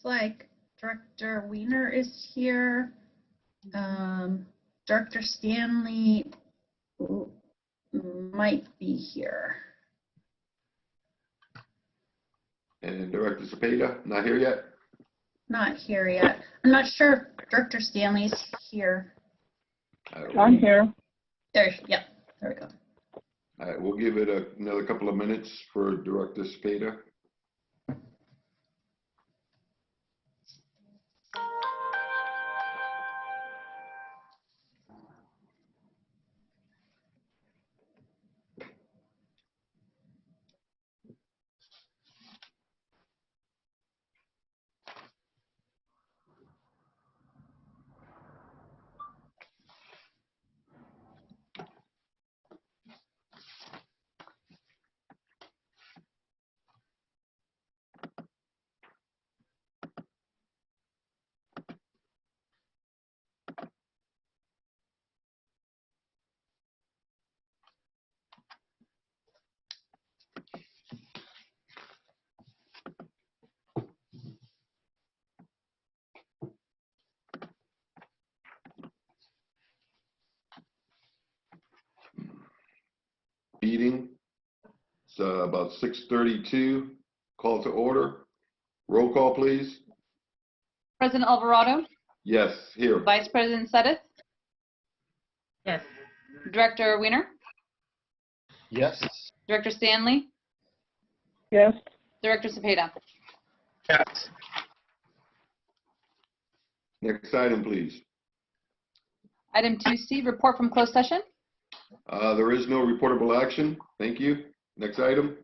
like Director Weiner is here. Director Stanley might be here. And Director Cepeda, not here yet? Not here yet. I'm not sure if Director Stanley's here. I'm here. There, yep, there we go. All right, we'll give it another couple of minutes for Director Cepeda. Meeting. It's about 6:32. Call to order. Roll call, please. President Alvarado, Yes, here. Vice President Sedith, Yes. Director Weiner, Yes. Director Stanley, Yes. Director Cepeda. Yes. Next item, please. Item 2C, report from closed session. There is no reportable action. Thank you. Next item.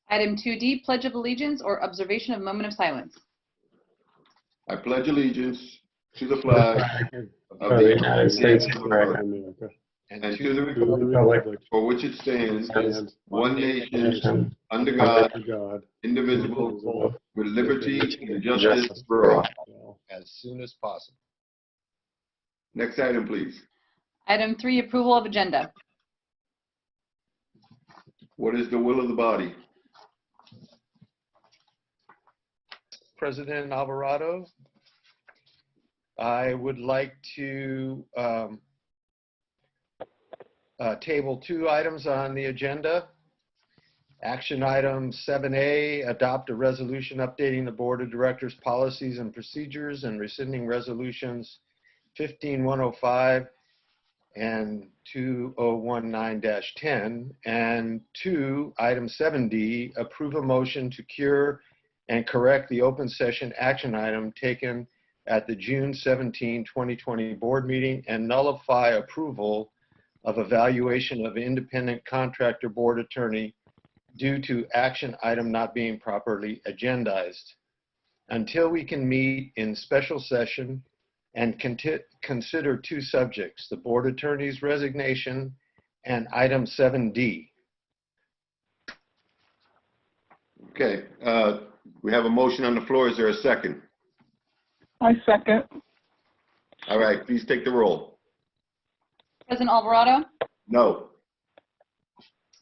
Item 2D, pledge of allegiance or observation of moment of silence. I pledge allegiance to the flag of the United States of America and to the to the republic republic for which it stands, one nation, nation, under God, under God, indivisible, with liberty and justice for all. as soon as possible. Next item, please. Item 3, approval of agenda. What is the will of the body? President Alvarado, I would like to table 2 items on the agenda. Action item 7A, adopt a resolution updating the Board of Directors' policies and procedures and rescinding resolutions 15105 and 2019-10. And 2, item 7D, approve a motion to cure and correct the open session action item taken at the June 17, 2020 board meeting and nullify approval of evaluation of independent contractor board attorney due to action item not being properly agendized. Until we can meet in special session and consider 2 subjects, the board attorney's resignation and item 7D. Okay, we have a motion on the floor. Is there a second? I second. All right, please take the roll. President Alvarado, No.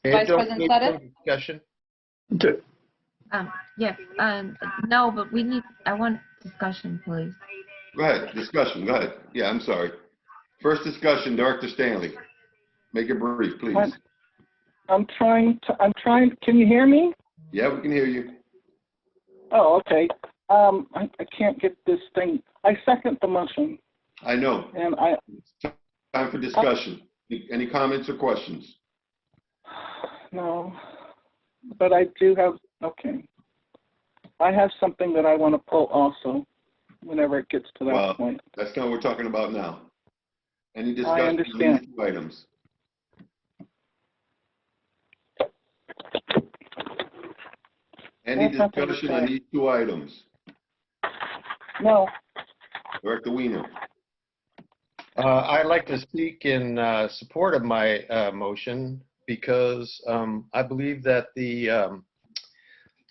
Vice President Sedith, Discussion. Yes. No, but I want discussion, please. Go ahead, discussion, go ahead. Yeah, I'm sorry. First discussion, Director Stanley. Make it brief, please. I'm trying, can you hear me? Yeah, we can hear you. Oh, okay. I can't get this thing. I second the motion. I know. And Time for discussion. Any comments or questions? no, but I do have, okay. I have something that I want to pull also, whenever it gets to that point. That's not what we're talking about now. Any I discussion on understand. these 2 items? Any That's not discussion on fair. these 2 items? No, Director Weiner. I'd like to speak in support of my motion because I believe that the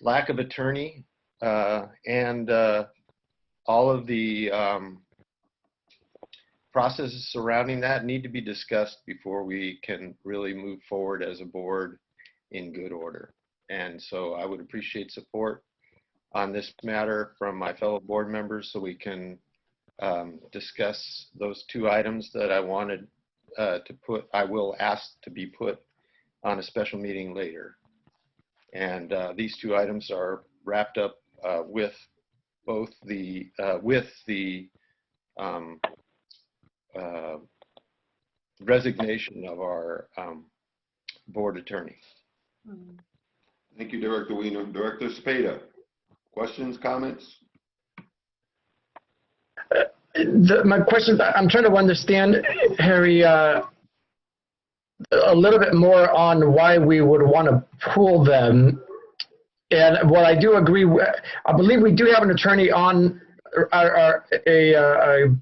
lack of attorney and all of the processes surrounding that need to be discussed before we can really move forward as a board in good order. And so I would appreciate support on this matter from my fellow board members so we can discuss those two items that I wanted I will ask to be put on a special meeting later. And these two items are wrapped up with both the resignation of our board attorney. Thank you, Director Weiner. Director Spada, questions, comments? My question, I'm trying to understand, Harry, a little bit more on why we would want to pool them. And what I do agree, I believe we do have an attorney on, a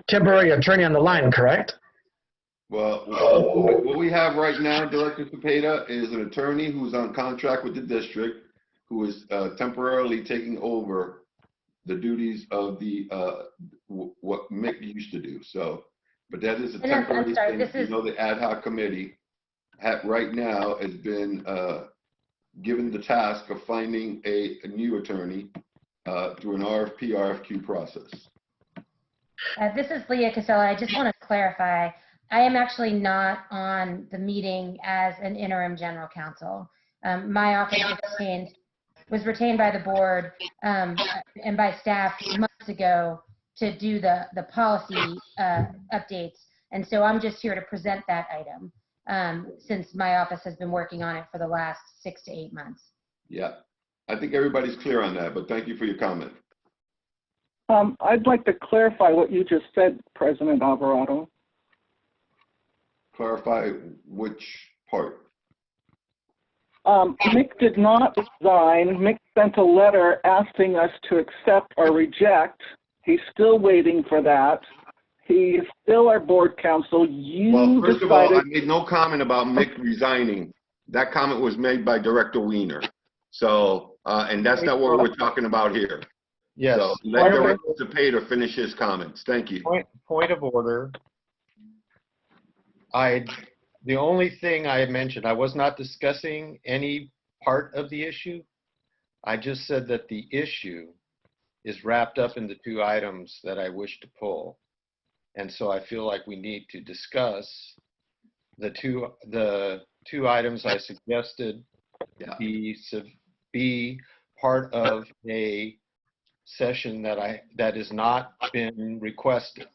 temporary attorney on the line, correct? Well, what we have right now, Director Cepeda, is an attorney who's on contract with the district, who is temporarily taking over the duties of the what Mick used to do. So, but that is a temporary thing. You know, the ad hoc committee right now has been given the task of finding a new attorney through an RFQ process. This is Leah Casella. I just want to clarify. I am actually not on the meeting as an interim general counsel. My office was retained by the board and by staff months ago to do the policy updates. And so I'm just here to present that item since my office has been working on it for the last 6 to 8 months. Yeah, I think everybody's clear on that, but thank you for your comment. I'd like to clarify what you just said, President Alvarado. Clarify which part? Mick did not resign. Mick sent a letter asking us to accept or reject. He's still waiting for that. He is still our board counsel. Well, first of all, I made no comment about Mick resigning. That comment was made by Director Weiner. So, and that's not what we're talking about here. Yes. So let Director Cepeda finish his comments. Thank you. Point of order. The only thing I mentioned, I was not discussing any part of the issue. I just said that the issue is wrapped up in the two items that I wish to pull. And so I feel like we need to discuss the two items I suggested be part of a session that has not been requested.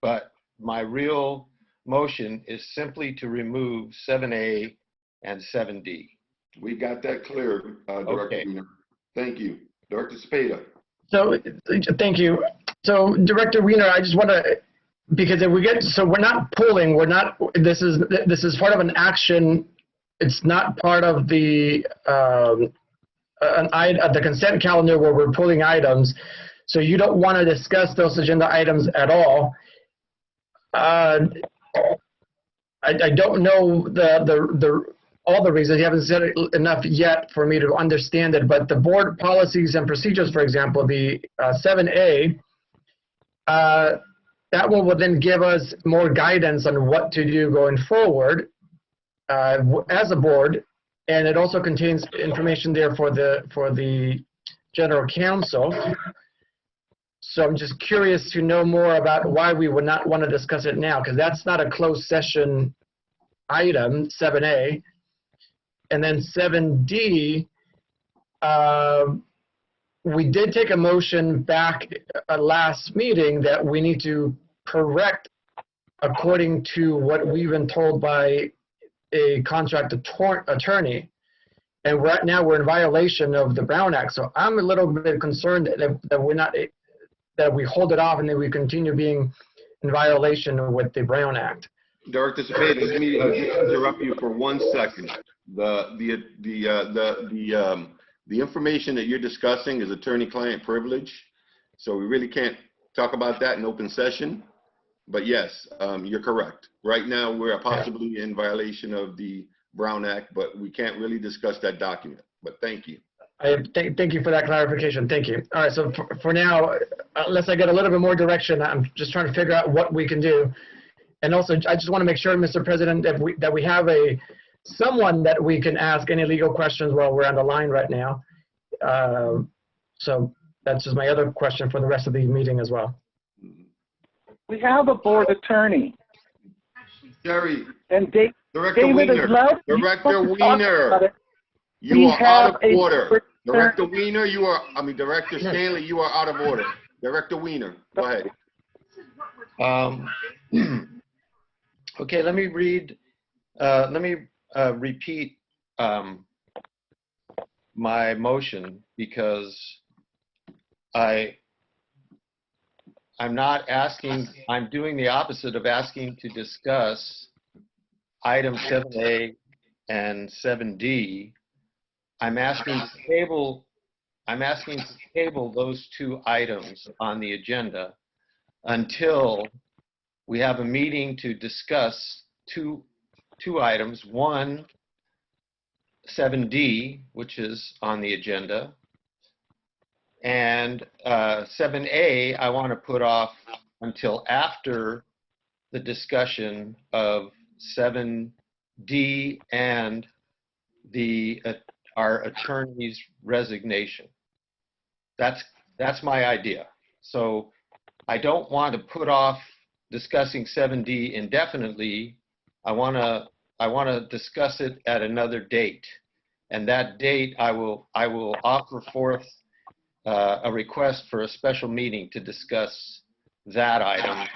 But my real motion is simply to remove 7A and 7D. We got that clear, Director Weiner. Thank you. Director Cepeda. So, thank you. So, Director Weiner, I just want to, because if we get, so we're not pulling, this is part of an action. It's not part of the, the consent calendar where we're pulling items. So you don't want to discuss those agenda items at all. I don't know all the reasons. You haven't said it enough yet for me to understand it, but the board policies and procedures, for example, the 7A, that one will then give us more guidance on what to do going forward as a board, and it also contains information there for the general counsel. So I'm just curious to know more about why we would not want to discuss it now, because that's not a closed session item, 7A. And then 7D, we did take a motion back last meeting that we need to correct according to what we've been told by a contract attorney. And right now we're in violation of the Brown Act. So I'm a little bit concerned that we're not, that we hold it off and then we continue being in violation with the Brown Act. Director Cepeda, let me interrupt you for 1 second. The information that you're discussing is attorney-client privilege, so we really can't talk about that in open session. But yes, you're correct. Right now, we're possibly in violation of the Brown Act, but we can't really discuss that document. But thank you. Thank you for that clarification. Thank you. All right, so for now, unless I get a little bit more direction, I'm just trying to figure out what we can do. And also, I just want to make sure, Mr. President, that we have someone that we can ask any legal questions while we're on the line right now. So that's just my other question for the rest of the meeting as well. We have a board attorney, Jerry, and Director David is Weiner, loud. Director He's supposed to talk about Weiner, it. you We are out have of a order. board Director attorney. Weiner, Director Stanley, you are out of order. Director Weiner, go ahead. Okay, let me repeat my motion, because I'm not asking, I'm doing the opposite of asking to discuss item 7A and 7D. I'm asking to table those two items on the agenda until we have a meeting to discuss two items. One, 7D, which is on the agenda, and 7A, I want to put off until after the discussion of 7D and our attorney's resignation. That's my idea. So I don't want to put off discussing 7D indefinitely. I want to discuss it at another date, and that date I will offer forth a request for a special meeting to discuss that item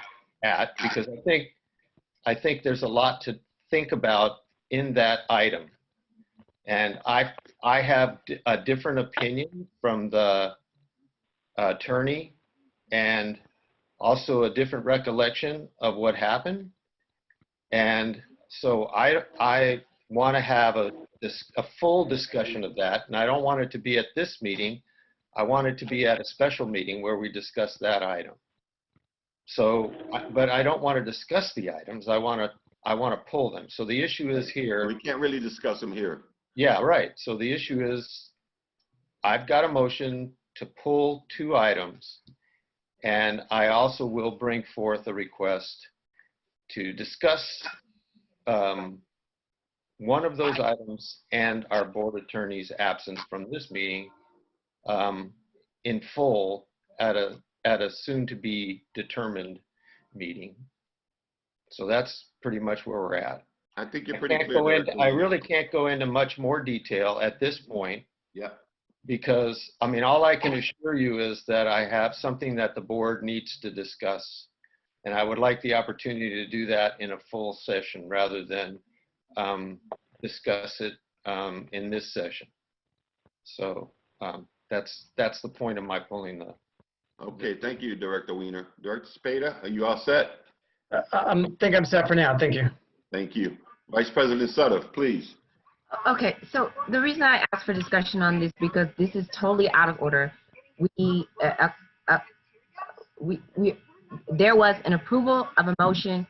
because I think there's a lot to think about in that item, and I have a different opinion from the attorney, and also a different recollection of what happened. And so I want to have a full discussion of that, and I don't want it to be at this meeting. I want it to be at a special meeting where we discuss that item. So, but I don't want to discuss the items. I want to pull them. So the issue is here. We can't really discuss them here. Yeah, right. So the issue is, I've got a motion to pull two items, and I also will bring forth a request to discuss one of those items and our board attorney's absence from this meeting in full at a soon-to-be determined meeting. So that's pretty much where we're at. I think you're pretty clear. I really can't go into much more detail at this point. Yeah. Because, I mean, all I can assure you is that I have something that the board needs to discuss. And I would like the opportunity to do that in a full session rather than discuss it in this session. So that's the point of my pulling the. Okay, thank you, Director Weiner. Director Spada, are you all set? I think I'm set for now. Thank you. Thank you. Vice President Sutter, please. Okay, so the reason I asked for discussion on this, because this is totally out of order. There was an approval of a motion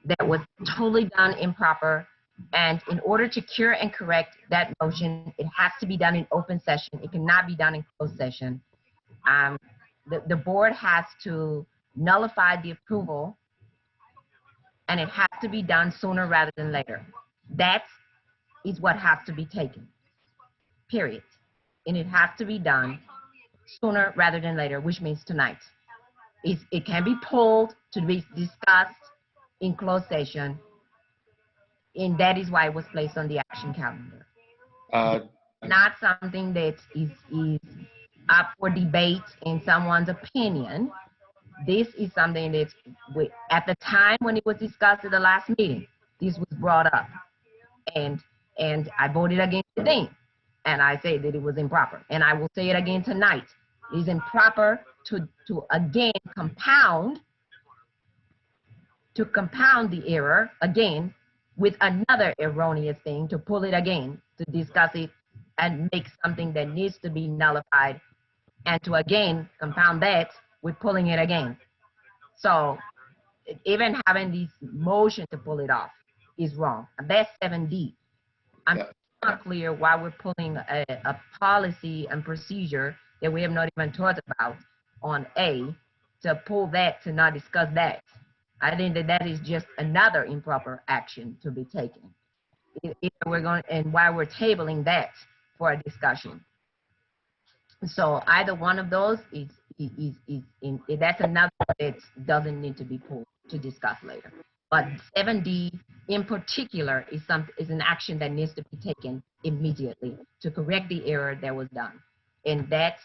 that was totally done improper, and in order to cure and correct that motion, it has to be done in open session. It cannot be done in closed session. The board has to nullify the approval, and it has to be done sooner rather than later. That is what has to be taken, period. And it has to be done sooner rather than later, which means tonight. It can be pulled to be discussed in closed session, and that is why it was placed on the action calendar. Not something that is up for debate in someone's opinion. This is something that, at the time when it was discussed at the last meeting, this was brought up, and I voted against the thing, and I say that it was improper, and I will say it again tonight. It is improper to again compound the error again with another erroneous thing, to pull it again, to discuss it and make something that needs to be nullified, and to again compound that with pulling it again. So even having this motion to pull it off is wrong. That's 7D. I'm not clear why we're pulling a policy and procedure that we have not even talked about on A, to pull that, to not discuss that. I think that is just another improper action to be taken. If we're going, and why we're tabling that for a discussion. So either one of those that's another that doesn't need to be pulled to discuss later. But 7D in particular is an action that needs to be taken immediately to correct the error that was done. And that's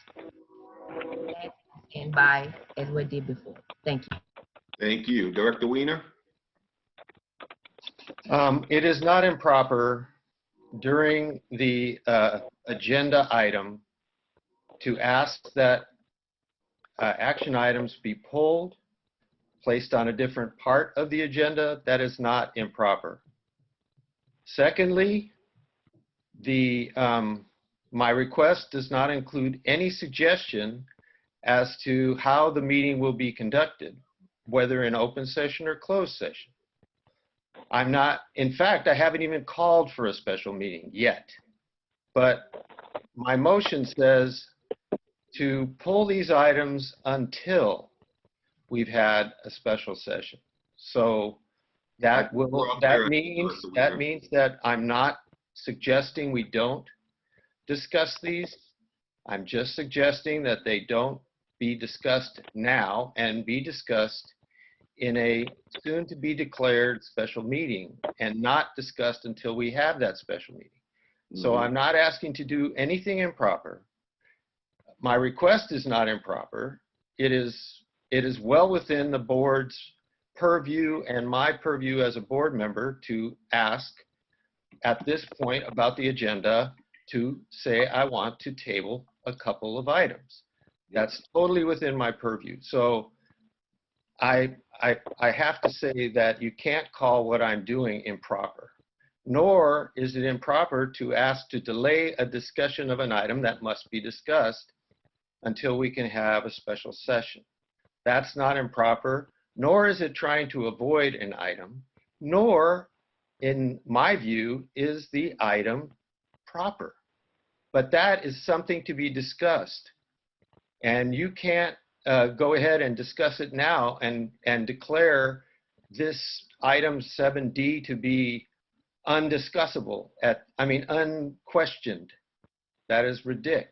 stand by as we did before. Thank you. Thank you. Director Weiner? It is not improper during the agenda item to ask that action items be pulled, placed on a different part of the agenda. That is not improper. Secondly, my request does not include any suggestion as to how the meeting will be conducted, whether in open session or closed session. In fact, I haven't even called for a special meeting yet. But my motion says to pull these items until we've had a special session. So that means that I'm not suggesting we don't discuss these. I'm just suggesting that they don't be discussed now and be discussed in a soon to be declared special meeting and not discussed until we have that special meeting. So I'm not asking to do anything improper. My request is not improper. It is well within the board's purview and my purview as a board member to ask at this point about the agenda to say I want to table a couple of items. That's totally within my purview. So I have to say that you can't call what I'm doing improper, nor is it improper to ask to delay a discussion of an item that must be discussed until we can have a special session. That's not improper, nor is it trying to avoid an item, nor, in my view, is the item proper. But that is something to be discussed. And you can't go ahead and discuss it now and declare this item 7D to be undiscussable, unquestioned. That is ridiculous.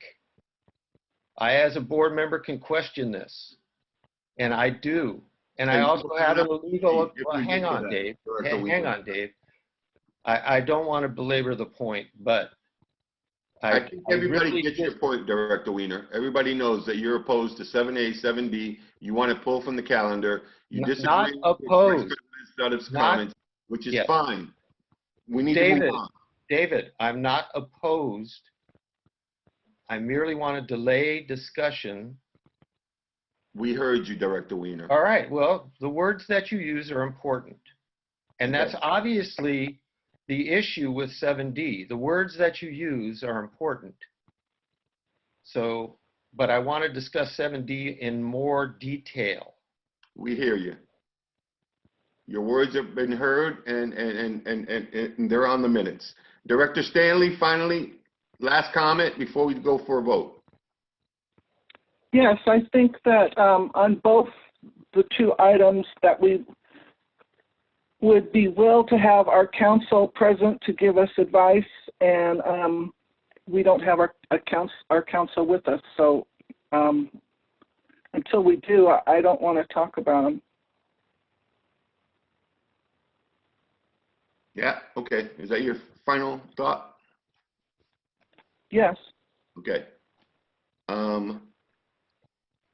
I, as a board member, can question this, and I do. And I also have a legal, hang on, Dave. Hang on, Dave. I don't want to belabor the point, but I think everybody gets your point, Director Weiner. Everybody knows that you're opposed to 7A, 7B. You want to pull from the calendar. You disagree not opposed. With comments, which is fine. We need to move on. David, I'm not opposed. I merely want to delay discussion. We heard you, Director Weiner. All right. Well, the words that you use are important. And that's obviously the issue with 7D. The words that you use are important. So, but I want to discuss 7D in more detail. We hear you. Your words have been heard and they're on the minutes. Director Stanley, finally, last comment before we go for a vote. Yes, I think that on both the two items that we would be willing to have our counsel present to give us advice, and we don't have our counsel with us. So until we do, I don't want to talk about them. Yeah, okay. Is that your final thought? Yes. Okay.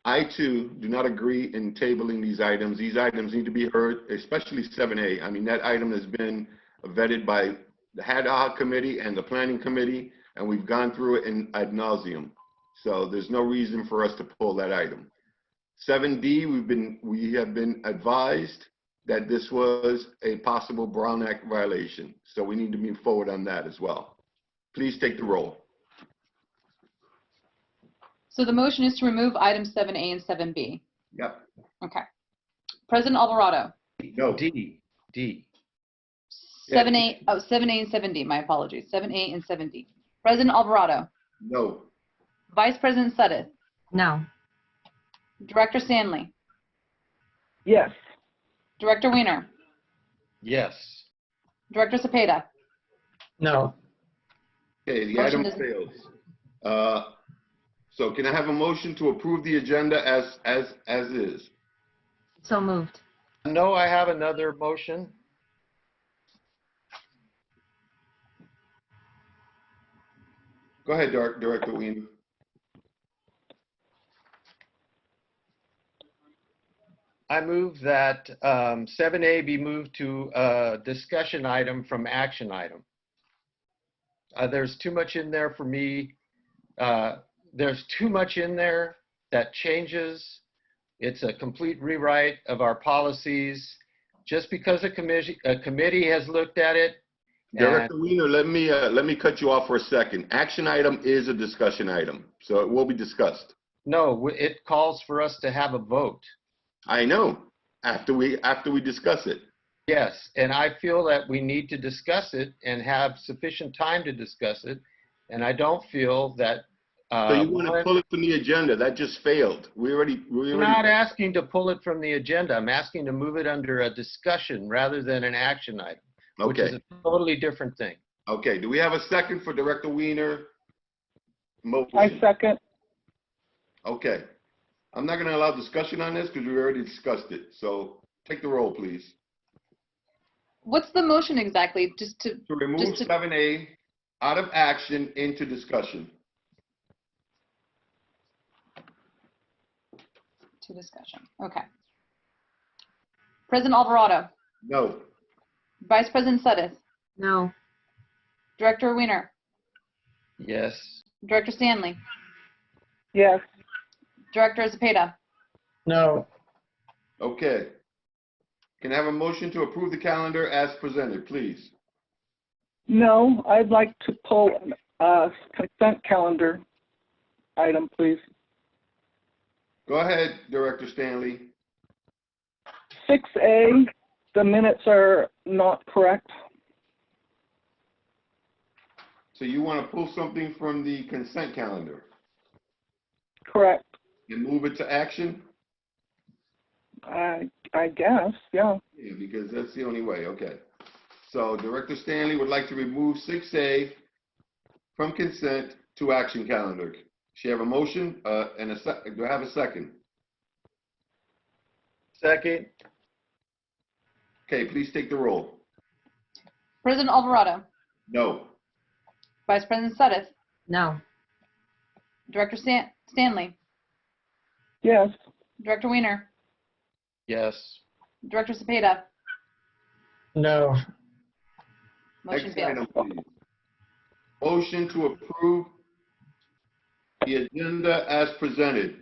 I too do not agree in tabling these items. These items need to be heard, especially 7A. I mean, that item has been vetted by the ad hoc committee and the planning committee, and we've gone through it in ad nauseum. So there's no reason for us to pull that item. 7D, we have been advised that this was a possible Brown Act violation. So we need to move forward on that as well. Please take the roll. So the motion is to remove items 7A and 7B. Yep. Okay. President Alvarado. No. D. 7A, 7A and 7D, my apologies. 7A and 7D. President Alvarado. No. Vice President Suddeth. No. Director Stanley. Yes. Director Weiner. Yes. Director Cepeda. No. Okay, the Motion item is- fails. So can I have a motion to approve the agenda as is? So moved. No, I have another motion. Go ahead, Director Weiner. I move that 7A be moved to a discussion item from action item. There's too much in there for me. There's too much in there that changes. It's a complete rewrite of our policies. Just because a committee has looked at it. Director Weiner, let me cut you off for a second. Action item is a discussion item, so it will be discussed. No, it calls for us to have a vote. I know, after we discuss it. Yes, and I feel that we need to discuss it and have sufficient time to discuss it. And I don't feel that. So you want to pull it from the agenda? That just failed. I'm not asking to pull it from the agenda. I'm asking to move it under a discussion rather than an action item, which is a totally different thing. Okay, do we have a second for Director Weiner? Motion. I second. Okay. I'm not going to allow discussion on this because we already discussed it. So take the roll, please. What's the motion exactly? Just to To remove 7A out of action into discussion. discussion. Okay. President Alvarado, No. Vice President Suddeth, No. Director Weiner, Yes. Director Stanley, Yes. Director Zepeda. No. Okay. Can I have a motion to approve the calendar as presented, please? No, I'd like to pull a consent calendar item, please. Go ahead, Director Stanley. 6A, the minutes are not correct. So you want to pull something from the consent calendar Correct. and move it to action? I guess, yeah. Yeah, because that's the only way. Okay. So Director Stanley would like to remove 6A from consent to action calendar. She have a motion and do I have a second? Second. Okay, please take the roll. President Alvarado, No. Vice President Suddeth, No. Director Stanley, Yes. Director Weiner, Yes. Director Zepeda. No. Motion Next fails. item, please. Motion to approve the agenda as presented.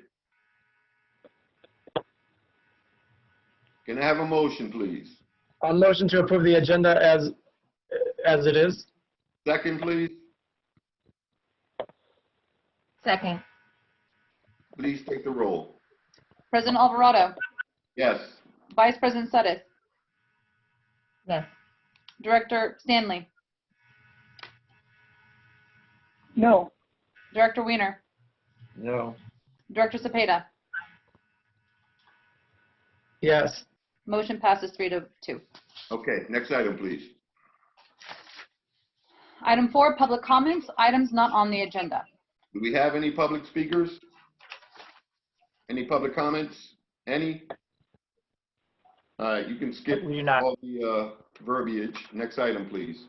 Can I have a motion, please? A motion to approve the agenda as it is. Second, please. Second. Please take the roll. President Alvarado, Yes. Vice President Suddeth, Yes. Director Stanley, No. Director Weiner, No. Director Zepeda. Yes. Motion passes 3-2. Okay, next item, please. Item 4, public comments, items not on the agenda. Do we have any public speakers? Any public comments? Any? All right, you can skip We do not. all the verbiage. Next item, please.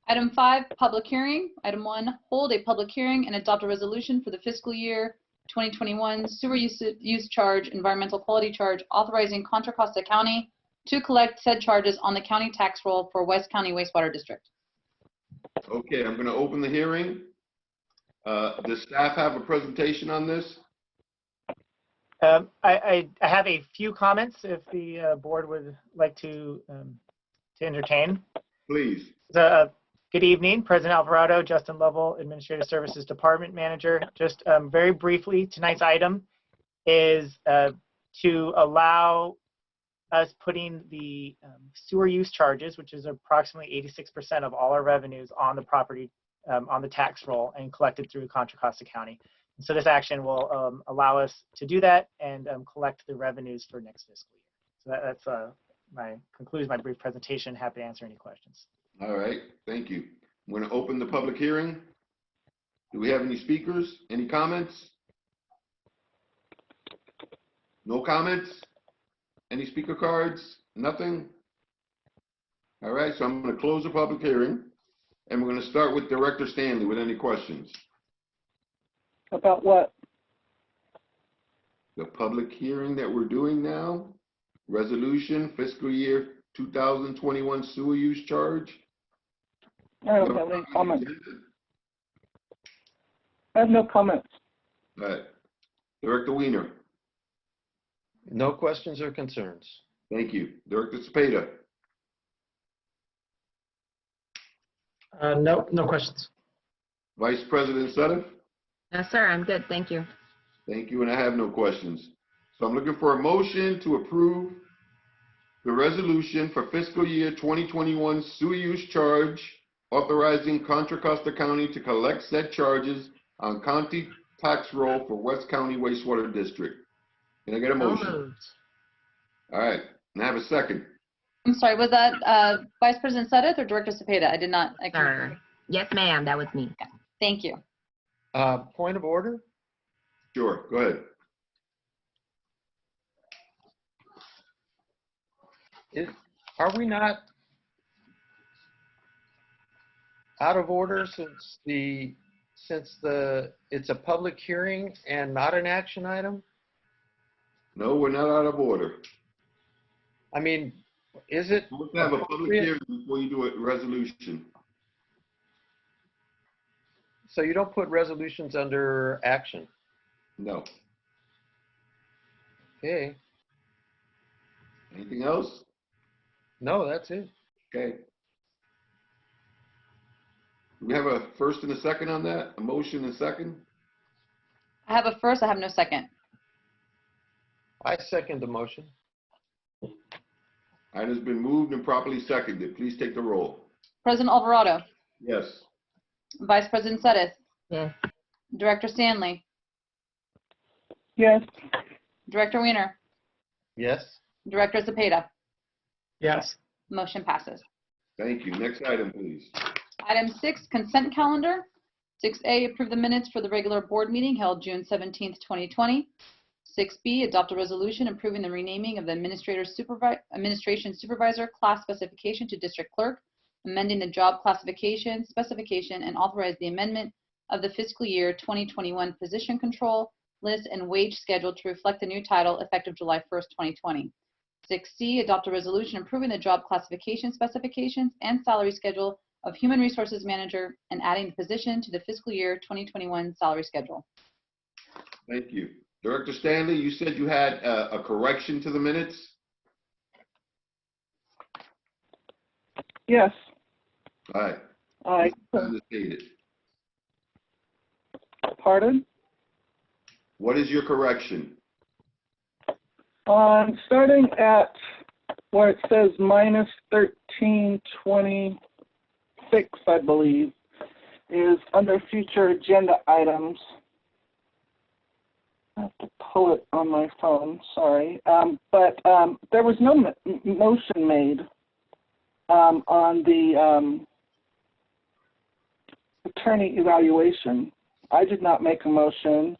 Item 5, public hearing. Item 1, hold a public hearing and adopt a resolution for the fiscal year 2021 sewer use charge, environmental quality charge, authorizing Contra Costa County to collect said charges on the county tax roll for West County Wastewater District. Okay, I'm going to open the hearing. Does staff have a presentation on this? I have a few comments if the board would like to entertain. Please. Good evening, President Alvarado, Justin Lovell, Administrative Services Department Manager. Just very briefly, tonight's item is to allow us putting the sewer use charges, which is approximately 86% of all our revenues on the property, on the tax roll and collected through Contra Costa County. And so this action will allow us to do that and collect the revenues for next fiscal year. So that's concludes my brief presentation. Happy to answer any questions. All right, thank you. I'm going to open the public hearing. Do we have any speakers? Any comments? No comments? Any speaker cards? Nothing? All right, so I'm going to close the public hearing, and we're going to start with Director Stanley with any questions. About what? The public hearing that we're doing now, resolution fiscal year 2021 sewer use charge. I don't have any comments. I have no comments. All right. Director Weiner. No questions or concerns. Thank you. Director Cepeda. No, no questions. Vice President Sutter. No, sir, I'm good, thank you. Thank you, and I have no questions. So I'm looking for a motion to approve the resolution for fiscal year 2021 sewer use charge, authorizing Contra Costa County to collect said charges on county tax roll for West County wastewater district. Can I get a So motion? moved. All right, and I have a second. I'm sorry, was that Vice President Suddeth or Director Cepeda? I did not. I can't- Sir. Yes, ma'am, that was me. Thank you. Point of order? Sure, go ahead. Are we not out of order since it's a public hearing and not an action item? No, we're not out of order. I mean, is it? We'll have a public hearing before you do a resolution. So you don't put resolutions under action? No. Okay. Anything else? No, that's it. Okay. We have a first and a second on that? A motion and second? I have a first, I have no second. I second the motion. Item has been moved and properly seconded. Please take the roll. President Alvarado, Yes. Vice President Suddeth, Yes. Director Stanley, Yes. Director Weiner, Yes? Director Cepeda. Yes. Motion passes. Thank you. Next item, please. Item 6, consent calendar. 6A, approve the minutes for the regular board meeting held June 17th, 2020. 6B, adopt a resolution approving the renaming of the administration supervisor class specification to district clerk, amending the job classification, specification, and authorize the amendment of the fiscal year 2021 position control list and wage schedule to reflect the new title effective July 1st, 2020. 6C, adopt a resolution approving the job classification specifications and salary schedule of Human Resources Manager and adding the position to the fiscal year 2021 salary schedule. Thank you. Director Stanley, you said you had a correction to the minutes? Yes. All right. I, Understated. pardon? What is your correction? Starting at where it says minus 1326, I believe, is under future agenda items. I have to pull it on my phone, sorry. But there was no motion made on the attorney evaluation. I did not make a motion.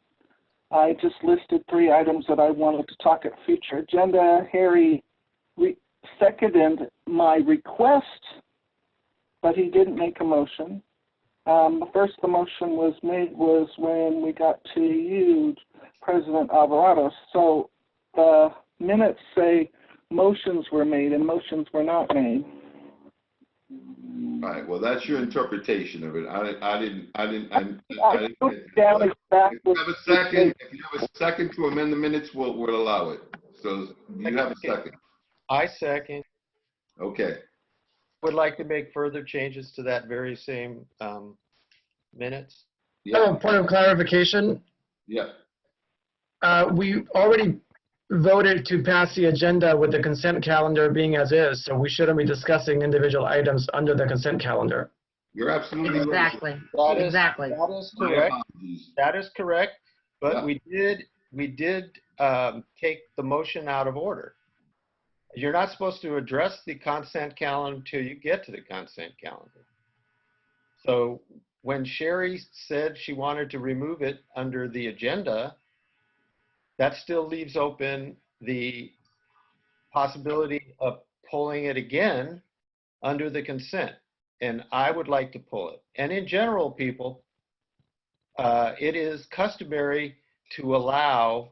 I just listed 3 items that I wanted to talk at future agenda. Harry seconded my request, but he didn't make a motion. The first the motion was made was when we got to you, President Alvarado. So the minutes say motions were made and motions were not made. All right, well, that's your interpretation of it. I didn't. put down exactly. If you have a second to amend the minutes, we'll allow it. So you have a second. I second. Okay. Would like to make further changes to that very same minutes. I have Yeah. a point of clarification. Yeah. We already voted to pass the agenda with the consent calendar being as is, so we shouldn't be discussing individual items under the consent calendar. You're absolutely right. Exactly. That is- Exactly. That is My correct. apologies. That is correct. But Yeah. we did take the motion out of order. You're not supposed to address the consent calendar until you get to the consent calendar. So when Sherry said she wanted to remove it under the agenda, that still leaves open the possibility of pulling it again under the consent. And I would like to pull it. And in general, people, it is customary to allow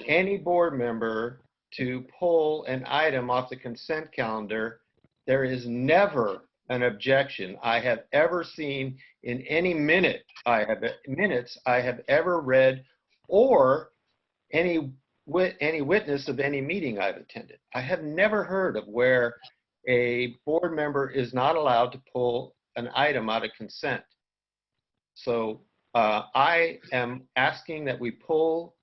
any board member to pull an item off the consent calendar. There is never an objection I have ever seen in any minutes I have ever read, or any witness of any meeting I've attended. I have never heard of where a board member is not allowed to pull an item out of consent. So I am asking that we pull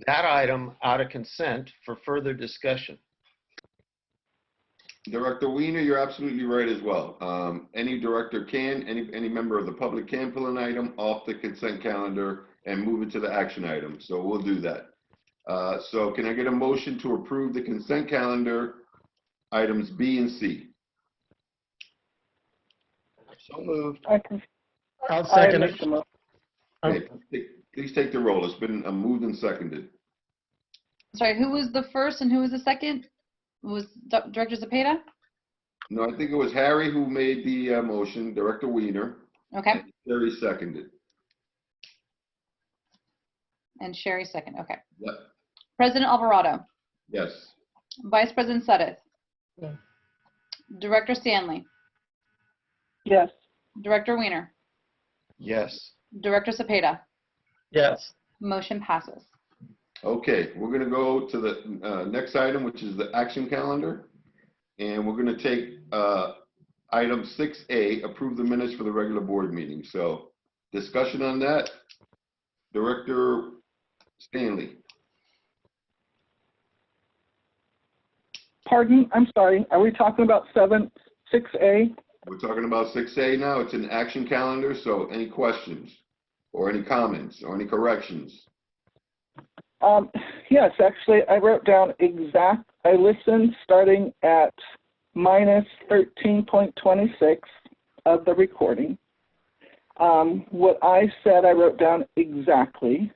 that item out of consent for further discussion. Director Weiner, you're absolutely right as well. Any director can, any member of the public can pull an item off the consent calendar and move it to the action item. So we'll do that. So can I get a motion to approve the consent calendar items B and C? So moved. I'll second make it. the motion. Okay, please take the roll. It's been moved and seconded. Sorry, who was the first and who was the second? Was Director Zepeda? No, I think it was Harry who made the motion, Director Weiner. Okay, And Terry seconded. and Sherry second. Okay. Yep. President Alvarado, Yes. Vice President Suddeth, Yes. Director Stanley, Yes. Director Weiner, Yes. Director Zepeda. Yes. Motion passes. Okay, we're going to go to the next item, which is the action calendar. And we're going to take item 6A, approve the minutes for the regular board meeting. So discussion on that. Director Stanley. Pardon, I'm sorry. Are we talking about 6A? We're talking about 6A now. It's an action calendar. So any questions or any comments or any corrections? Yes, actually, I wrote down I listened starting at minus 13.26 of the recording. What I said, I wrote down exactly.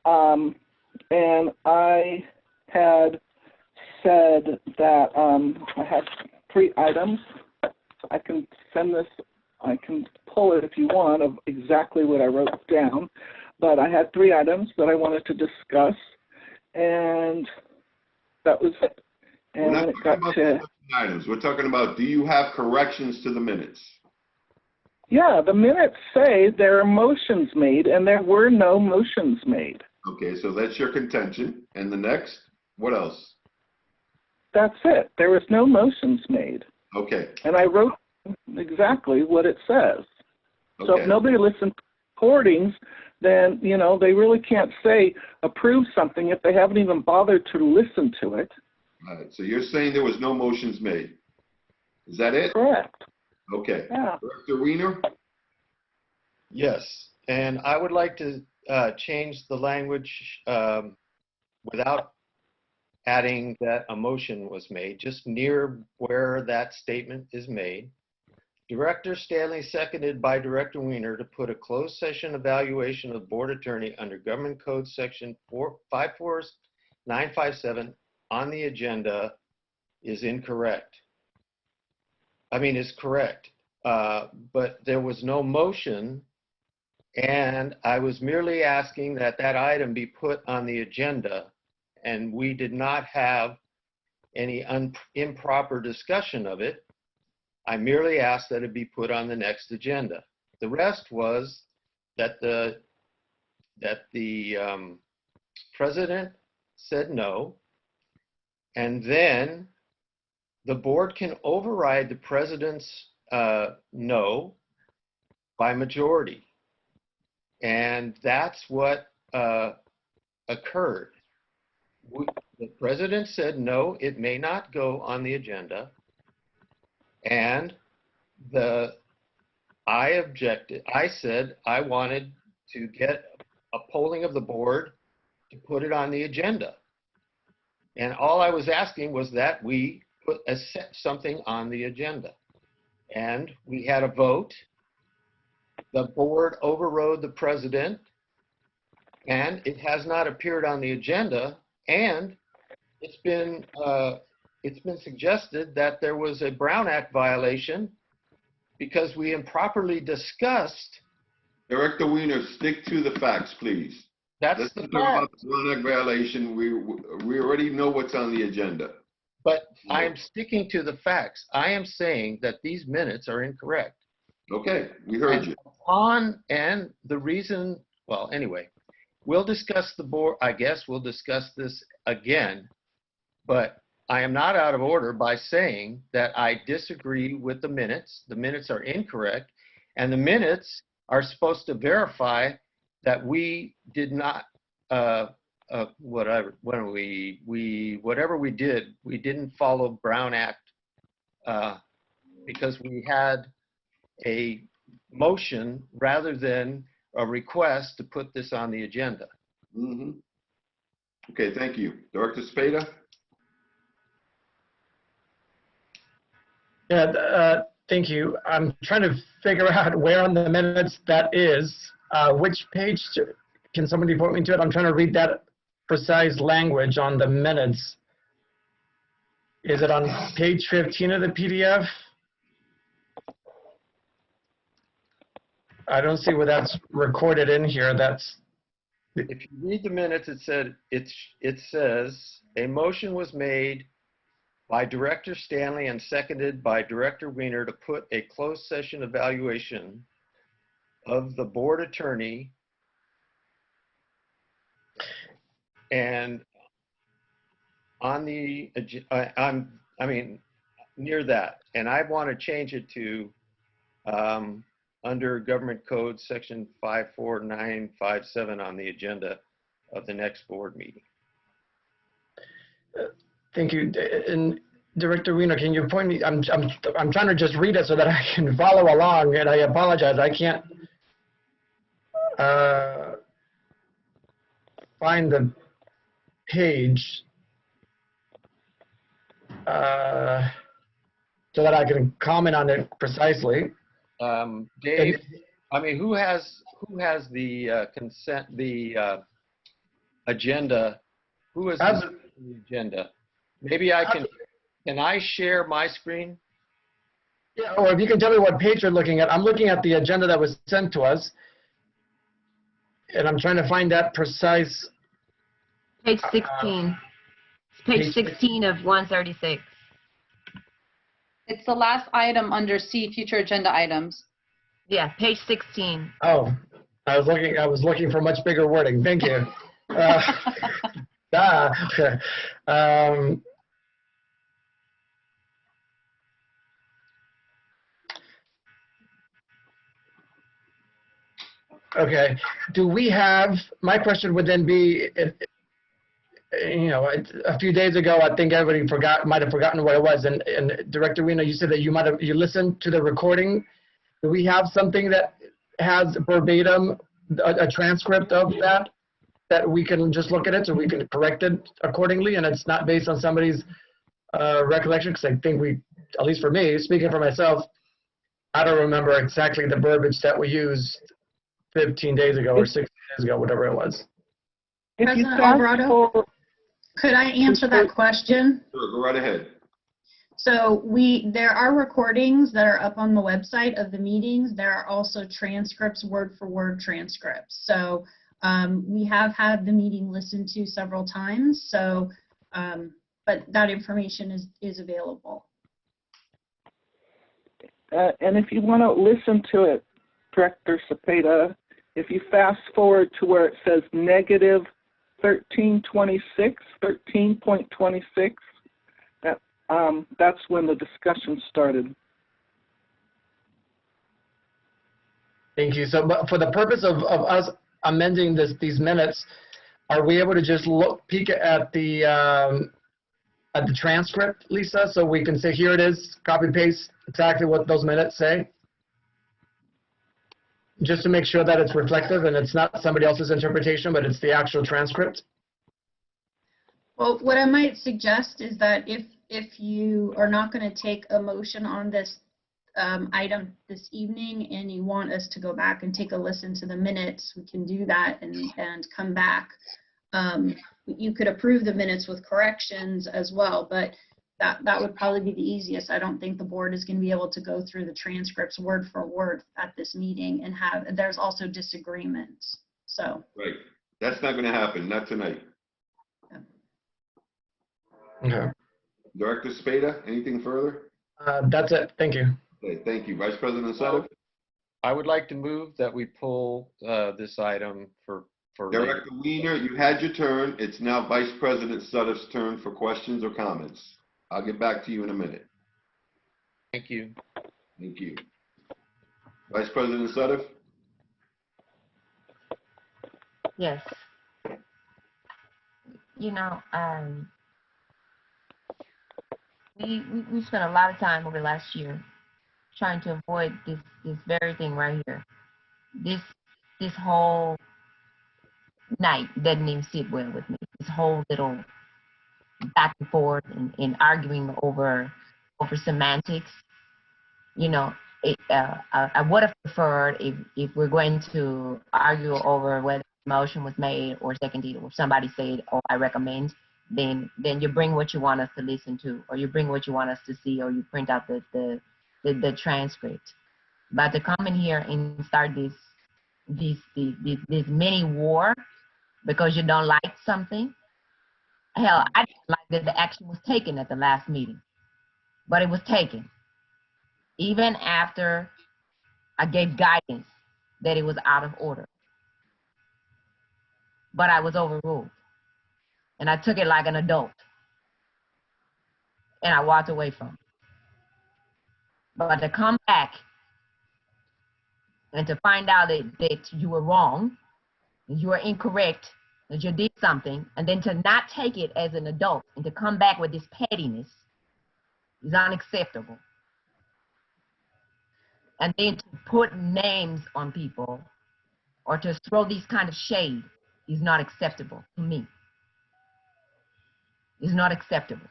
And I had said that I had 3 items. I can I can pull it if you want, of exactly what I wrote down. But I had 3 items that I wanted to discuss, and that was it. And when it got to items, we're talking about, do you have corrections to the minutes? Yeah, the minutes say there are motions made, and there were no motions made. Okay, so that's your contention. And the next, what else? That's it. There was no motions made. Okay. And I wrote exactly what it says. So Okay. if nobody listens to recordings, then, you know, they really can't say approve something if they haven't even bothered to listen to it. All right, so you're saying there was no motions made. Is that it? Correct. Okay. Yeah. Director Weiner? Yes, and I would like to change the language without adding that a motion was made, just near where that statement is made. Director Stanley, seconded by Director Weiner, to put a closed session evaluation of board attorney under Government Code Section 54957 on the agenda is incorrect. I mean, is correct, but there was no motion, and I was merely asking that that item be put on the agenda, and we did not have any improper discussion of it. I merely asked that it be put on the next agenda. The rest was that the president said no, and then the board can override the president's no by majority. And that's what occurred. The president said no, it may not go on the agenda. And I objected. I said I wanted to get a polling of the board to put it on the agenda. And all I was asking was that we put something on the agenda. And we had a vote. The board overrode the president. and it has not appeared on the agenda, and it's been suggested that there was a Brown Act violation because we improperly discussed. Director Weiner, stick to the facts, please. That's Let's the talk about fact. the Brown Act violation. We already know what's on the agenda. But I am sticking to the facts. I am saying that these minutes are incorrect. Okay, we heard you. And the reason, well, anyway, we'll discuss the board, I guess we'll discuss this again, but I am not out of order by saying that I disagree with the minutes. The minutes are incorrect, and the minutes are supposed to verify that we did not, whatever we did, we didn't follow Brown Act because we had a motion rather than a request to put this on the agenda. Mm-hmm. Okay, thank you. Director Spada? Yeah, thank you. I'm trying to figure out where on the minutes that is. Which page, can somebody point me to it? I'm trying to read that precise language on the minutes. Is it on page 15 of the PDF? I don't see where that's recorded in here. That's. If you read the minutes, it says a motion was made by Director Stanley and seconded by Director Weiner to put a closed session evaluation of the board attorney and on the, near that. And I want to change it to under Government Code Section 54957 on the agenda of the next board meeting. Thank you. And Director Weiner, can you point me? I'm trying to just read it so that I can follow along, and I apologize. I can't find the page so that I can comment on it precisely. Dave, who has the consent, the agenda? Who has the agenda? Maybe I can I share my screen? Yeah, or if you can tell me what page you're looking at. I'm looking at the agenda that was sent to us, and I'm trying to find that precise. Page 16. Page 16 of 136. It's the last item under C, future agenda items. Yeah, page 16. Oh, I was looking for much bigger wording. Thank you. Okay. Do we have? My question would then be, a few days ago, I think everybody might have forgotten what it was. And Director Weiner, you said that you listened to the recording. Do we have something that has verbatim a transcript of that we can just look at it so we can correct it accordingly, and it's not based on somebody's recollection? Because I think at least for me, speaking for myself, I don't remember exactly the verbiage that we used 15 days ago or 16 days ago, whatever it was. President Alvarado, could I answer that question? Sure, go right ahead. So there are recordings that are up on the website of the meetings. There are also transcripts, word for word transcripts. So we have had the meeting listened to several times. So, but that information is available. And if you want to listen to it, Director Cepeda, if you fast forward to where it says negative 1326, 13.26, that's when the discussion started. Thank you. So but for the purpose of us amending these minutes, are we able to just peek at the transcript, Lisa, so we can say, here it is, copy paste exactly what those minutes say? Just to make sure that it's reflective and it's not somebody else's interpretation, but it's the actual transcript? Well, what I might suggest is that if you are not going to take a motion on this item this evening and you want us to go back and take a listen to the minutes, we can do that and come back. You could approve the minutes with corrections as well, but that would probably be the easiest. I don't think the board is going to be able to go through the transcripts word for word at this meeting and there's also disagreements. So. Right. That's not going to happen, not tonight. Okay. Director Spada, anything further? That's it. Thank you. Okay, thank you. Vice President Sutter? I would like to move that we pull this item for later. Director Weiner, you had your turn. It's now Vice President Sutter's turn for questions or comments. I'll get back to you in a minute. Thank you. Thank you. Vice President Sutter? Yes. You know, we spent a lot of time over the last year trying to avoid this very thing right here. This whole night doesn't even sit well with me. This whole little back and forth and arguing over semantics. You know, I would have preferred if we're going to argue over whether the motion was made or seconded, or somebody said, "Oh, I recommend." Then you bring what you want us to listen to, or you bring what you want us to see, or you print out the transcript. But to come in here and start this mini war because you don't like something. Hell, I didn't like that the action was taken at the last meeting, but it was taken. Even after I gave guidance that it was out of order. But I was overruled. And I took it like an adult. And I walked away from it. But to come back and to find out that you were wrong, that you were incorrect, that you did something, and then to not take it as an adult and to come back with this pettiness is unacceptable. And then to put names on people or to throw these kind of shade is not acceptable to me. It's not acceptable.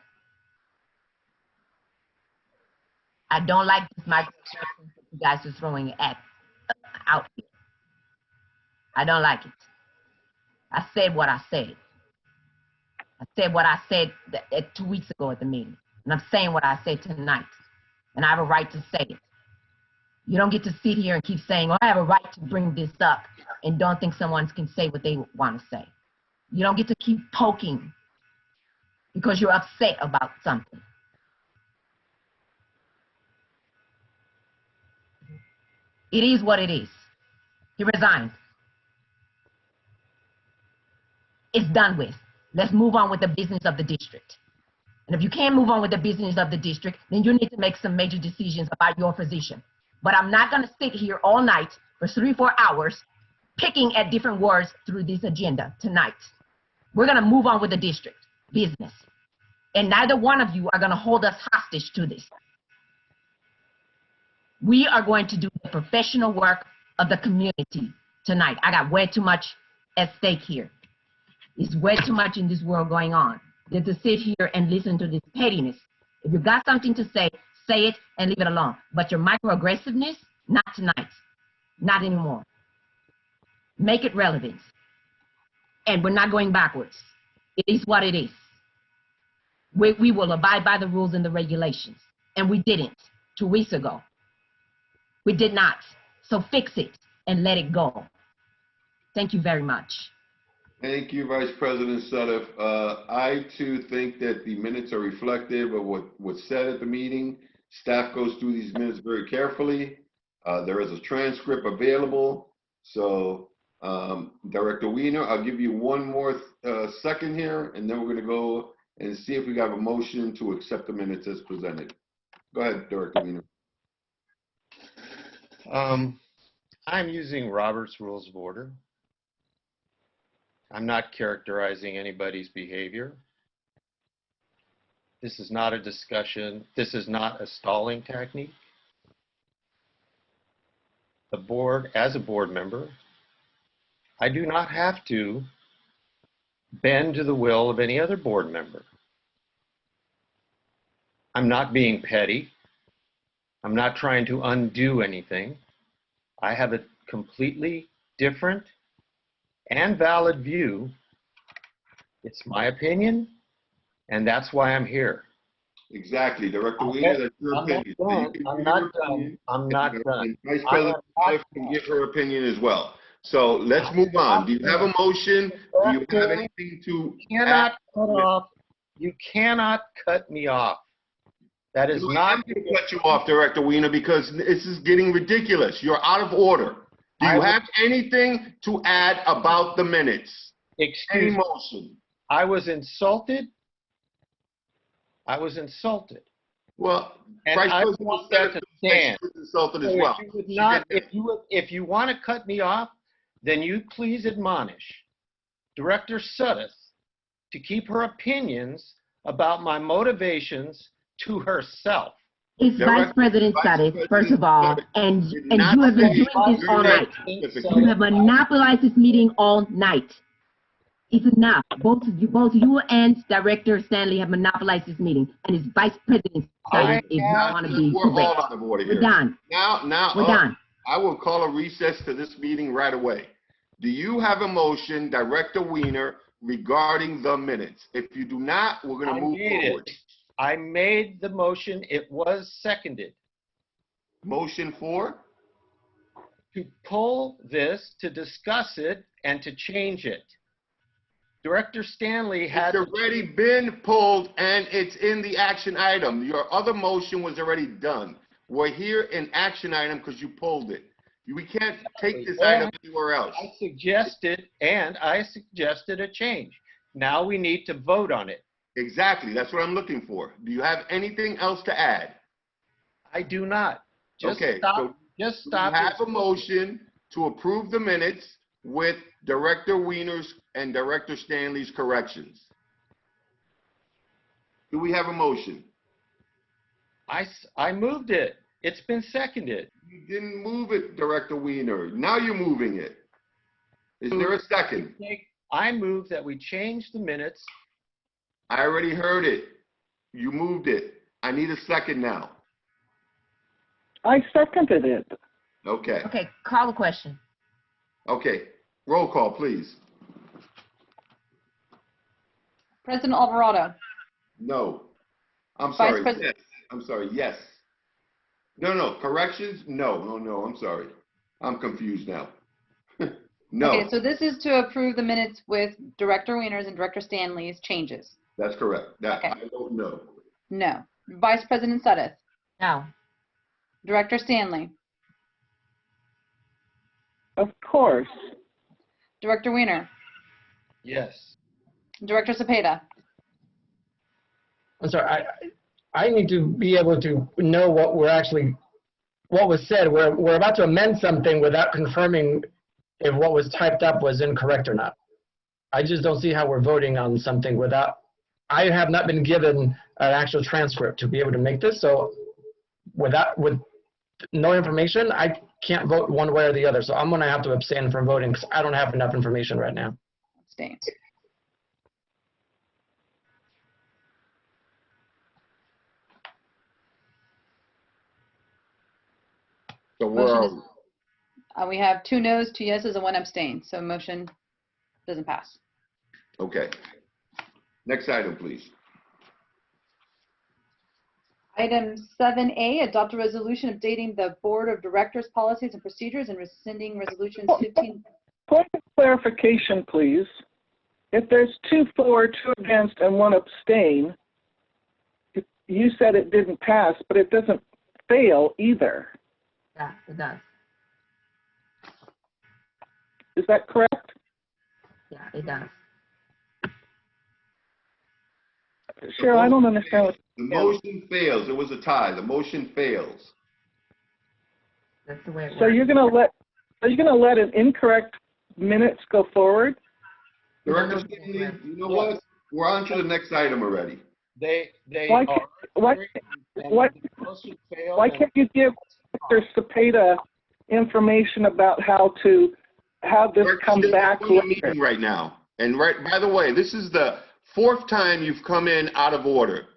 I don't like this microaggressions that you guys are throwing out here. I don't like it. I said what I said. I said what I said 2 weeks ago at the meeting. And I'm saying what I said tonight. And I have a right to say it. You don't get to sit here and keep saying, "Oh, I have a right to bring this up," and don't think someone can say what they want to say. You don't get to keep poking because you're upset about something. It is what it is. He resigned. It's done with. Let's move on with the business of the district. And if you can't move on with the business of the district, then you need to make some major decisions about your position. But I'm not going to sit here all night for 3-4 hours picking at different words through this agenda tonight. We're going to move on with the district business. And neither one of you are going to hold us hostage to this. We are going to do the professional work of the community tonight. I got way too much at stake here. There's way too much in this world going on than to sit here and listen to this pettiness. If you got something to say it and leave it alone. But your microaggressiveness, not tonight. Not anymore. Make it relevant. And we're not going backwards. It is what it is. We will abide by the rules and the regulations. And we didn't 2 weeks ago. We did not. So fix it and let it go. Thank you very much. Thank you, Vice President Sutter. I too think that the minutes are reflective of what was said at the meeting. Staff goes through these minutes very carefully. There is a transcript available. So Director Weiner, I'll give you one more second here, and then we're going to go and see if we have a motion to accept the minutes as presented. Go ahead, Director Weiner. I'm using Robert's Rules of Order. I'm not characterizing anybody's behavior. This is not a discussion. This is not a stalling technique. The board, as a board member, I do not have to bend to the will of any other board member. I'm not being petty. I'm not trying to undo anything. I have a completely different and valid view. It's my opinion, and that's why I'm here. Exactly, Director Okay, Weiner, that's your I'm not opinion. So you done. can I'm give not your done. opinion, I'm not done. and Vice I am President not Smith can done. give her opinion as well. So let's move on. Do you have a motion? Do you have anything to You add? cannot cut off. You cannot cut me off. That is No, not. I'm going to cut you off, Director Weiner, because this is getting ridiculous. You're out of order. Do you have anything to add about the minutes? Any Excuse me. motion? I was insulted. I was insulted. Well, And Vice I President want that to stand. was insulted as So well. if you would She not, did if you want to cut me off, then you please admonish Director Suddeth to keep her opinions about my motivations to herself. It's Vice President Suddeth, first of all, and you have been doing this all night. You have monopolized this meeting all night. It's enough. Both you and Director Stanley have monopolized this meeting, and it's Vice President Suddeth if you want to be We're all correct. out of order We're here. done. Now, We're done. I will call a recess to this meeting right away. Do you have a motion, Director Weiner, regarding the minutes? If you do not, we're going to move forward. I made the motion. It was seconded. Motion for? To pull this, to discuss it, and to change it. Director Stanley had. It's already been pulled and it's in the action item. Your other motion was already done. We're here in action item because you pulled it. We can't take this item anywhere else. I suggested a change. Now we need to vote on it. Exactly. That's what I'm looking for. Do you have anything else to add? I do not. Just Okay, stop. so Just stop. We have a motion to approve the minutes with Director Weiner's and Director Stanley's corrections. Do we have a motion? I moved it. It's been seconded. You didn't move it, Director Weiner. Now you're moving it. Is there a second? I move that we change the minutes. I already heard it. You moved it. I need a second now. I seconded it. Okay. Okay, call the question. Okay. Roll call, please. President Alvarado, No. I'm Vice sorry. President- Yes. I'm sorry. Yes. No. Corrections? No. I'm sorry. I'm confused now. No. Okay, so this is to approve the minutes with Director Weiner's and Director Stanley's changes. That's correct. Okay. I don't know. No. Vice President Suddeth, No. Director Stanley, Of course. Director Weiner, Yes. Director Cepeda. I'm sorry, I need to be able to know what was said. We're about to amend something without confirming if what was typed up was incorrect or not. I just don't see how we're voting on something without, I have not been given an actual transcript to be able to make this, so with no information, I can't vote one way or the other. So I'm gonna have to abstain from voting because I don't have enough information right now. Abstains. So where Motion are is- we? We have 2 noes, 2 yeses, and 1 abstain, so motion doesn't pass. Okay. Next item, please. Item 7A, adopt a resolution updating the Board of Directors' policies and procedures and rescinding resolutions 15. Point of clarification, please. If there's 2 for, 2 against, and 1 abstain, you said it didn't pass, but it doesn't fail either. Yeah, it does. Is that correct? Yeah, it does. Cheryl, I don't understand what. The motion fails. It was a tie. The motion fails. That's the way it So works. you're gonna let an incorrect minutes go forward? Director Stanley, you know what? We're on to the next item already. They Why are. Why can't you give Mr. Cepeda information about how to have this Director come Stanley, back we're in a later? meeting right now. And by the way, this is the 4th time you've come in out of order.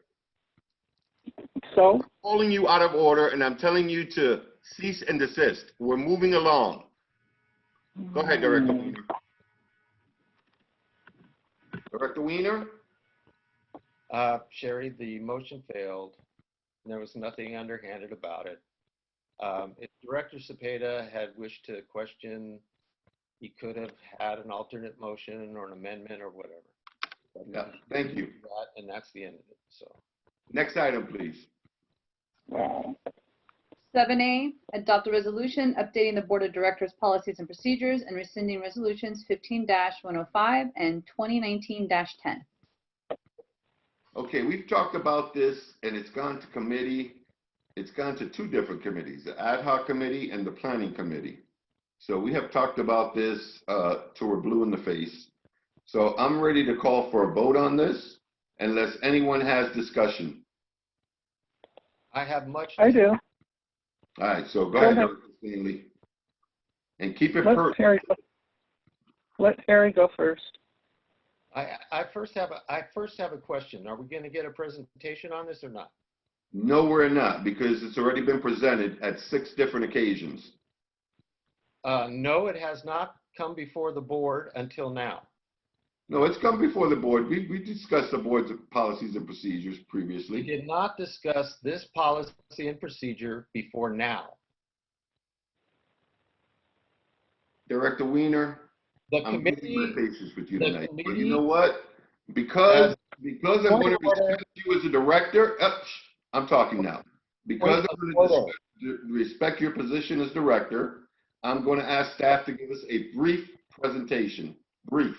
So, Calling you out of order, and I'm telling you to cease and desist. We're moving along. Go ahead, Director Weiner. Director Weiner? Sherry, the motion failed. There was nothing underhanded about it. If Director Cepeda had wished to question, he could have had an alternate motion or an amendment or whatever. Yeah, thank you. And that's the end of it, so. Next item, please. 7A, adopt a resolution updating the Board of Directors' policies and procedures and rescinding resolutions 15-105 and 2019-10. Okay, we've talked about this, and it's gone to committee. It's gone to two different committees, the ad hoc committee and the planning committee. So we have talked about this till we're blue in the face. So I'm ready to call for a vote on this, unless anyone has discussion. I have much. I do. All right, so go ahead, Dr. Stanley. And keep it per. Let Harry go first. I first have a question. Are we going to get a presentation on this or not? No, we're not, because it's already been presented at 6 different occasions. No, it has not come before the board until now. No, it's come before the board. We discussed the board's policies and procedures previously. We did not discuss this policy and procedure before now. Director Weiner, The I'm committee, losing my patience with you the tonight. But committee- you know what? Because I'm going to respect you as a director, I'm talking now. Because I'm going to respect your position as director, I'm going to ask staff to give us a brief presentation. Brief.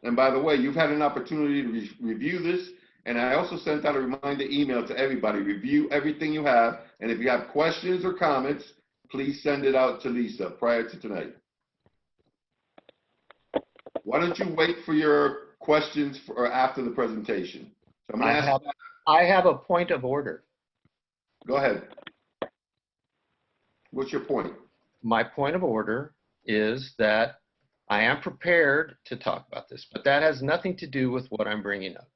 And by the way, you've had an opportunity to review this, and I also sent out a reminder email to everybody. Review everything you have, and if you have questions or comments, please send it out to Lisa prior to tonight. Why don't you wait for your questions for after the presentation? So I'm going to ask. I have a point of order. Go ahead. What's your point? My point of order is that I am prepared to talk about this, but that has nothing to do with what I'm bringing up.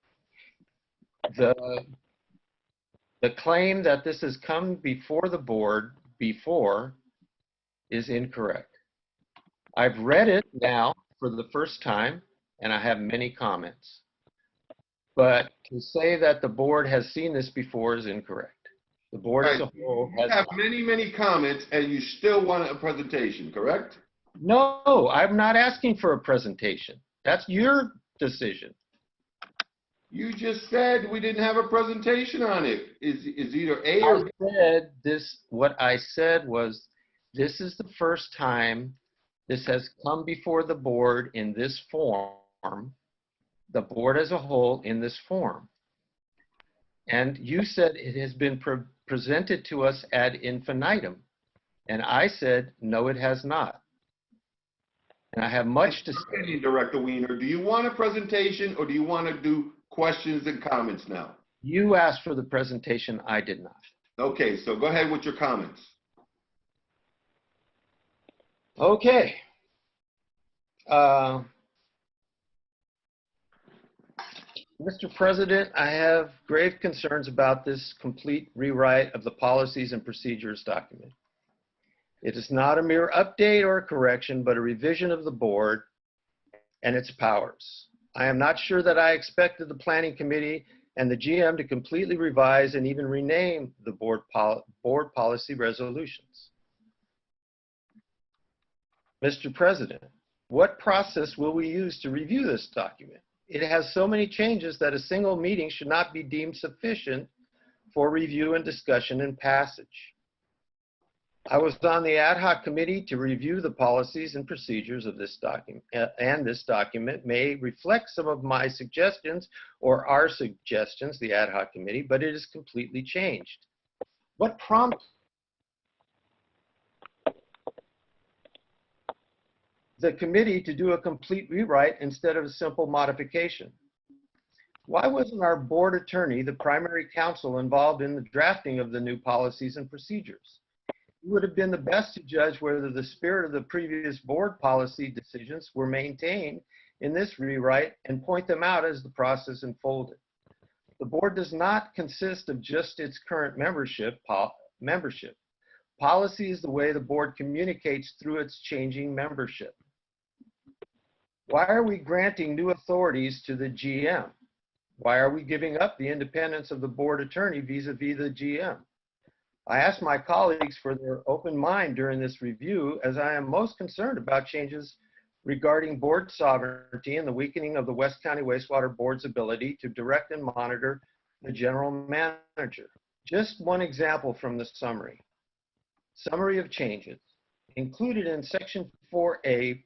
The claim that this has come before the board before is incorrect. I've read it now for the first time, and I have many comments. But to say that the board has seen this before is incorrect. The board as a whole has. You have many comments, and you still want a presentation, correct? No, I'm not asking for a presentation. That's your decision. You just said we didn't have a presentation on it. Is either A or B? What I said was, this is the first time this has come before the board in this form, the board as a whole in this form. And you said it has been presented to us ad infinitum. And I said, no, it has not. And I have much to say. Director Weiner, do you want a presentation or do you want to do questions and comments now? You asked for the presentation, I did not. Okay, so go ahead with your comments. Okay. Mr. President, I have grave concerns about this complete rewrite of the policies and procedures document. It is not a mere update or a correction, but a revision of the board and its powers. I am not sure that I expected the Planning Committee and the GM to completely revise and even rename the board policy resolutions. Mr. President, what process will we use to review this document? It has so many changes that a single meeting should not be deemed sufficient for review and discussion and passage. I was on the ad hoc committee to review the policies and procedures of this document, and this document may reflect some of my suggestions or our suggestions, the ad hoc committee, but it is completely changed. What prompted the committee to do a complete rewrite instead of a simple modification? Why wasn't our board attorney, the primary counsel, involved in the drafting of the new policies and procedures? He would have been the best to judge whether the spirit of the previous board policy decisions were maintained in this rewrite and point them out as the process unfolded. The The board does not consist of just its current membership. Policy is the way the board communicates through its changing membership. Why are we granting new authorities to the GM? Why are we giving up the independence of the board attorney vis-a-vis the GM? I asked my colleagues for their open mind during this review, as I am most concerned about changes regarding board sovereignty and the weakening of the West County Wastewater Board's ability to direct and monitor the general manager. Just one example from the summary. Summary of changes. Included in section 4A,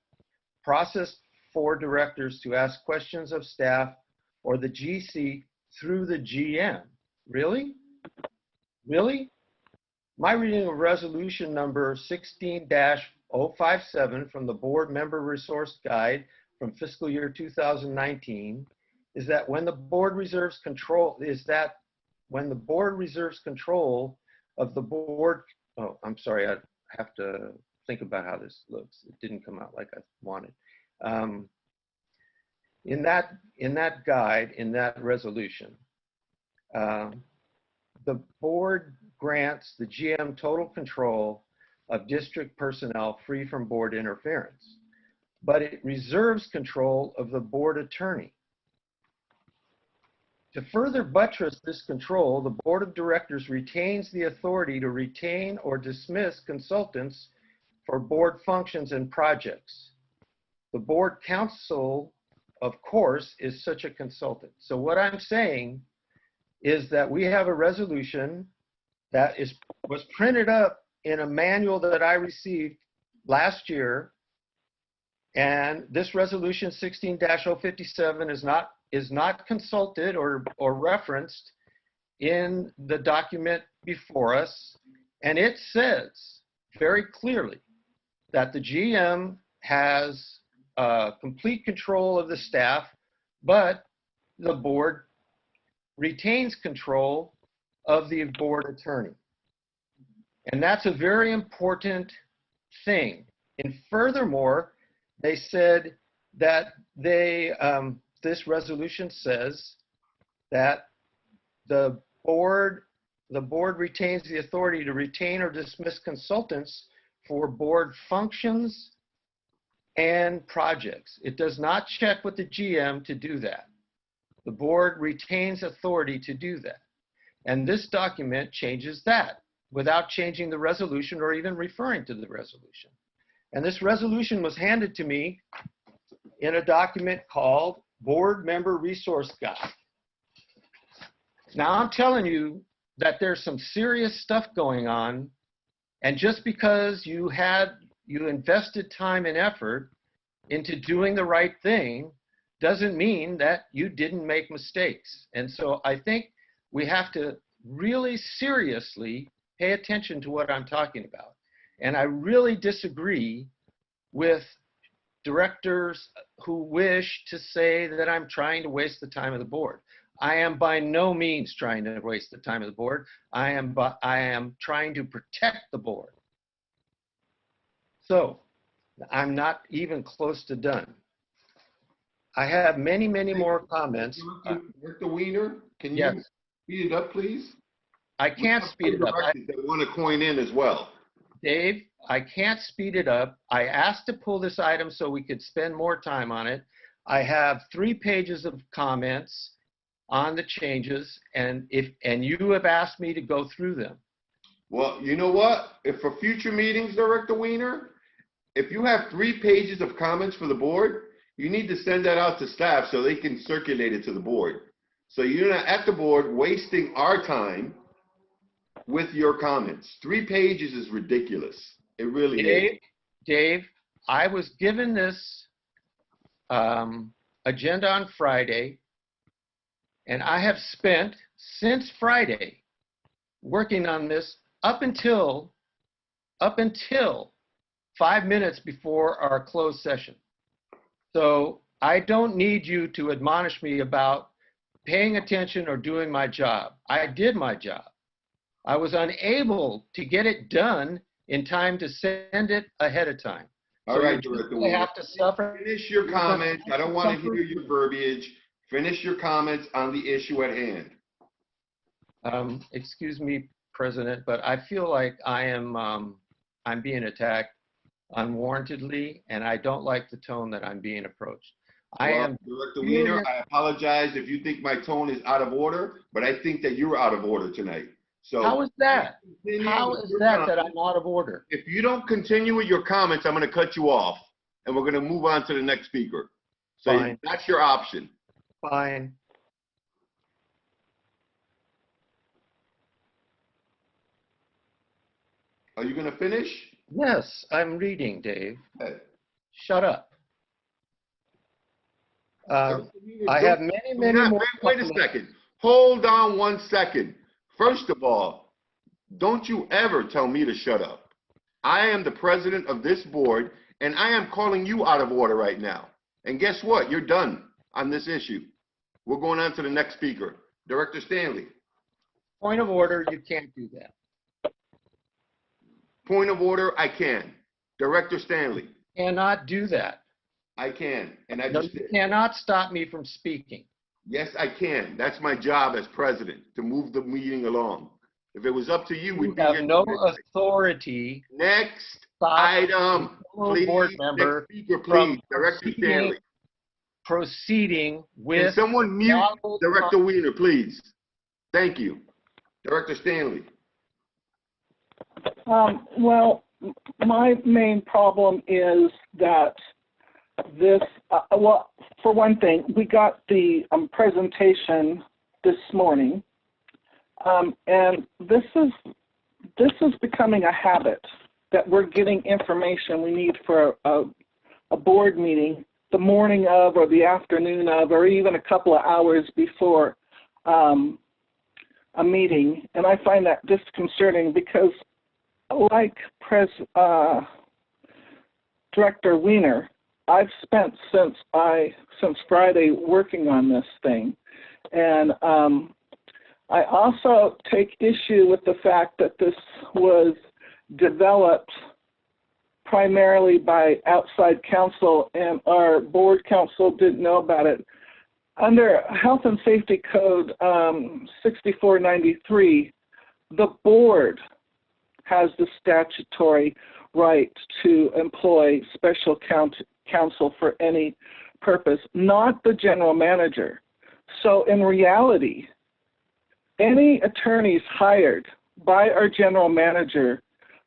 process for directors to ask questions of staff or the GC through the GM. Really? Really? My reading of resolution number 16-057 from the Board Member Resource Guide from fiscal year 2019 is that when the board reserves control of the board, oh, I'm sorry, I have to think about how this looks. It didn't come out like I wanted. In that guide, in that resolution, the board grants the GM total control of district personnel free from board interference, but it reserves control of the board attorney. To further buttress this control, the board of directors retains the authority to retain or dismiss consultants for board functions and projects. The board counsel, of course, is such a consultant. So what I'm saying is that we have a resolution that was printed up in a manual that I received last year, and this resolution 16-057 is not consulted or referenced in the document before us, and it says very clearly that the GM has complete control of the staff, but the board retains control of the board attorney. And that's a very important thing. And furthermore, they said that this resolution says that the board retains the authority to retain or dismiss consultants for board functions and projects. It does not check with the GM to do that. The board retains authority to do that. And this document changes that without changing the resolution or even referring to the resolution. And this resolution was handed to me in a document called Board Member Resource Guide. Now I'm telling you that there's some serious stuff going on, and just because you invested time and effort into doing the right thing doesn't mean that you didn't make mistakes. And so I think we have to really seriously pay attention to what I'm talking about. And I really disagree with directors who wish to say that I'm trying to waste the time of the board. I am by no means trying to waste the time of the board. I am trying to protect the board. So I'm not even close to done. I have many, many more comments. Director Weiner, can you Yes. speed it up, please? I can't speed it up. They want to coin in as well. Dave, I can't speed it up. I asked to pull this item so we could spend more time on it. I have 3 pages of comments on the changes, and you have asked me to go through them. Well, you know what? If for future meetings, Director Weiner, if you have 3 pages of comments for the board, you need to send that out to staff so they can circulate it to the board. So you're not at the board wasting our time with your comments. 3 pages is ridiculous. It really is. Dave, I was given this agenda on Friday, and I have spent since Friday working on this up until 5 minutes before our closed session. So I don't need you to admonish me about paying attention or doing my job. I did my job. I was unable to get it done in time to send it ahead of time. All right, Director Weiner. I have to suffer. Finish your comments. I don't want to hear your verbiage. Finish your comments on the issue at hand. Excuse me, President, but I feel like I'm being attacked unwarrantedly, and I don't like the tone that I'm being approached. I Well, am Director Weiner, I apologize if you think my tone is out of order, but I think that you're out of order tonight. So How is that? continue How with is your that comments. I'm out of order? If you don't continue with your comments, I'm going to cut you off, and we're going to move on to the next speaker. So Fine. that's your option. Fine. Are you going to finish? Yes, I'm reading, Dave. Okay. Shut up. I Don't- have many more. Wait a second. Hold on 1 second. First of all, don't you ever tell me to shut up. I am the president of this board, and I am calling you out of order right now. And guess what? You're done on this issue. We're going on to the next speaker. Director Stanley. Point of order, you can't do that. Point of order, I can. Director Stanley, Cannot do that. I can. And I No, just you did. cannot stop me from speaking. Yes, I can. That's my job as president, to move the meeting along. If it was up to you, You we'd be have here. no authority. Next Stop item, a fellow please. board member Next speaker, from please. Director Stanley. proceeding Can with. someone mute lawful- Director Weiner, please? Thank you. Director Stanley. Well, my main problem is that this, well, for one thing, we got the presentation this morning, and this is becoming a habit that we're getting information we need for a board meeting the morning of or the afternoon of or even a couple of hours before a meeting, and I find that disconcerting because like Director Weiner, I've spent since Friday working on this thing, and I also take issue with the fact that this was developed primarily by outside counsel, and our board counsel didn't know about it. Under Health and Safety Code 6493, the board has the statutory right to employ special counsel for any purpose, not the general manager. So in reality, any attorneys hired by our general manager,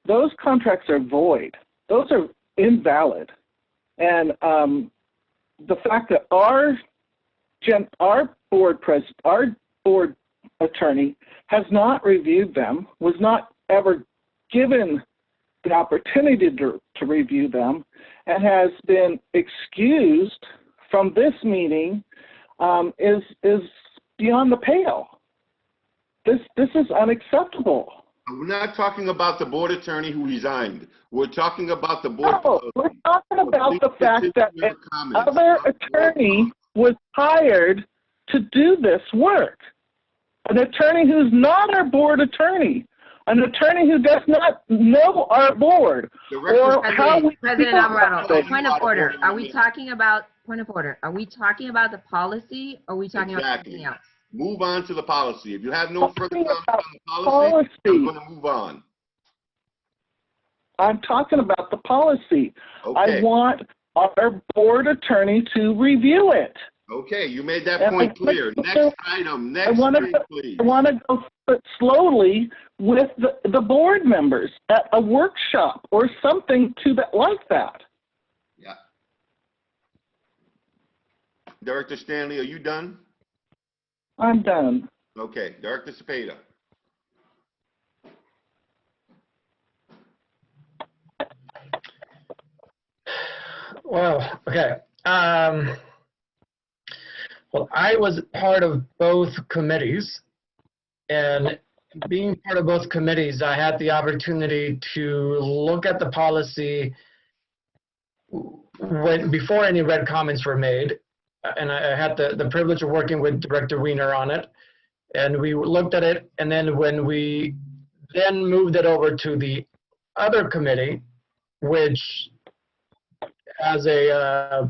those contracts are void. Those are invalid. And the fact that our board attorney has not reviewed them, was not ever given the opportunity to review them, and has been excused from this meeting is beyond the pale. This is unacceptable. We're not talking about the board attorney who resigned. We're talking about the board. No, we're talking about the fact that another attorney was hired to do this work. An attorney who's not our board attorney. An attorney who does not know our board. Or how we President feel Alvarado, about it. point of order. Are we talking about, point of order, are we talking about the policy or are we talking about something else? Move on to the policy. If you have no further Talking comments about on the policy, I'm policy. going to move on. I'm talking about the policy. Okay. I want our board attorney to review it. Okay, you made that And point I- clear. Next item, next thing, please. I want to go through it slowly with the board members at a workshop or something to that like that. Yeah. Director Stanley, are you done? I'm done. Okay, Director Cepeda. Well, okay. Well, I was part of both committees, and being part of both committees, I had the opportunity to look at the policy before any red comments were made, and I had the privilege of working with Director Weiner on it, and we looked at it, and then when we then moved it over to the other committee, which has a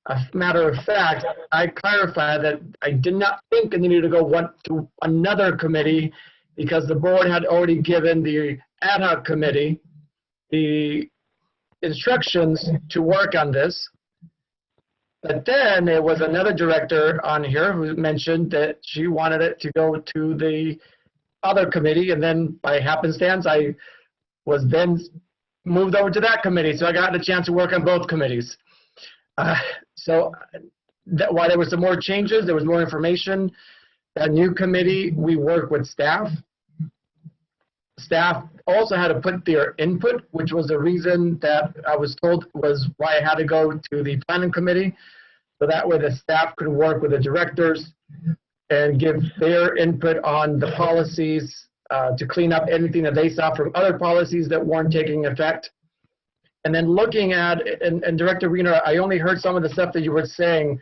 a matter of fact, I clarified that I did not think it needed to go to another committee because the board had already given the ad hoc committee the instructions to work on this. But then there was another director on here who mentioned that she wanted it to go to the other committee, and then by happenstance, I was then moved over to that committee, so I got the chance to work on both committees. So while there were some more changes, there was more information. That new committee, we work with staff. Staff also had to put their input, which was the reason that I was told was why I had to go to the planning committee. So that way the staff could work with the directors and give their input on the policies to clean up anything that they saw from other policies that weren't taking effect. And then looking at, and Director Wiener, I only heard some of the stuff that you were saying,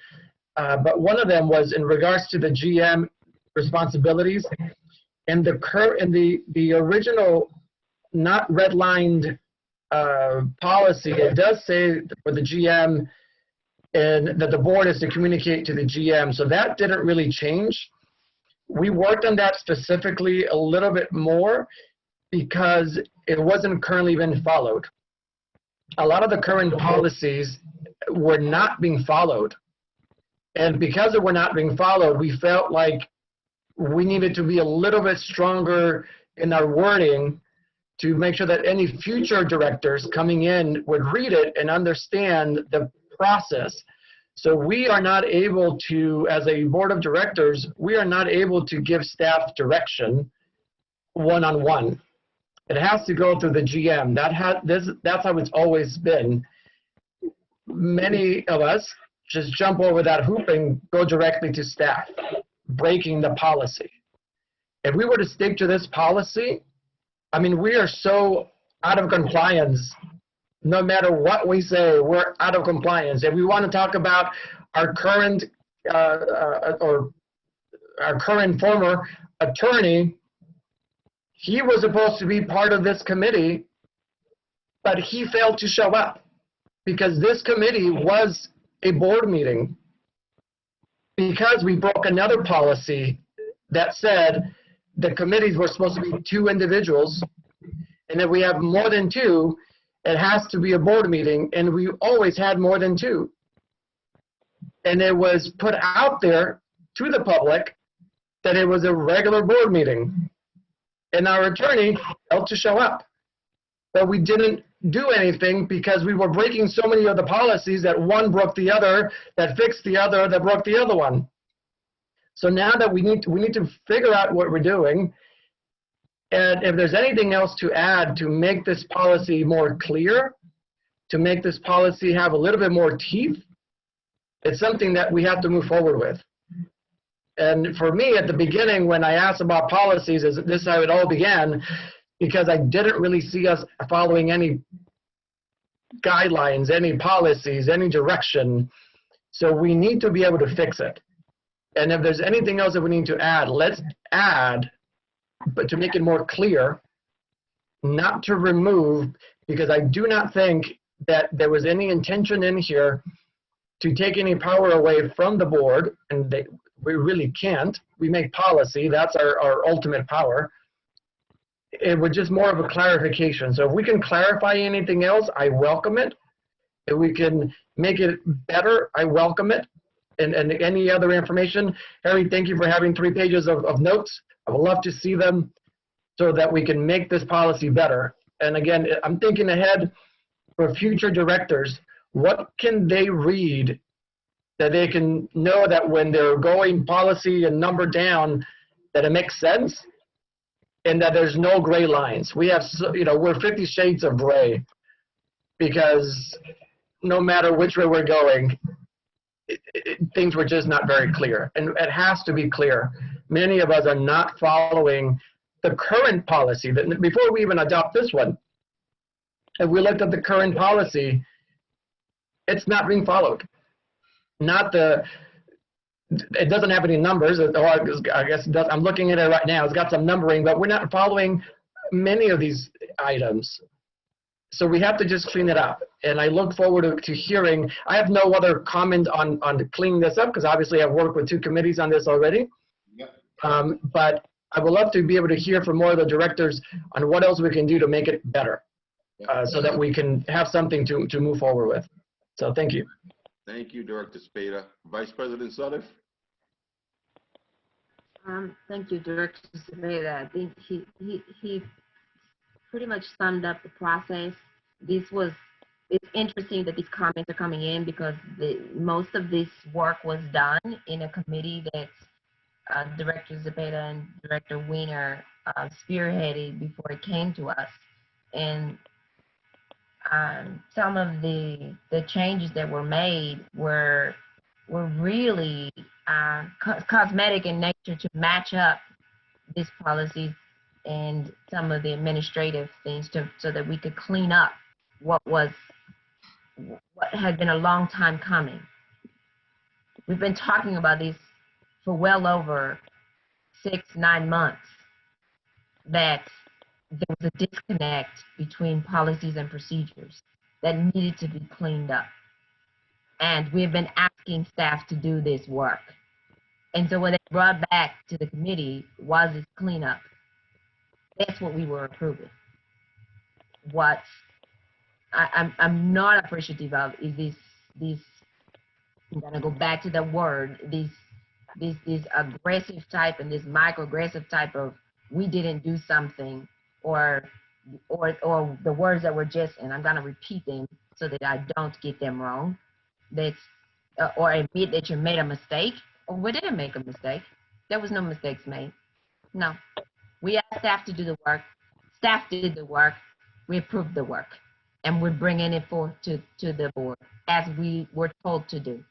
but one of them was in regards to the GM responsibilities. And the original, not redlined policy, it does say for the GM and that the board is to communicate to the GM. So that didn't really change. We worked on that specifically a little bit more because it wasn't currently being followed. A lot of the current policies were not being followed. And because they were not being followed, we felt like we needed to be a little bit stronger in our wording to make sure that any future directors coming in would read it and understand the process. So we are not able to, as a board of directors, we are not able to give staff direction one-on-one. It has to go through the GM. That's how it's always been. Many of us just jump over that hoop and go directly to staff, breaking the policy. If we were to stick to this policy, I mean, we are so out of compliance. No matter what we say, we're out of compliance. If we want to talk about our current or our current former attorney, he was supposed to be part of this committee, but he failed to show up because this committee was a board meeting because we broke another policy that said the committees were supposed to be 2 individuals, and if we have more than 2, it has to be a board meeting, and we always had more than 2. And it was put out there to the public that it was a regular board meeting. And our attorney failed to show up. But we didn't do anything because we were breaking so many of the policies that one broke the other, that fixed the other, that broke the other one. So now that we need to figure out what we're doing, and if there's anything else to add to make this policy more clear, to make this policy have a little bit more teeth, it's something that we have to move forward with. And for me, at the beginning, when I asked about policies, this is how it all began, because I didn't really see us following any guidelines, any policies, any direction. So we need to be able to fix it. And if there's anything else that we need to add, let's add, but to make it more clear, not to remove, because I do not think that there was any intention in here to take any power away from the board, and we really can't. We make policy, that's our ultimate power. It was just more of a clarification. So if we can clarify anything else, I welcome it. If we can make it better, I welcome it. And any other information, Harry, thank you for having 3 pages of notes. I would love to see them so that we can make this policy better. And again, I'm thinking ahead for future directors. What can they read that they can know that when they're going policy and number down, that it makes sense and that there's no gray lines? We have, we're 50 shades of gray because no matter which way we're going, things were just not very clear. And it has to be clear. Many of us are not following the current policy. Before we even adopt this one, if we looked at the current policy, it's not being followed. It doesn't have any numbers, or I guess it does. I'm looking at it right now. It's got some numbering, but we're not following many of these items. So we have to just clean it up. And I look forward to hearing. I have no other comment on cleaning this up because obviously I've worked with 2 committees on this already. Yep. But I would love to be able to hear from more of the directors on what else we can do to make it better so that we can have something to move forward with. So thank you. Thank you, Director Spada. Vice President Sutter? Thank you, Director Cepeda. I think he pretty much summed up the process. It's interesting that these comments are coming in because most of this work was done in a committee that Director Cepeda and Director Weiner spearheaded before it came to us. And some of the changes that were made were really cosmetic in nature to match up these policies and some of the administrative things so that we could clean up what had been a long time coming. We've been talking about this for well over 6-9 months, that there was a disconnect between policies and procedures that needed to be cleaned up. And we've been asking staff to do this work. And so what they brought back to the committee was this cleanup. That's what we were approving. What I'm not appreciative of is this I'm gonna go back to the word, this aggressive type and this microaggressive type of we didn't do something or the words that were just, and I'm gonna repeat them so that I don't get them wrong. That's or admit that you made a mistake. Or we didn't make a mistake. There was no mistakes made. No. We asked staff to do the work. Staff did the work. We approved the work. And we're bringing it forth to the board as we were told to do.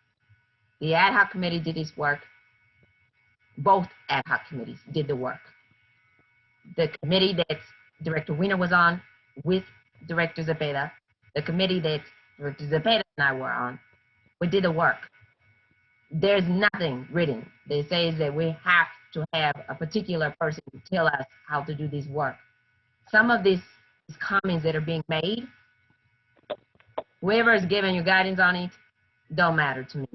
The ad hoc committee did its work. Both ad hoc committees did the work. The committee that Director Weiner was on with Director Cepeda, the committee that Director Cepeda and I were on, we did the work. There's nothing written that says that we have to have a particular person to tell us how to do this work. Some of these comments that are being made, whoever is giving you guidance on it, don't matter to me.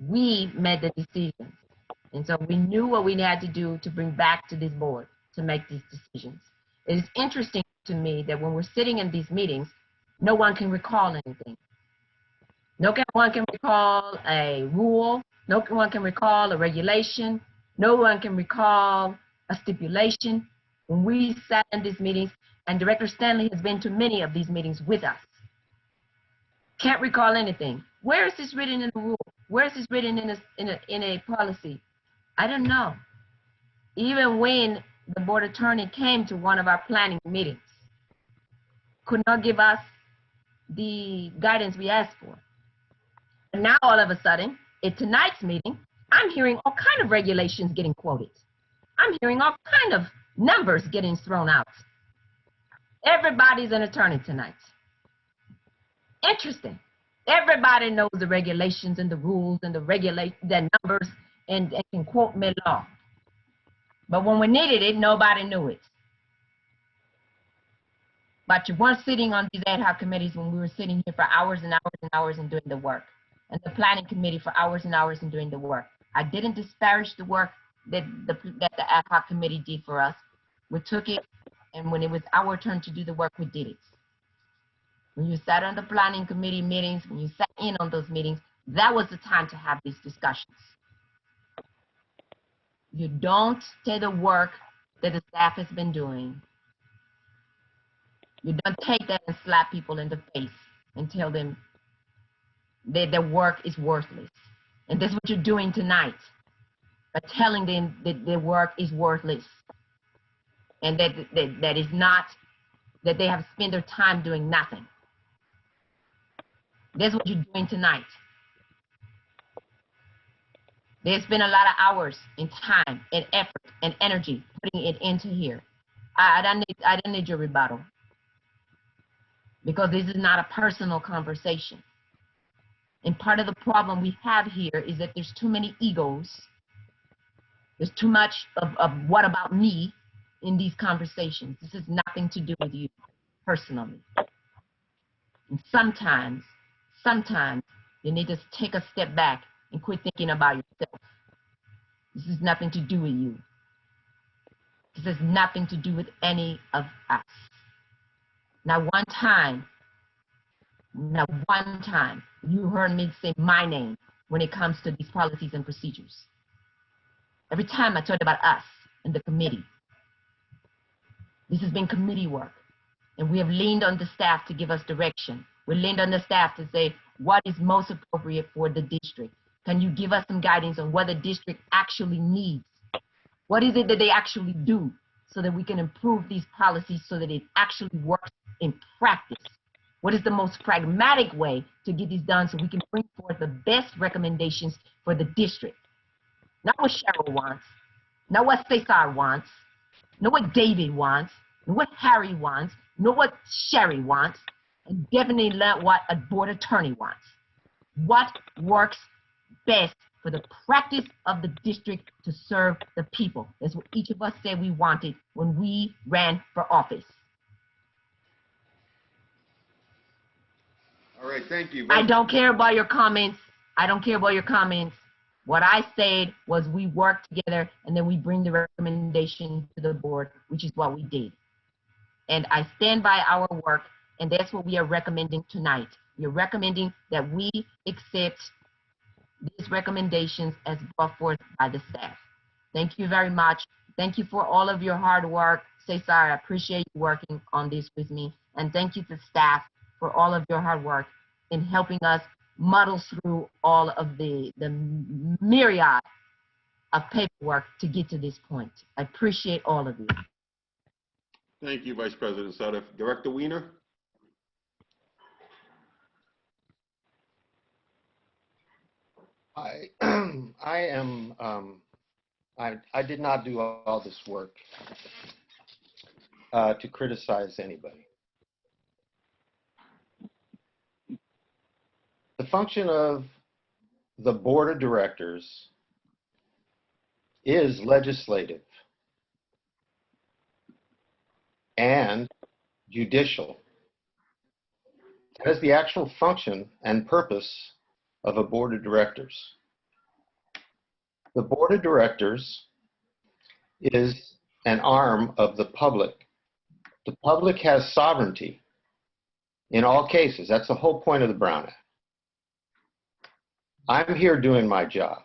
We made the decisions. And so we knew what we had to do to bring back to this board to make these decisions. It is interesting to me that when we're sitting in these meetings, no one can recall anything. No one can recall a rule. No one can recall a regulation. No one can recall a stipulation. When we sat in these meetings, and Director Stanley has been to many of these meetings with us, can't recall anything. Where is this written in the rule? Where is this written in a policy? I don't know. Even when the board attorney came to one of our planning meetings, could not give us the guidance we asked for. And now all of a sudden, at tonight's meeting, I'm hearing all kind of regulations getting quoted. I'm hearing all kind of numbers getting thrown out. Everybody's an attorney tonight. Interesting. Everybody knows the regulations and the rules and the numbers and can quote me law. But when we needed it, nobody knew it. But you weren't sitting on these ad hoc committees when we were sitting here for hours and hours and hours and doing the work. And the planning committee for hours and hours and doing the work. I didn't disparage the work that the ad hoc committee did for us. We took it, and when it was our turn to do the work, we did it. When you sat on the planning committee meetings, when you sat in on those meetings, that was the time to have these discussions. You don't take the work that the staff has been doing. You don't take that and slap people in the face and tell them that their work is worthless. And that's what you're doing tonight, by telling them that their work is worthless and that is not, that they have spent their time doing nothing. That's what you're doing tonight. There's been a lot of hours and time and effort and energy putting it into here. I don't need your rebuttal, because this is not a personal conversation. And part of the problem we have here is that there's too many egos. There's too much of what about me in these conversations. This has nothing to do with you personally. And sometimes you need to take a step back and quit thinking about yourself. This has nothing to do with you. This has nothing to do with any of us. Not one time you heard me say my name when it comes to these policies and procedures. Every time I talked about us and the committee. This has been committee work, and we have leaned on the staff to give us direction. We leaned on the staff to say what is most appropriate for the district. Can you give us some guidance on what the district actually needs? What is it that they actually do so that we can improve these policies so that it actually works in practice? What is the most pragmatic way to get this done so we can bring forth the best recommendations for the district? Not what Cheryl wants, not what Cesar wants, not what David wants, not what Harry wants, not what Sherry wants, and definitely not what a board attorney wants. What works best for the practice of the district to serve the people? That's what each of us said we wanted when we ran for office. All right, thank you. I don't care about your comments. I don't care about your comments. What I said was we work together and then we bring the recommendation to the board, which is what we did. And I stand by our work, and that's what we are recommending tonight. We are recommending that we accept these recommendations as brought forth by the staff. Thank you very much. Thank you for all of your hard work. Cesar, I appreciate you working on this with me. And thank you to staff for all of your hard work in helping us muddle through all of the myriad of paperwork to get to this point. I appreciate all of you. Thank you, Vice President Sutter. Director Weiner? I did not do all this work to criticize anybody. The function of the board of directors is legislative and judicial. That is the actual function and purpose of a board of directors. The board of directors is an arm of the public. The public has sovereignty in all cases. That's the whole point of the Brown Act. I'm here doing my job.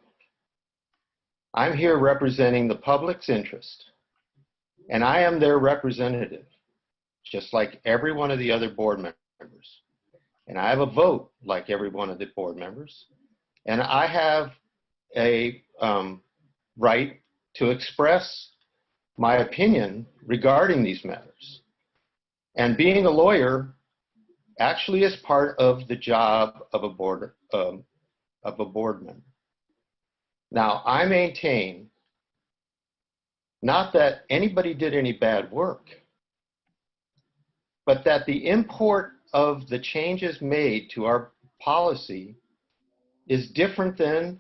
I'm here representing the public's interest, and I am their representative, just like every one of the other board members. And I have a vote like every one of the board members, and I have a right to express my opinion regarding these matters. And being a lawyer actually is part of the job of a board member. Now, I maintain not that anybody did any bad work, but that the import of the changes made to our policy is different than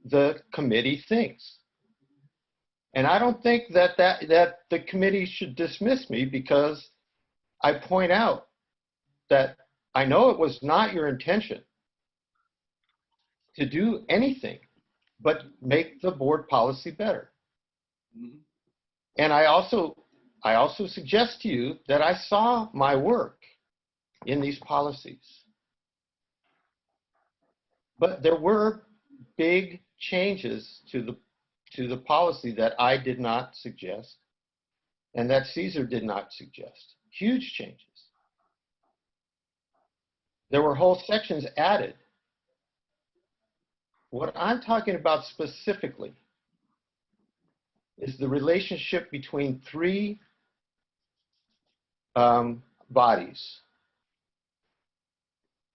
the committee thinks. And I don't think that the committee should dismiss me because I point out that I know it was not your intention to do anything but make the board policy better. Mm-hmm. And I also suggest to you that I saw my work in these policies. But there were big changes to the policy that I did not suggest and that Caesar did not suggest. Huge changes. There were whole sections added. What I'm talking about specifically is the relationship between three bodies.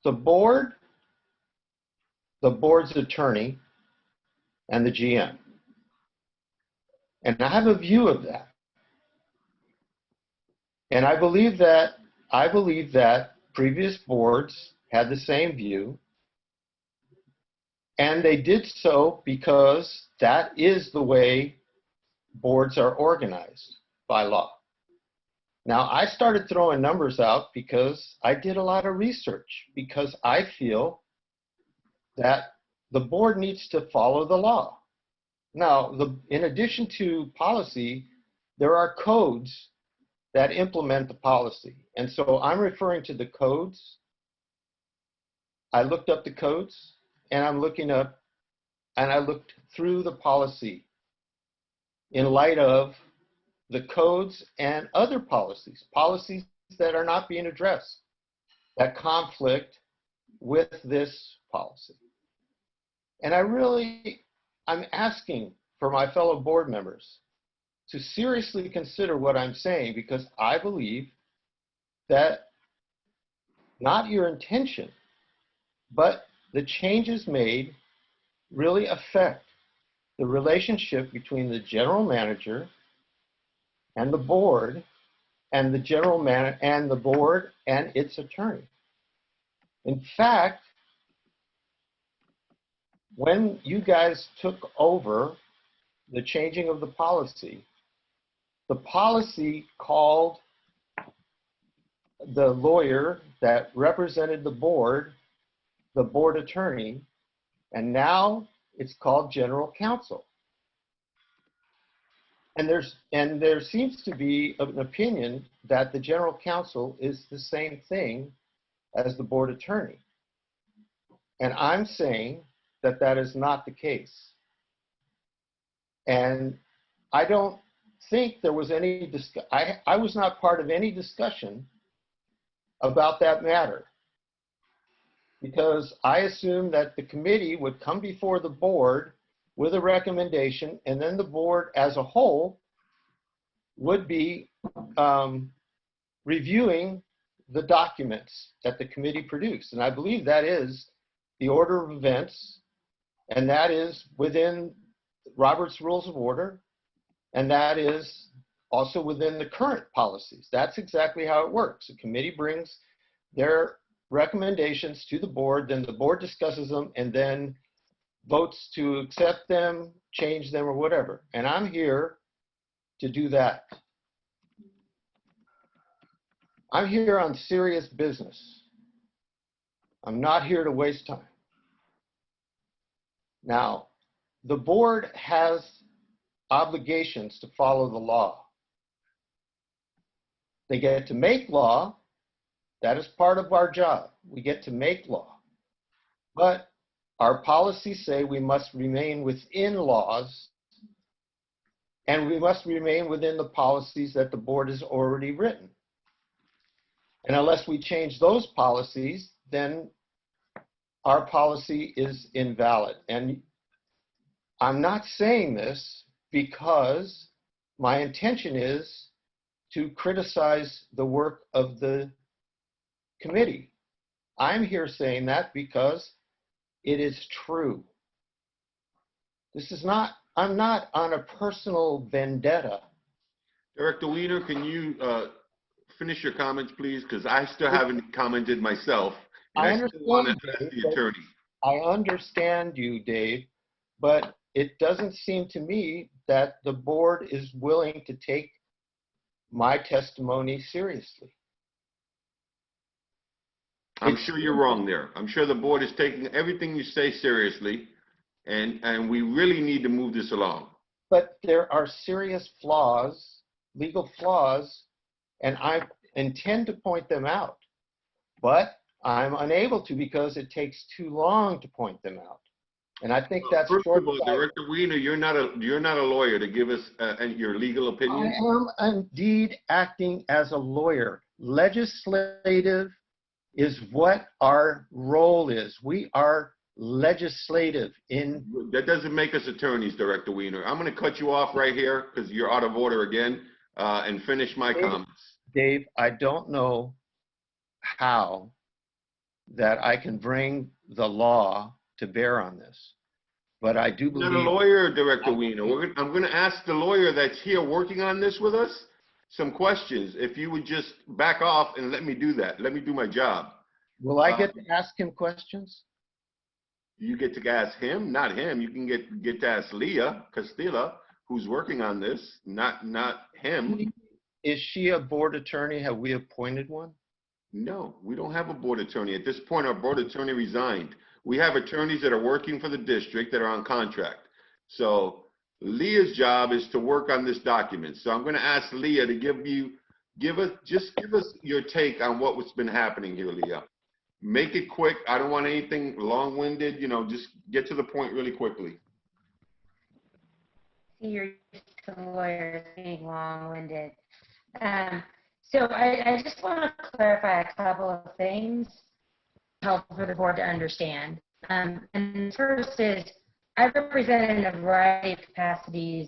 The board, the board's attorney, and the GM. And I have a view of that. And I believe that previous boards had the same view. And they did so because that is the way boards are organized by law. Now, I started throwing numbers out because I did a lot of research, because I feel that the board needs to follow the law. Now, in addition to policy, there are codes that implement the policy. And so I'm referring to the codes. I looked up the codes, and I looked through the policy in light of the codes and other policies that are not being addressed, that conflict with this policy. And I'm asking for my fellow board members to seriously consider what I'm saying, because I believe that not your intention, but the changes made really affect the relationship between the general manager and the board, and the board and its attorney. In fact, when you guys took over the changing of the policy called the lawyer that represented the board attorney, and now it's called general counsel. And there seems to be an opinion that the general counsel is the same thing as the board attorney. And I'm saying that that is not the case. And I don't think there was any I was not part of any discussion about that matter, because I assumed that the committee would come before the board with a recommendation, and then the board as a whole would be reviewing the documents that the committee produced. And I believe that is the order of events, and that is within Robert's Rules of Order, and that is also within the current policies. That's exactly how it works. The committee brings their recommendations to the board, then the board discusses them, and then votes to accept them, change them, or whatever. And I'm here to do that. I'm here on serious business. I'm not here to waste time. Now, the board has obligations to follow the law. They get to make law. That is part of our job. We get to make law. But our policies say we must remain within laws, and we must remain within the policies that the board has already written. And unless we change those policies, then our policy is invalid. And I'm not saying this because my intention is to criticize the work of the committee. I'm here saying that because it is true. I'm not on a personal vendetta. Director Weiner, can you finish your comments, please? Because I still haven't commented myself. And I still want to address the attorney. I understand you, Dave, but it doesn't seem to me that the board is willing to take my testimony seriously. I'm sure you're wrong there. I'm sure the board is taking everything you say seriously, and we really need to move this along. But there are serious flaws, legal flaws, and I intend to point them out. But I'm unable to because it takes too long to point them out. And I think that's first of all, Director Weiner, you're not a lawyer to give us your legal opinion. I am indeed acting as a lawyer. Legislative is what our role is. We are legislative in. That doesn't make us attorneys, Director Weiner. I'm going to cut you off right here because you're out of order again, and finish my comments. Dave, I don't know how that I can bring the law to bear on this, but I do believe. You're not a lawyer, Director Weiner. I'm going to ask the lawyer that's here working on this with us some questions. If you would just back off and let me do that. Let me do my job. Will I get to ask him questions? You get to ask him, not him. You can get to ask Leah Castilla, who's working on this, not him. Is she a board attorney? Have we appointed one? No, we don't have a board attorney. At this point, our board attorney resigned. We have attorneys that are working for the district that are on contract. So Leah's job is to work on this document. So I'm going to ask Leah to give us your take on what's been happening here, Leah. Make it quick. I don't want anything long-winded, just get to the point really quickly. You're used to lawyers being long-winded. So I just want to clarify a couple of things to help for the board to understand. And the first is, I represent in a variety of capacities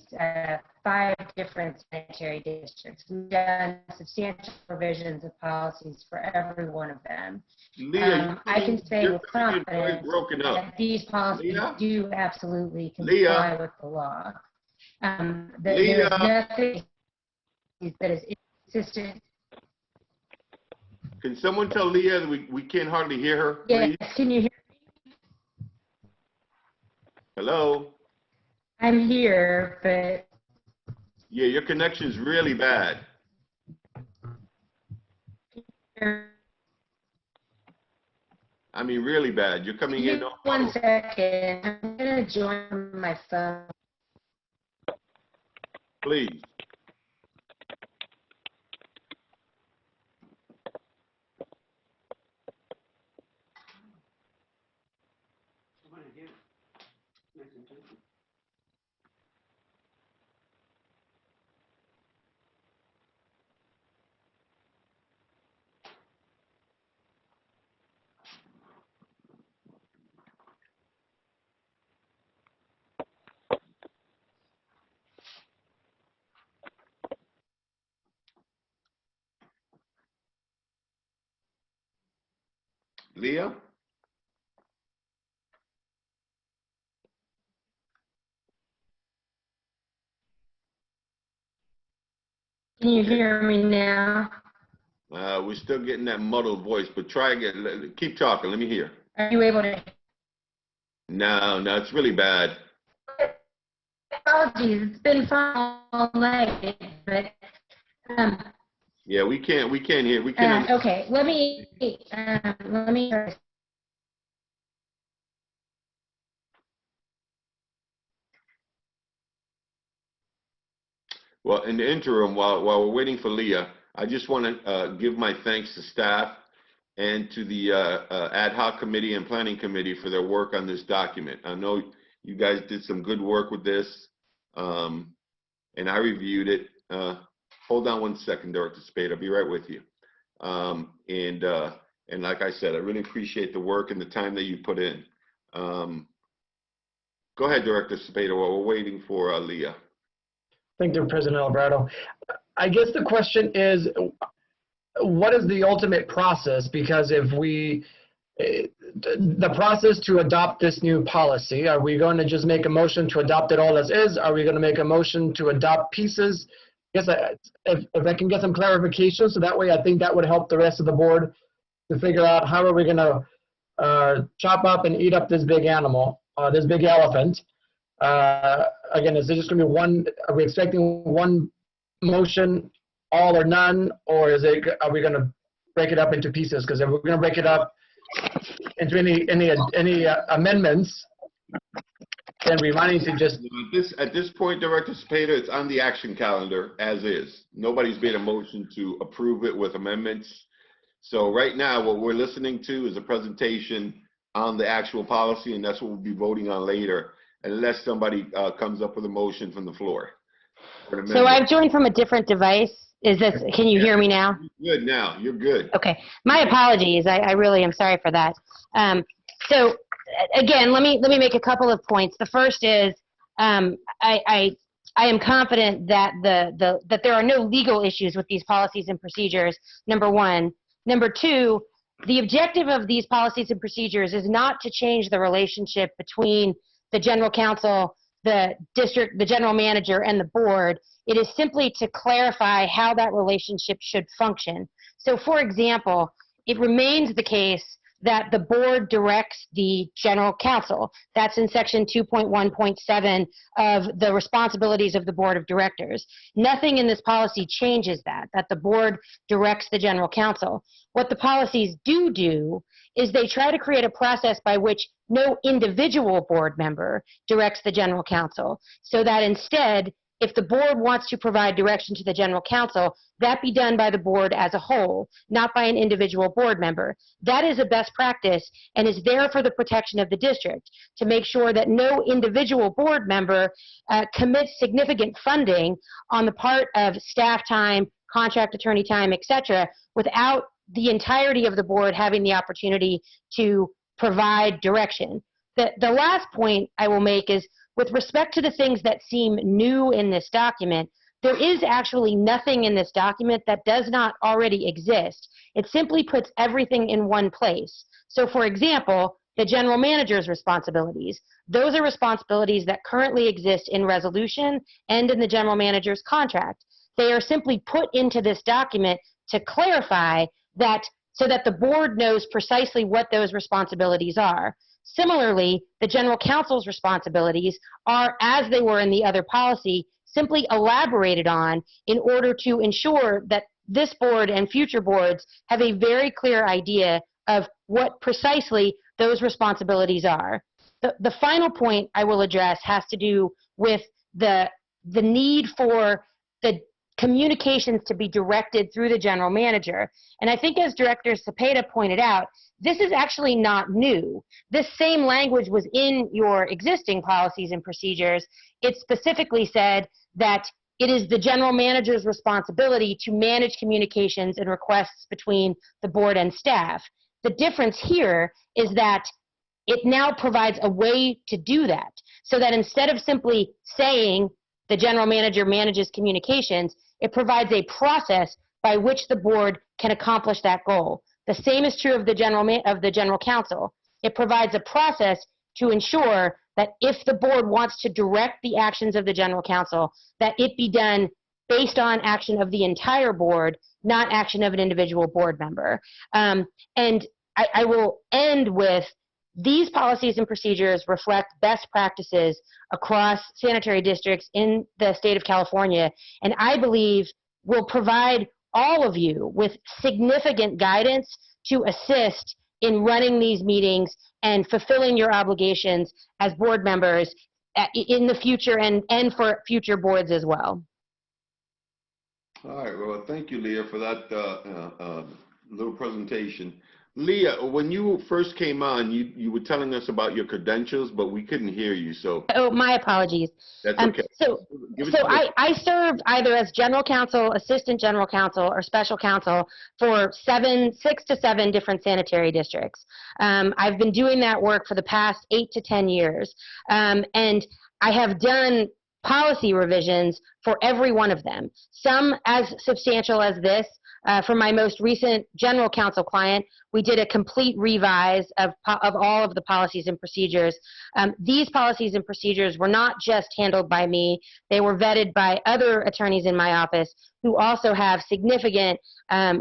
5 different sanitary districts. We've done substantial provisions of policies for every one of them. Leah, I can say with confidence that these policies Leah? do absolutely comply Leah? with the law. Leah? There's nothing that is inconsistent. Can someone tell Leah that we can't hardly hear her, please? Yes, can you hear me? Hello? I'm here, but Yeah, your connection's really bad. I mean, really bad. You're coming in. One second. I'm going to join my phone. Please. Leah? Can you hear me now? We're still getting that muddled voice, but try again. Keep talking. Let me hear. Are you able to? No, it's really bad. Apologies. It's been fun all night, but Yeah, we can't hear. We can't. okay. Let me. Well, in the interim, while we're waiting for Leah, I just want to give my thanks to staff and to the ad hoc committee and planning committee for their work on this document. I know you guys did some good work with this, and I reviewed it. Hold on one second, Director Spade. I'll be right with you. And like I said, I really appreciate the work and the time that you put in. Go ahead, Director Spade, while we're waiting for Leah. Thank you, President Alvarado. I guess the question is, what is the ultimate process? Because if the process to adopt this new policy, are we going to just make a motion to adopt it all as is? Are we going to make a motion to adopt pieces? I guess if I can get some clarification, so that way I think that would help the rest of the board to figure out how are we going to chop up and eat up this big animal, this big elephant. Again, is it just going to be one? Are we expecting one motion, all or none, or are we going to break it up into pieces? Because if we're going to break it up into any amendments, then we might need to just. At this point, Director Cepeda, it's on the action calendar as is. Nobody's made a motion to approve it with amendments. So right now, what we're listening to is a presentation on the actual policy, and that's what we'll be voting on later, unless somebody comes up with a motion from the floor. So I've joined from a different device. Can you hear me now? You're good now. You're good. Okay. My apologies. I really am sorry for that. So again, let me make a couple of points. The first is I am confident that that there are no legal issues with these policies and procedures, number one. Number two, the objective of these policies and procedures is not to change the relationship between the general counsel, the district, the general manager, and the board. It is simply to clarify how that relationship should function. So, for example, it remains the case that the board directs the general counsel. That's in section 2.1.7 of the responsibilities of the board of directors. Nothing in this policy changes that the board directs the general counsel. What the policies do is they try to create a process by which no individual board member directs the general counsel, so that instead, if the board wants to provide direction to the general counsel, that be done by the board as a whole, not by an individual board member. That is a best practice and is there for the protection of the district, to make sure that no individual board member commits significant funding on the part of staff time, contract attorney time, etc., without the entirety of the board having the opportunity to provide direction. The last point I will make is, with respect to the things that seem new in this document, there is actually nothing in this document that does not already exist. It simply puts everything in one place. So, for example, the general manager's responsibilities. Those are responsibilities that currently exist in resolution and in the general manager's contract. They are simply put into this document to clarify that, so that the board knows precisely what those responsibilities are. Similarly, the general counsel's responsibilities are, as they were in the other policy, simply elaborated on in order to ensure that this board and future boards have a very clear idea of what precisely those responsibilities are. The final point I will address has to do with the need for the communications to be directed through the general manager. And I think, as Director Cepeda pointed out, this is actually not new. This same language was in your existing policies and procedures. It specifically said that it is the general manager's responsibility to manage communications and requests between the board and staff. The difference here is that it now provides a way to do that, so that instead of simply saying the general manager manages communications, it provides a process by which the board can accomplish that goal. The same is true of the general counsel. It provides a process to ensure that if the board wants to direct the actions of the general counsel, that it be done based on action of the entire board, not action of an individual board member. And I will end with, these policies and procedures reflect best practices across sanitary districts in the state of California, and I believe will provide all of you with significant guidance to assist in running these meetings and fulfilling your obligations as board members in the future and for future boards as well. All right, well, thank you, Leah, for that little presentation. Leah, when you first came on, you were telling us about your credentials, but we couldn't hear you, so. Oh, my apologies. That's okay. So I served either as general counsel, assistant general counsel, or special counsel for 6 to 7 different sanitary districts. I've been doing that work for the past 8 to 10 years, and I have done policy revisions for every one of them, some as substantial as this. For my most recent general counsel client, we did a complete revise of all of the policies and procedures. These policies and procedures were not just handled by me. They were vetted by other attorneys in my office who also have significant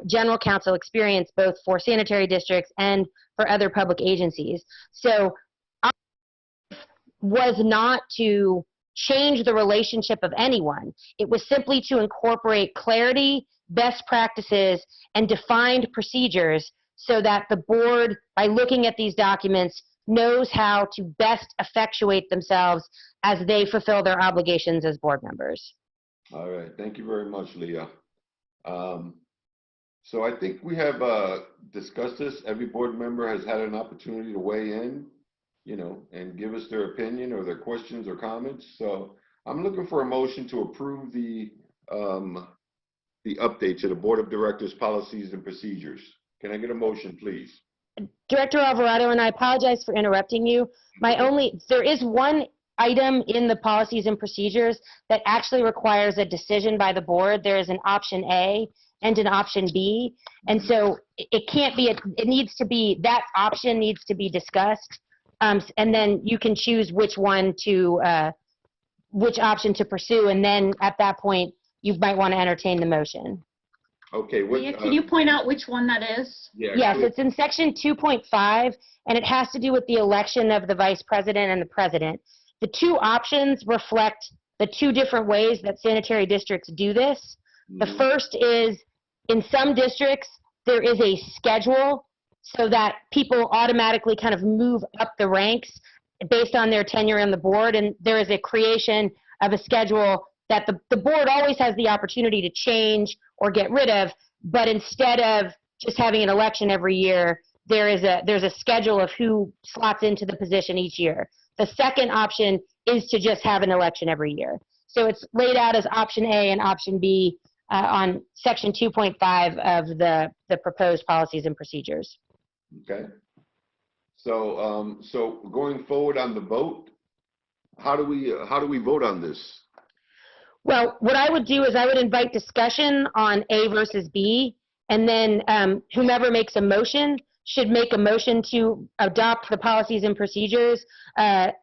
general counsel experience, both for sanitary districts and for other public agencies. So our was not to change the relationship of anyone. It was simply to incorporate clarity, best practices, and defined procedures so that the board, by looking at these documents, knows how to best effectuate themselves as they fulfill their obligations as board members. All right, thank you very much, Leah. So I think we have discussed this. Every board member has had an opportunity to weigh in, and give us their opinion or their questions or comments. So I'm looking for a motion to approve the update to the Board of Directors policies and procedures. Can I get a motion, please? Director Alvarado, and I apologize for interrupting you. There is one item in the policies and procedures that actually requires a decision by the board. There is an option A and an option B. And so it can't be, it needs to be, that option needs to be discussed. And then you can choose which option to pursue. And then at that point, you might want to entertain the motion. Okay, what, Leah, can you point out which one that is? yeah, Yes, clear- it's in section 2.5, and it has to do with the election of the vice president and the president. The two options reflect the two different ways that sanitary districts do this. The Mhm. first is, in some districts, there is a schedule so that people automatically kind of move up the ranks based on their tenure on the board, and there is a creation of a schedule that the board always has the opportunity to change or get rid of, but instead of just having an election every year, there's a schedule of who slots into the position each year. The second option is to just have an election every year. So it's laid out as option A and option B on section 2.5 of the proposed policies and procedures. Okay. So, so going forward on the vote, how do we vote on this? Well, what I would do is I would invite discussion on A versus B, and then whomever makes a motion should make a motion to adopt the policies and procedures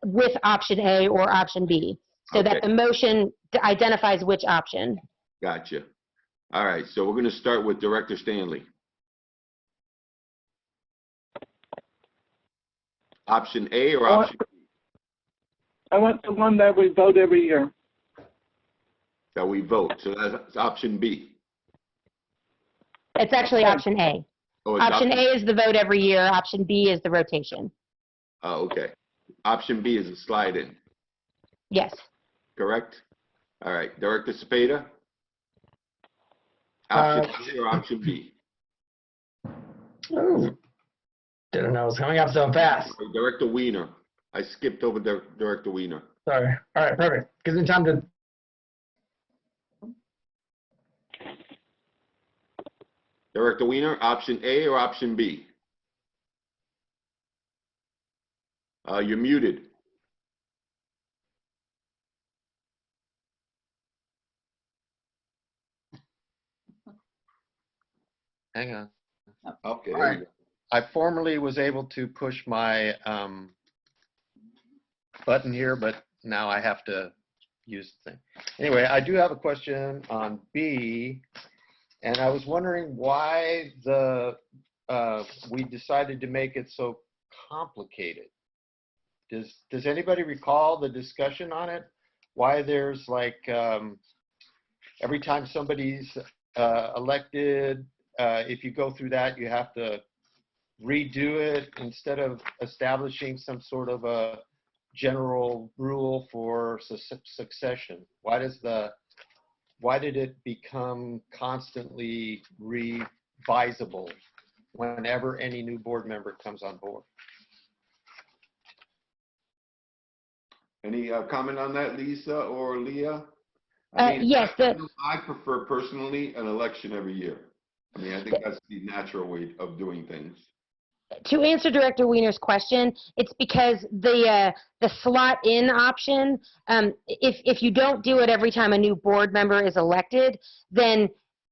with option A or option B, so that Okay. the motion identifies which option. Gotcha. All right, so we're gonna start with Director Stanley. Option A or option B? I want the one that we vote every year. That we vote, so that's option B. It's actually Okay. option A. Oh, it's Option A is the vote every year, option B is the rotation. Oh, okay. Option B is a slide in, Yes. correct? All right, Director Cepeda? Option A or option B? Oh, didn't know it was coming up so fast. Director Weiner. I skipped over Director Weiner. Sorry. All right, perfect. Gives me time to. Director Weiner, option A or option B? You're muted. Hang on. Okay, All there right. you go. I formerly was able to push my button here, but now I have to use the thing. Anyway, I do have a question on B, and I was wondering why we decided to make it so complicated. Does anybody recall the discussion on it? Why there's like every time somebody's elected, if you go through that, you have to redo it instead of establishing some sort of a general rule for succession? Why did it become constantly revisable whenever any new board member comes on board? Any comment on that, Lisa or Leah? Yes, I prefer personally an election every year. I mean, I think that's the natural way of doing things. to answer Director Weiner's question, it's because the slot in option, if you don't do it every time a new board member is elected, then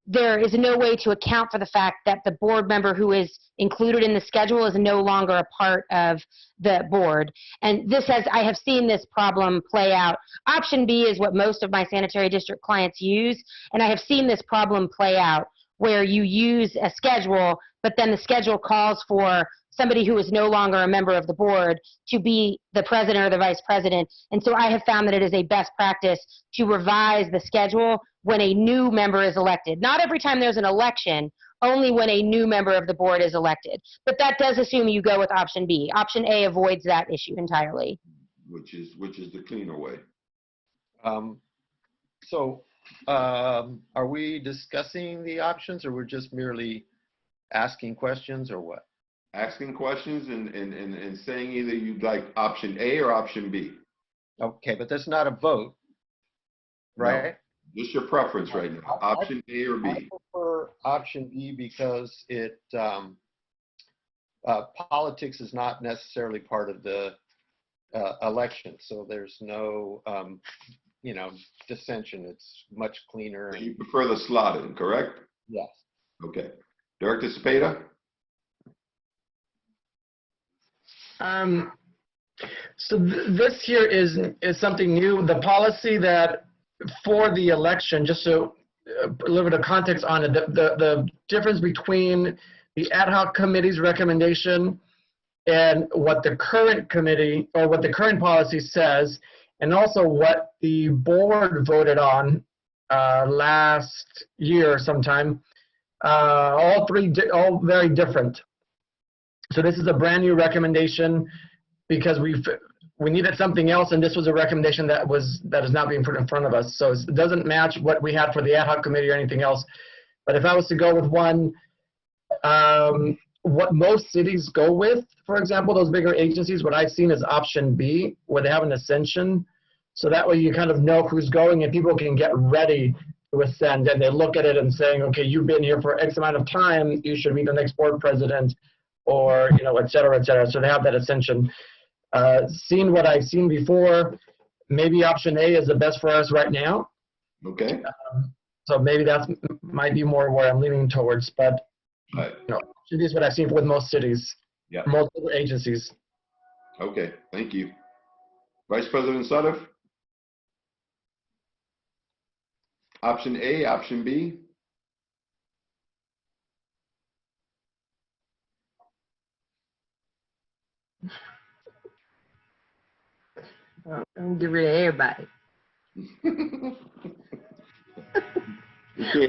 there is no way to account for the fact that the board member who is included in the schedule is no longer a part of the board. And I have seen this problem play out. Option B is what most of my sanitary district clients use, and I have seen this problem play out where you use a schedule, but then the schedule calls for somebody who is no longer a member of the board to be the president or the vice president. And so I have found that it is a best practice to revise the schedule when a new member is elected. Not every time there's an election, only when a new member of the board is elected. But that does assume you go with option B. Option A avoids that issue entirely. Which is the cleaner way. Are we discussing the options, or we're just merely asking questions, or what? Asking questions and saying either you'd like option A or option B. Okay, but that's not a vote, right? No, just your preference right now, option A or I B. prefer option B because it politics is not necessarily part of the election, so there's no dissension. It's much cleaner. So you prefer the slot in, correct? Yes. Okay. Director Cepeda? So this here is something new. The policy that for the election, just so a little bit of context on it. The difference between the ad hoc committee's recommendation and what the current committee or what the current policy says, and also what the board voted on last year sometime, all very different. So this is a brand new recommendation because we needed something else, and this was a recommendation that is not being put in front of us. So it doesn't match what we had for the ad hoc committee or anything else. But if I was to go with one, what most cities go with, for example, those bigger agencies, what I've seen is option B, where they have an ascension. So that way you kind of know who's going and people can get ready to ascend, and they look at it and saying, okay, you've been here for X amount of time, you should be the next board president, or, you know, et cetera, et cetera. So they have that ascension. Seeing what I've seen before, maybe option A is the best for us right now. Okay. So maybe that might be more where I'm leaning towards, but Right. you know, this is what I've seen with most cities, Yeah. most other agencies. Okay, thank you. Vice President Sutter? Option A, option B? I'm get rid of everybody.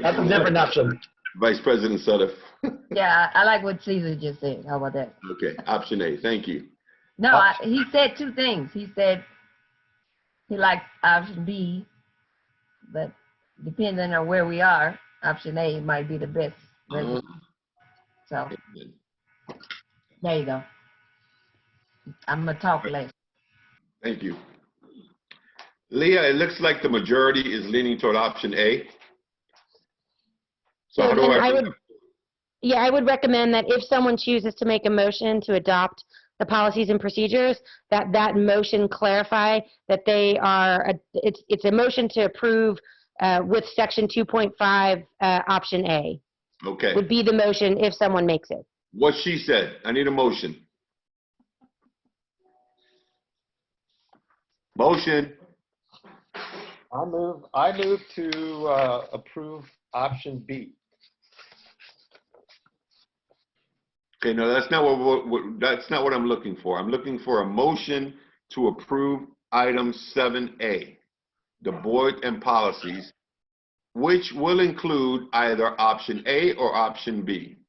That's a different option. Vice President Sutter? Yeah, I like what Caesar just said. How about that? Okay, option A, thank you. No, he said two things. He said he likes option B, but depending on where we are, option A might be the best. So there you go. I'm gonna talk later. Thank you. Leah, it looks like the majority is leaning toward option A. So how do I would recommend that if someone chooses to make a motion to adopt the policies and procedures, that motion clarify that they are, it's a motion to approve with section 2.5 option A. Okay. Would be the motion if someone makes it. What she said, I need a motion. Motion. I move to approve option B. Okay, no, that's not that's not what I'm looking for. I'm looking for a motion to approve item 7A, the board and policies, which will include either option A or option B.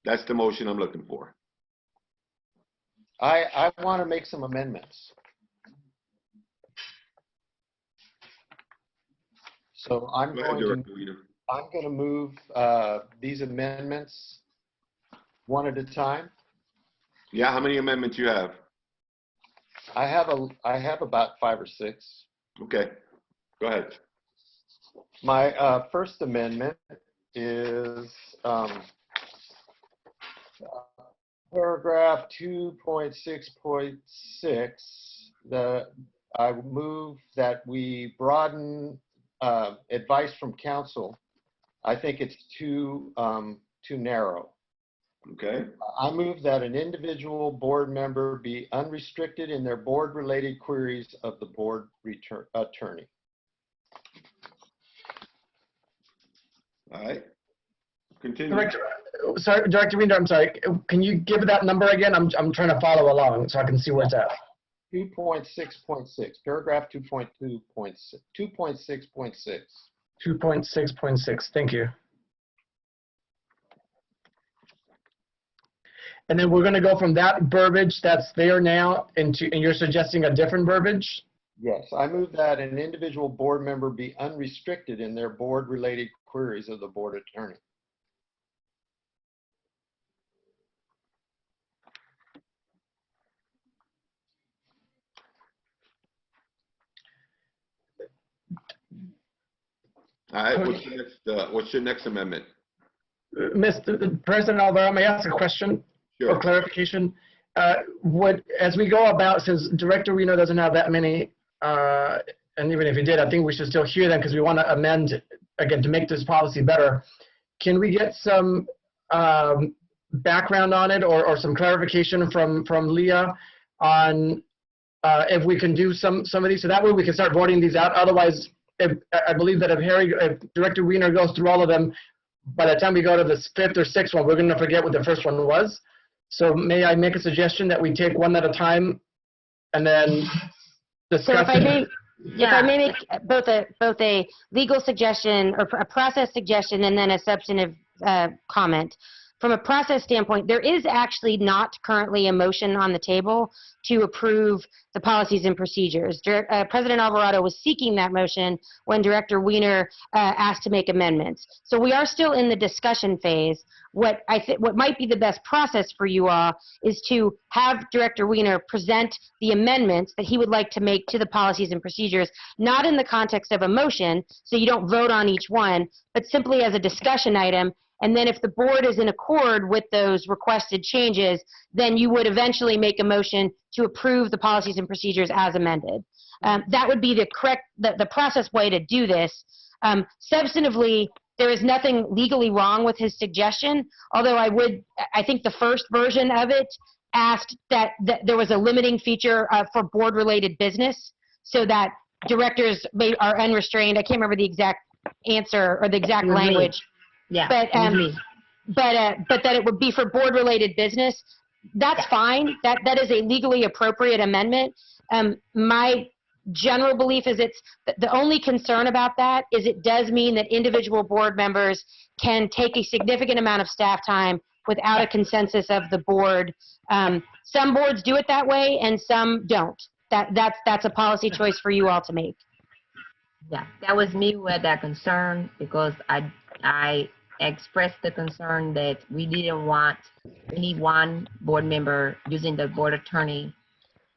That's the motion I'm looking for. I want to make some amendments. So I'm going to move these amendments one at a time. Yeah, how many amendments you have? I have about 5 or 6. Okay, go ahead. My first amendment is paragraph 2.6.6. I move that we broaden advice from council. I think it's too narrow. Okay. I move that an individual board member be unrestricted in their board-related queries of the board attorney. All right. Continue. Director Reader, I'm sorry. Can you give that number again? I'm trying to follow along so I can see where it's at. 2.6.6, paragraph 2.2.6, 2.6.6. 2.6.6. Thank you. And then we're going to go from that verbiage that's there now and you're suggesting a different verbiage? Yes, I move that an individual board member be unrestricted in their board-related queries of the board attorney. All right, what's your next amendment? Mr. President Alvaro, may I ask a question? Sure. Or clarification? As we go about, since Director Reno doesn't have that many, and even if he did, I think we should still hear them because we want to amend, again, to make this policy better. Can we get some background on it or some clarification from Leah on if we can do some of these? So that way we can start voting these out. Otherwise, I believe that if Director Wiener goes through all of them, by the time we go to the fifth or sixth one, we're going to forget what the first one was. So may I make a suggestion that we take one at a time and then So discuss if I may, it? if I may make both a legal suggestion or a process suggestion and then a substantive comment. From a process standpoint, there is actually not currently a motion on the table to approve the policies and procedures. President Alvarado was seeking that motion when Director Wiener asked to make amendments. So we are still in the discussion phase. What might be the best process for you all is to have Director Wiener present the amendments that he would like to make to the policies and procedures, not in the context of a motion, so you don't vote on each one, but simply as a discussion item. And then if the board is in accord with those requested changes, then you would eventually make a motion to approve the policies and procedures as amended. That would be the process way to do this. Substantively, there is nothing legally wrong with his suggestion, although I think the first version of it asked that there was a limiting feature for board-related business so that directors are unrestrained. I can't remember the exact answer or the exact language. Yeah, But that it would be for board-related business. That's fine. That is a legally appropriate amendment. My general belief is the only concern about that is it does mean that individual board members can take a significant amount of staff time without a consensus of the board. Some boards do it that way, and some don't. That's a policy choice for you all to make. Yeah, that was me who had that concern because I expressed the concern that we didn't want any one board member using the board attorney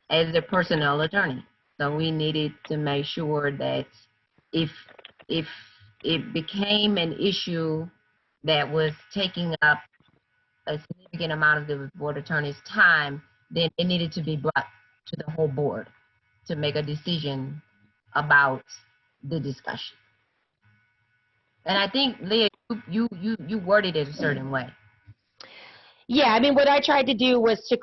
as the personnel attorney. So we needed to make sure that if it became an issue that was taking up a significant amount of the board attorney's time, then it needed to be brought to the whole board to make a decision about the discussion. And I think, Leah, you worded it a certain way. Yeah, I mean, what I tried to do was to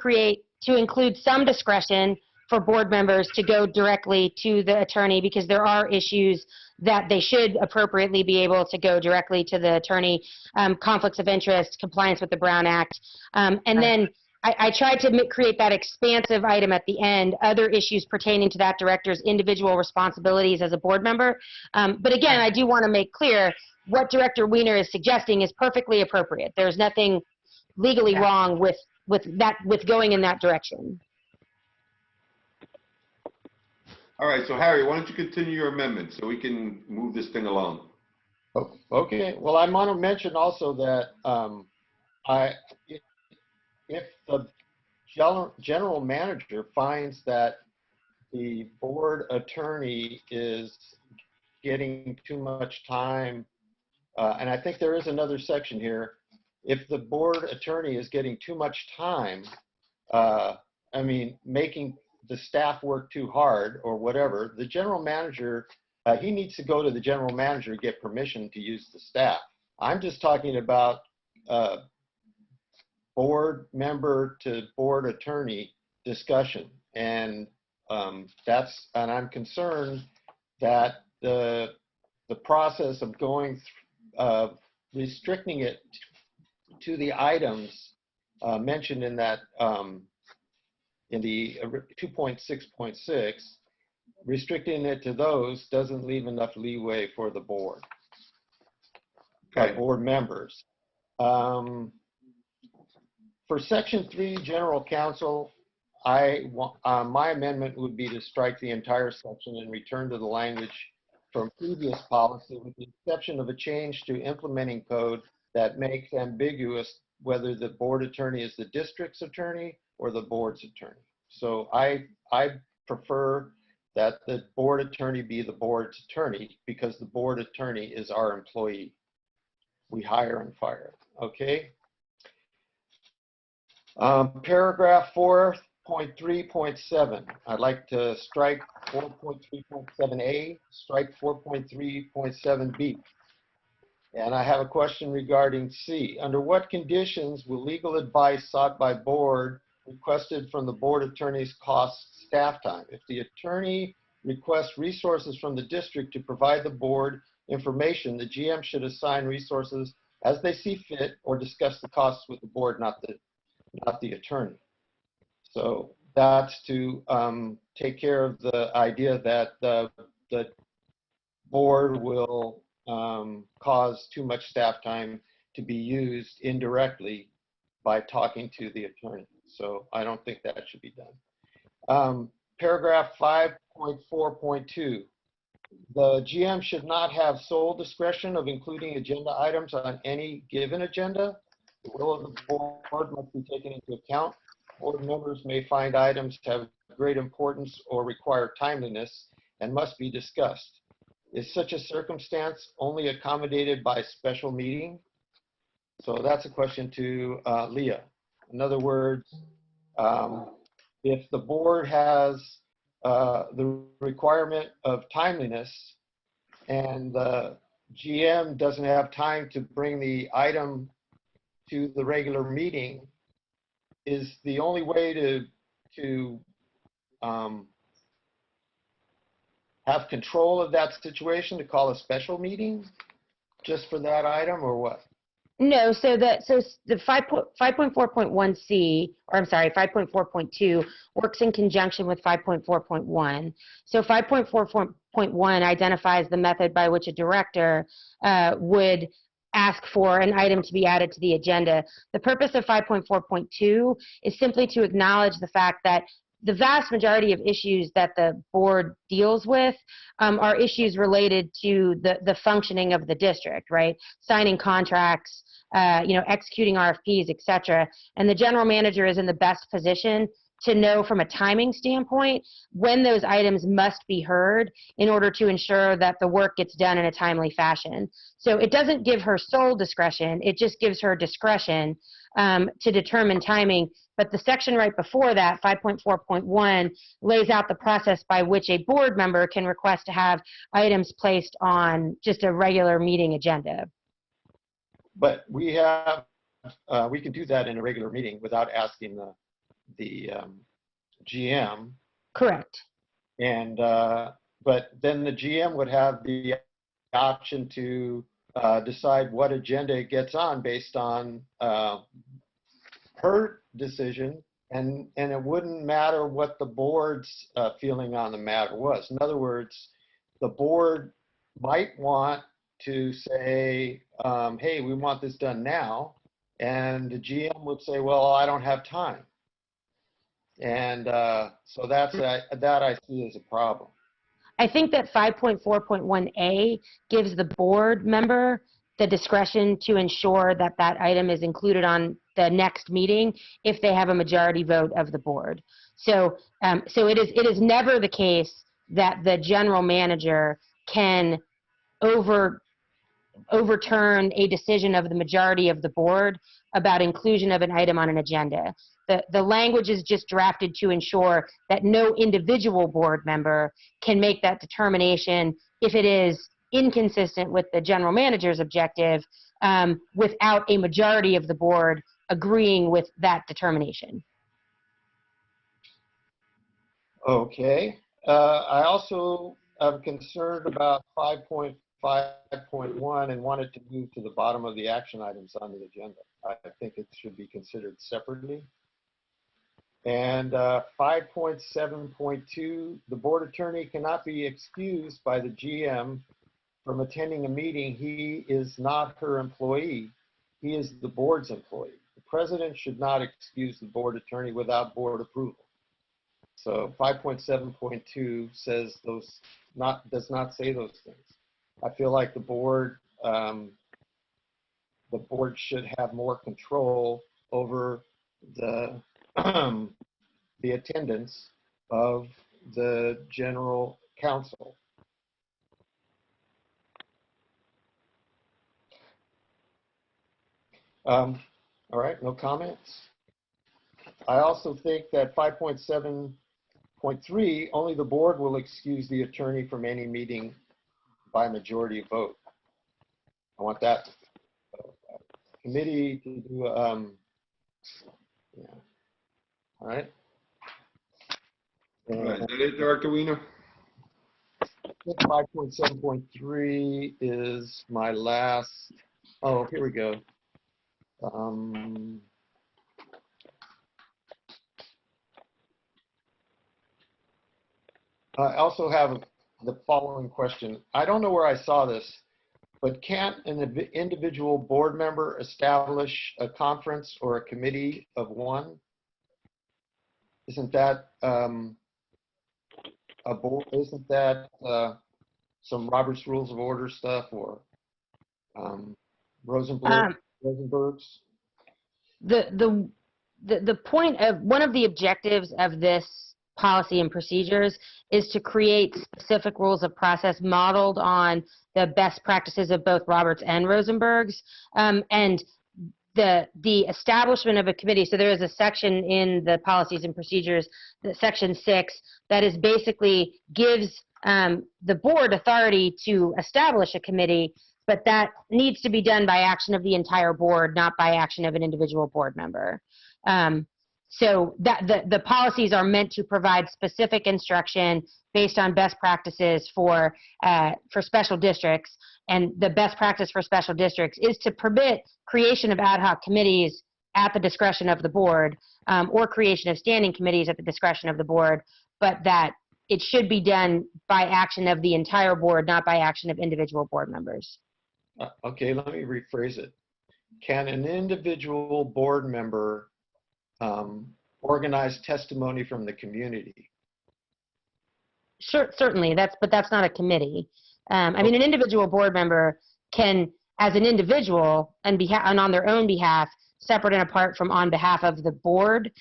include some discretion for board members to go directly to the attorney because there are issues that they should appropriately be able to go directly to the attorney, conflicts of interest, compliance with the Brown Act. And then I tried to create that expansive item at the end, other issues pertaining to that director's individual responsibilities as a board member. But again, I do want to make clear what Director Wiener is suggesting is perfectly appropriate. There's nothing legally wrong with going in that direction. All right, so Harry, why don't you continue your amendment so we can move this thing along? Okay, well, I want to mention also that if the general manager finds that the board attorney is getting too much time, and I think there is another section here, if the board attorney is getting too much time, I mean, making the staff work too hard or whatever, the general manager, he needs to go to the general manager to get permission to use the staff. I'm just talking about board member to board attorney discussion. And I'm concerned that the process of restricting it to the items mentioned in that in the 2.6.6, restricting it to those doesn't leave enough leeway for the board, board members. For Section 3, General Counsel, my amendment would be to strike the entire section and return to the language from previous policy, with the exception of a change to implementing code that makes ambiguous whether the board attorney is the district's attorney or the board's attorney. So I prefer that the board attorney be the board's attorney because the board attorney is our employee. We hire and fire, okay? Paragraph 4.3.7, I'd like to strike 4.3.7A, strike 4.3.7B. And I have a question regarding C. Under what conditions will legal advice sought by board requested from the board attorney's cost staff time? If the attorney request resources from the district to provide the board information, the GM should assign resources as they see fit or discuss the costs with the board, not the attorney. So that's to take care of the idea that the board will cause too much staff time to be used indirectly by talking to the attorney. So I don't think that should be done. Paragraph 5.4.2. The GM should not have sole discretion of including agenda items on any given agenda. The will of the board must be taken into account. Board members may find items have great importance or require timeliness and must be discussed. Is such a circumstance only accommodated by special meeting? So that's a question to Leah. In other words, if the board has the requirement of timeliness and the GM doesn't have time to bring the item to the regular meeting, is the only way to have control of that situation to call a special meeting just for that item, or what? No, so the 5.4.1c, or I'm sorry, 5.4.2 works in conjunction with 5.4.1. So 5.4.1 identifies the method by which a director would ask for an item to be added to the agenda. The purpose of 5.4.2 is simply to acknowledge the fact that the vast majority of issues that the board deals with are issues related to the functioning of the district, right? Signing contracts, executing RFPs, et cetera. And the general manager is in the best position to know from a timing standpoint when those items must be heard in order to ensure that the work gets done in a timely fashion. So it doesn't give her sole discretion, it just gives her discretion to determine timing. But the section right before that, 5.4.1, lays out the process by which a board member can request to have items placed on just a regular meeting agenda. But we can do that in a regular meeting without asking the GM. Correct. And but then the GM would have the option to decide what agenda it gets on based on her decision, and it wouldn't matter what the board's feeling on the matter was. In other words, the board might want to say, hey, we want this done now, and the GM would say, well, I don't have time. And so that I see as a problem. I think that 5.4.1a gives the board member the discretion to ensure that that item is included on the next meeting if they have a majority vote of the board. So, it is never the case that the general manager can overturn a decision of the majority of the board about inclusion of an item on an agenda. The language is just drafted to ensure that no individual board member can make that determination if it is inconsistent with the general manager's objective without a majority of the board agreeing with that determination. Okay. I also am concerned about 5.5.1 and wanted to move to the bottom of the action items on the agenda. I think it should be considered separately. And 5.7.2, the board attorney cannot be excused by the GM from attending a meeting. He is not her employee. He is the board's employee. The president should not excuse the board attorney without board approval. So 5.7.2 says does not say those things. I feel like the board should have more control over the the attendance of the general counsel. All right, no comments. I also think that 5.7.3, only the board will excuse the attorney from any meeting by majority vote. I want that committee to do, yeah. All right. All right, is that it, Director Weiner? think 5.7.3 is my last, oh, here we go. I also have the following question. I don't know where I saw this, but can't an individual board member establish a conference or a committee of one? Isn't that a board? Isn't that some Robert's Rules of Order stuff or Rosenberg's? The point of one of the objectives of this policy and procedures is to create specific rules of process modeled on the best practices of both Roberts and Rosenberg's, and the establishment of a committee. So there is a section in the policies and procedures, section 6, that is basically gives the board authority to establish a committee, but that needs to be done by action of the entire board, not by action of an individual board member. So that the policies are meant to provide specific instruction based on best practices for special districts, and the best practice for special districts is to permit creation of ad hoc committees at the discretion of the board, or creation of standing committees at the discretion of the board, but that it should be done by action of the entire board, not by action of individual board members. Okay, let me rephrase it. Can an individual board member organize testimony from the community? Sure, certainly, but that's not a committee. I mean, an individual board member can, as an individual and on their own behalf, separate and apart from on behalf of the board,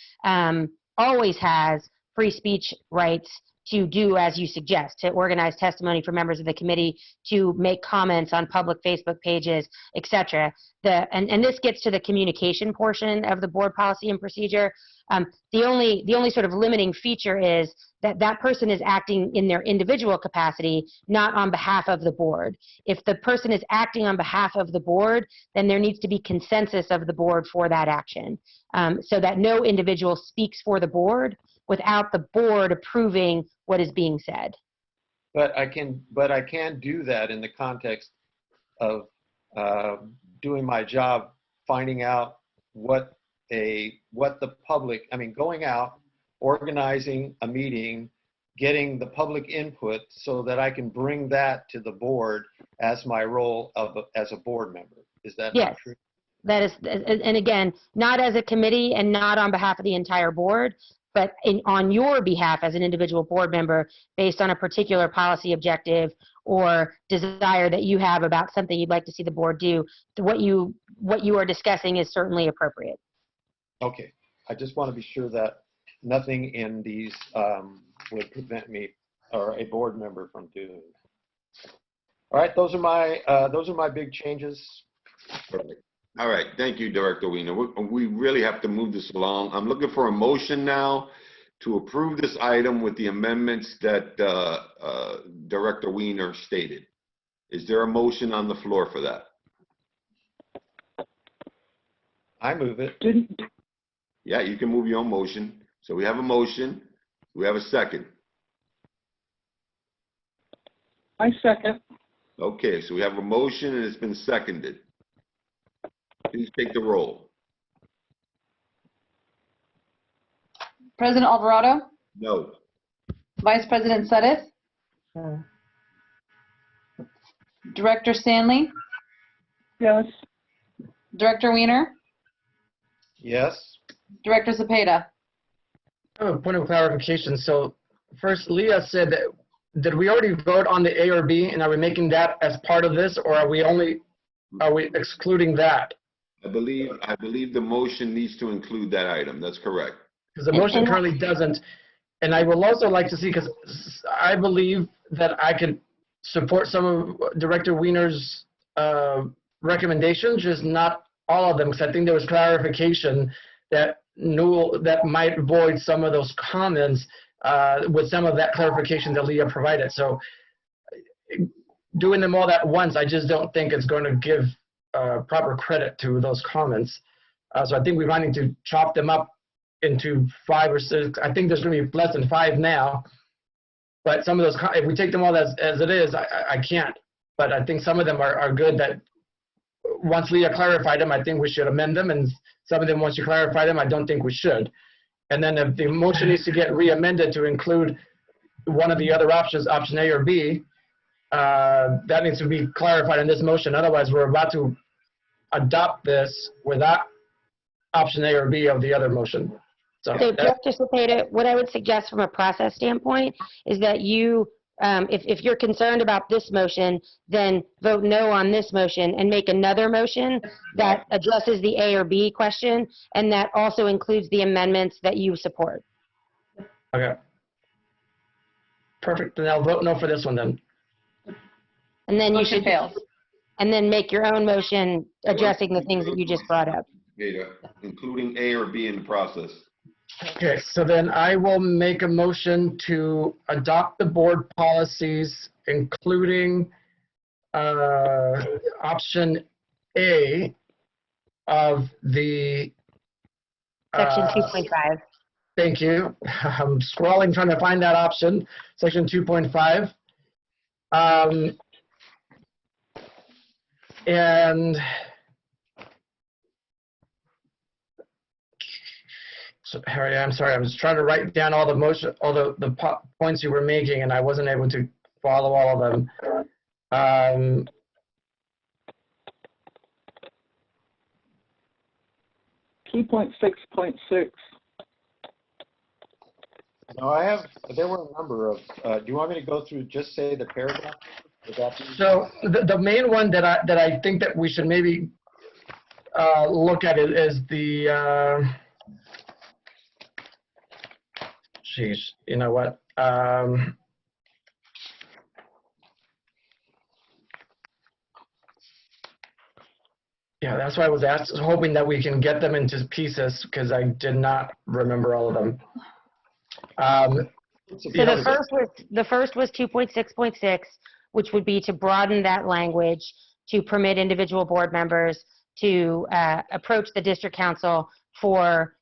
always has free speech rights to do as you suggest, to organize testimony for members of the committee, to make comments on public Facebook pages, etc. And this gets to the communication portion of the board policy and procedure. The only sort of limiting feature is that that person is acting in their individual capacity, not on behalf of the board. If the person is acting on behalf of the board, then there needs to be consensus of the board for that action, so that no individual speaks for the board without the board approving what is being said. But I can do that in the context of doing my job, finding out what the public, I mean, going out, organizing a meeting, getting the public input so that I can bring that to the board as my role as a board member. Is that not true? That is, and again, not as a committee and not on behalf of the entire board, but on your behalf as an individual board member based on a particular policy objective or desire that you have about something you'd like to see the board do. What you are discussing is certainly appropriate. Okay, I just want to be sure that nothing in these would prevent me or a board member from doing. All right, those are my big changes. Perfect. All right, thank you, Director Weiner. We really have to move this along. I'm looking for a motion now to approve this item with the amendments that Director Weiner stated. Is there a motion on the floor for that? I move it. Yeah, you can move your own motion. So we have a motion. We have a second. I second. Okay, so we have a motion and it's been seconded. Please take the roll. President Alvarado? No. Vice President Suddeth? No. Director Stanley? Yes. Director Weiner? Yes. Director Zepeda? Oh, point of clarification. So first, Leah said, did we already vote on the A or B, and are we making that as part of this, or are we excluding that? I believe the motion needs to include that item. That's correct. Because the motion currently doesn't. And I will also like to see, because I believe that I could support some of Director Weiner's recommendations, just not all of them, because I think there was clarification that might void some of those comments with some of that clarification that Leah provided. So doing them all at once, I just don't think it's going to give proper credit to those comments. So I think we might need to chop them up into 5 or 6. I think there's going to be less than 5 now. But some of those, if we take them all as it is, I can't. But I think some of them are good that once Leah clarified them, I think we should amend them. And some of them, once you clarify them, I don't think we should. And then if the motion needs to get re-amended to include one of the other options, option A or B, that needs to be clarified in this motion. Otherwise, we're about to adopt this without option A or B of the other motion. So Director Cepeda, what I would suggest from a process standpoint is that you, if you're concerned about this motion, then vote no on this motion and make another motion that addresses the A or B question and that also includes the amendments that you support. Okay. Perfect. Then I'll vote no for this one then. And then you Motion should, fails. and then make your own motion addressing the things that you just brought up. Data, including A or B in the process. Okay, so then I will make a motion to adopt the board policies, including option A of the. Section 2.5. Thank you. I'm scrolling trying to find that option, section 2.5. And so, Harry, I'm sorry. I was trying to write down all the motion, all the points you were making, and I wasn't able to follow all of them. 2.6.6. No, there were a number of, do you want me to go through, just say the paragraph? Would that be- So the main one that I think that we should maybe look at it is the, geez, you know what? Yeah, that's why I was hoping that we can get them into pieces because I did not remember all of them. So the first was 2.6.6, which would be to broaden that language to permit individual board members to approach the district council for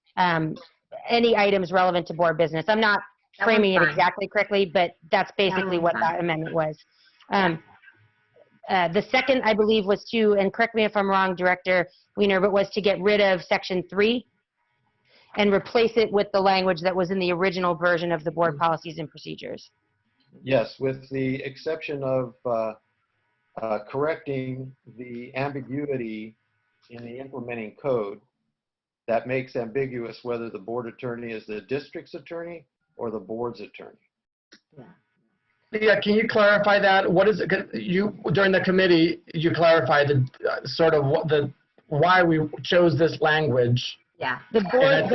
any items relevant to board business. I'm not framing it exactly correctly, but that's basically what that amendment was. The second, I believe, was to, and correct me if I'm wrong, Director Wiener, but was to get rid of section 3 and replace it with the language that was in the original version of the board policies and procedures. Yes, with the exception of correcting the ambiguity in the implementing code that makes ambiguous whether the board attorney is the district's attorney or the board's attorney. Yeah, can you clarify that? What is it? 'Cause you during the committee you clarified the sort of what why we chose this language. Yeah. The board,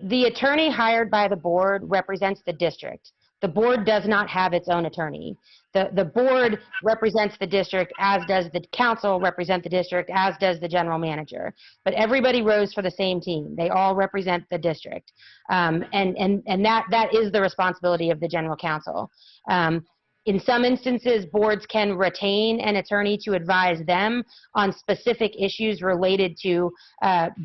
the attorney hired by the board represents the district. The board does not have its own attorney. The board represents the district, as does the council represent the district, as does the general manager. But everybody rows for the same team. They all represent the district. And that is the responsibility of the general counsel. In some instances, boards can retain an attorney to advise them on specific issues related to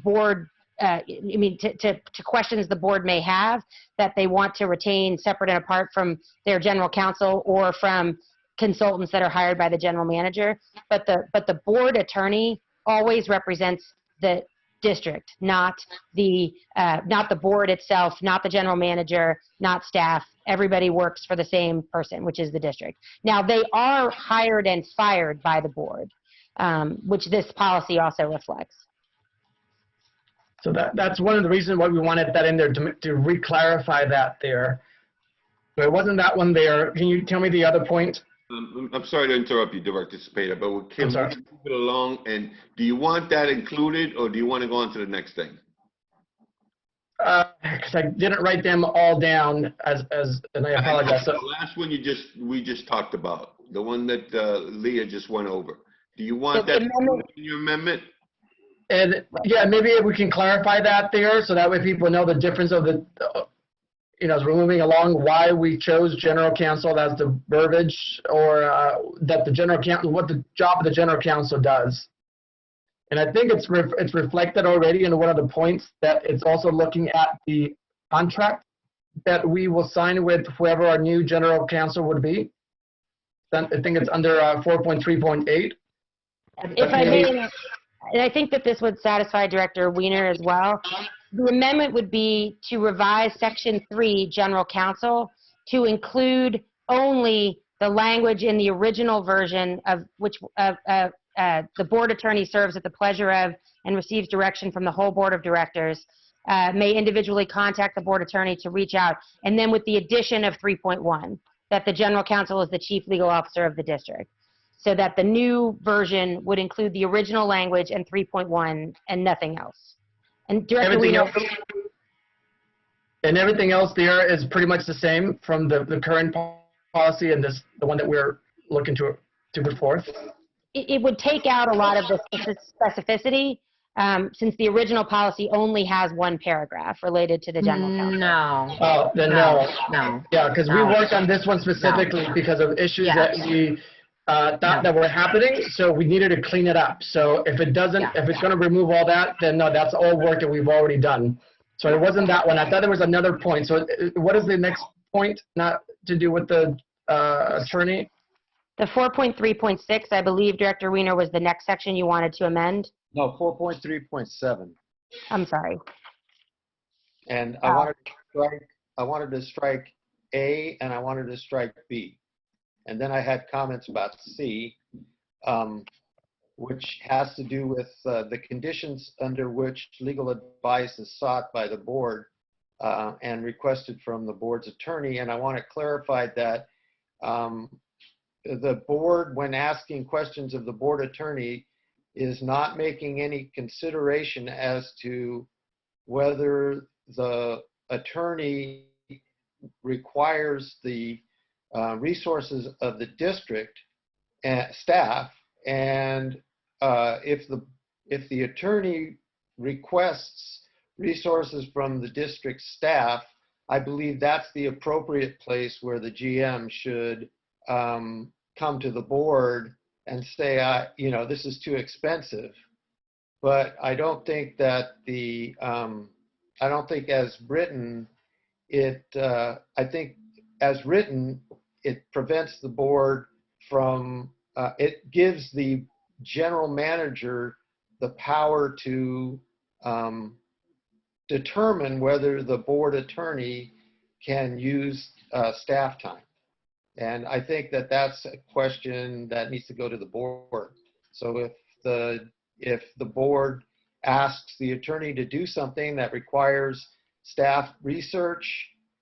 board to questions the board may have that they want to retain separate and apart from their general counsel or from consultants that are hired by the general manager. But the board attorney always represents the district, not the board itself, not the general manager, not staff. Everybody works for the same person, which is the district. Now, they are hired and fired by the board, which this policy also reflects. So that's one of the reasons why we wanted that in there, to re-clarify that there. So it wasn't that one there. Can you tell me the other point? I'm sorry to interrupt you, Director Cepeda, but can we sorry. move it along? And do you want that included, or do you want to go on to the next thing? Because I didn't write them all down and I apologize. So, The last one we just talked about, the one that Leah just went over. Do you want that included in your amendment? and yeah, maybe we can clarify that there, so that way people know the difference of the, as we're moving along, why we chose general counsel as the verbiage, or that the general counsel, what the job of the general counsel does. And I think it's reflected already in one of the points that it's also looking at the contract that we will sign with whoever our new general counsel would be? I think it's under 4.3.8. If I may, and I think that this would satisfy Director Weiner as well. The amendment would be to revise Section 3, General Counsel, to include only the language in the original version of which the board attorney serves at the pleasure of and receives direction from the whole board of directors, may individually contact the board attorney to reach out, and then with the addition of 3.1, that the general counsel is the chief legal officer of the district, so that the new version would include the original language and 3.1 and nothing else. And Director Weiner, And everything else there is pretty much the same from the current policy and the one that we're looking to put forth? it would take out a lot of the specificity, since the original policy only has one paragraph related to the general counsel. No. Oh, then no. No. Yeah, because we worked on this one specifically because of issues that we thought that were happening, so we needed to clean it up. So if it doesn't, if it's going to remove all that, then no, that's all work that we've already done. So it wasn't that one. I thought there was another point. So what is the next point, not to do with the attorney? The 4.3.6, I believe, Director Weiner, was the next section you wanted to amend. No, 4.3.7. I'm sorry. And I wanted to strike A and I wanted to strike B. And then I had comments about C, which has to do with the conditions under which legal advice is sought by the board and requested from the board's attorney. And I want to clarify that the board, when asking questions of the board attorney, is not making any consideration as to whether the attorney requires the resources of the district staff, and if the attorney requests resources from the district staff, I believe that's the appropriate place where the GM should come to the board and say, this is too expensive. But I don't think that I don't think as written, I think as written, it prevents the board from, it gives the general manager the power to determine whether the board attorney can use staff time. And I think that that's a question that needs to go to the board. So if the board asks the attorney to do something that requires staff research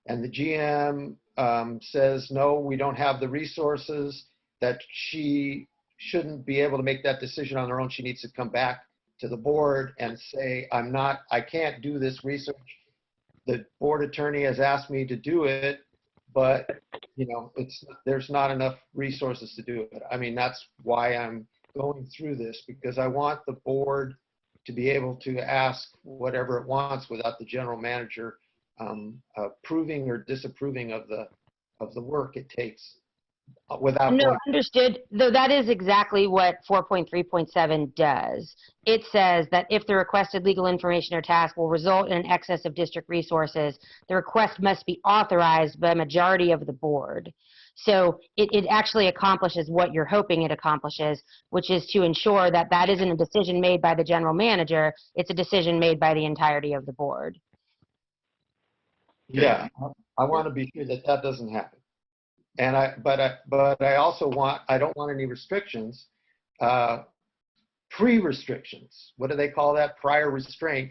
and the GM says, no, we don't have the resources, that she shouldn't be able to make that decision on her own. She needs to come back to the board and say, I can't do this research. The board attorney has asked me to do it, but there's not enough resources to do it. I mean, that's why I'm going through this, because I want the board to be able to ask whatever it wants without the general manager approving or disapproving of the work it takes without. No, understood. Though that is exactly what 4.3.7 does. It says that if the requested legal information or task will result in an excess of district resources, the request must be authorized by a majority of the board. So it actually accomplishes what you're hoping it accomplishes, which is to ensure that that isn't a decision made by the general manager, it's a decision made by the entirety of the board. Yeah, I want to be sure that that doesn't happen. And but I also I don't want any restrictions, pre-restrictions. What do they call that? Prior restraint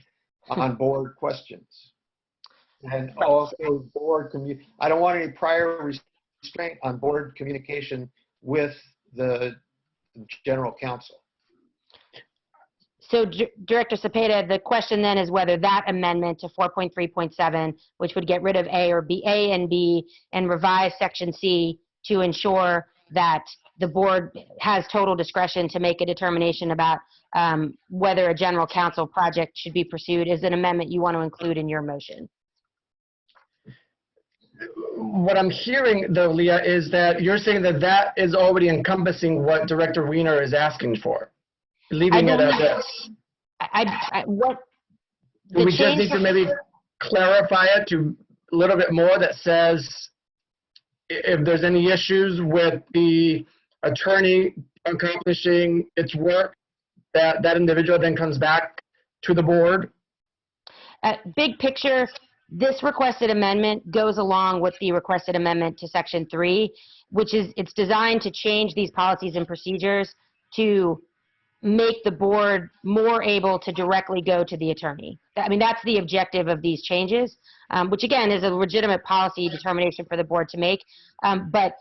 on board questions. And also board I don't want any prior restraint on board communication with the general counsel. So Director Cepeda, the question then is whether that amendment to 4.3.7, which would get rid of A and B and revise Section C to ensure that the board has total discretion to make a determination about whether a general counsel project should be pursued, is an amendment you want to include in your motion. What I'm hearing, though, Leah, is that you're saying that that is already encompassing what Director Weiner is asking for, leaving it as is. What the We just need to maybe clarify it to a little bit more that says if there's any issues with the attorney accomplishing its work, that individual then comes back to the board? Big picture, this requested amendment goes along with the requested amendment to Section 3, which is, it's designed to change these policies and procedures to make the board more able to directly go to the attorney. I mean, that's the objective of these changes, which again is a legitimate policy determination for the board to make. But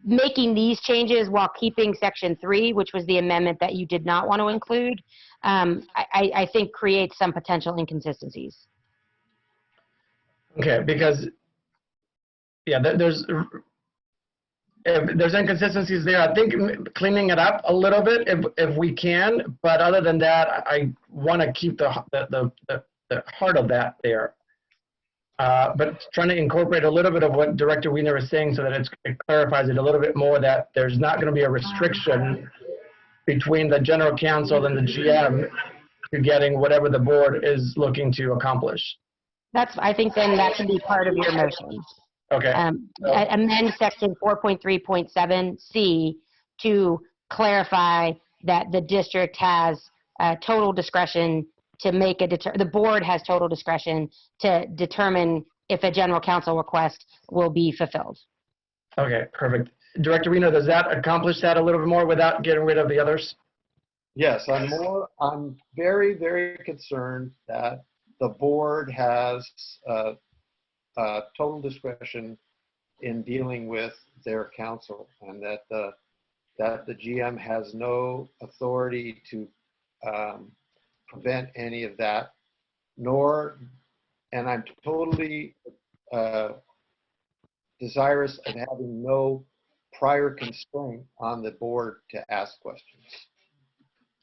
making these changes while keeping Section 3, which was the amendment that you did not want to include, I think creates some potential inconsistencies. Okay, because, yeah, there's inconsistencies there. I think cleaning it up a little bit if we can, but other than that, I want to keep the heart of that there. But trying to incorporate a little bit of what Director Wiener is saying so that it clarifies it a little bit more, that there's not going to be a restriction between the general counsel and the GM to getting whatever the board is looking to accomplish. I think then that can be part of your motion. Okay. Amend Section 4.3.7C to clarify that the district has total discretion to make the board has total discretion to determine if a general counsel request will be fulfilled. Okay, perfect. Director Wiener, does that accomplish that a little bit more without getting rid of the others? Yes, I'm very, very concerned that the board has total discretion in dealing with their counsel, and that the GM has no authority to prevent any of that, and I'm totally desirous of having no prior constraint on the board to ask questions.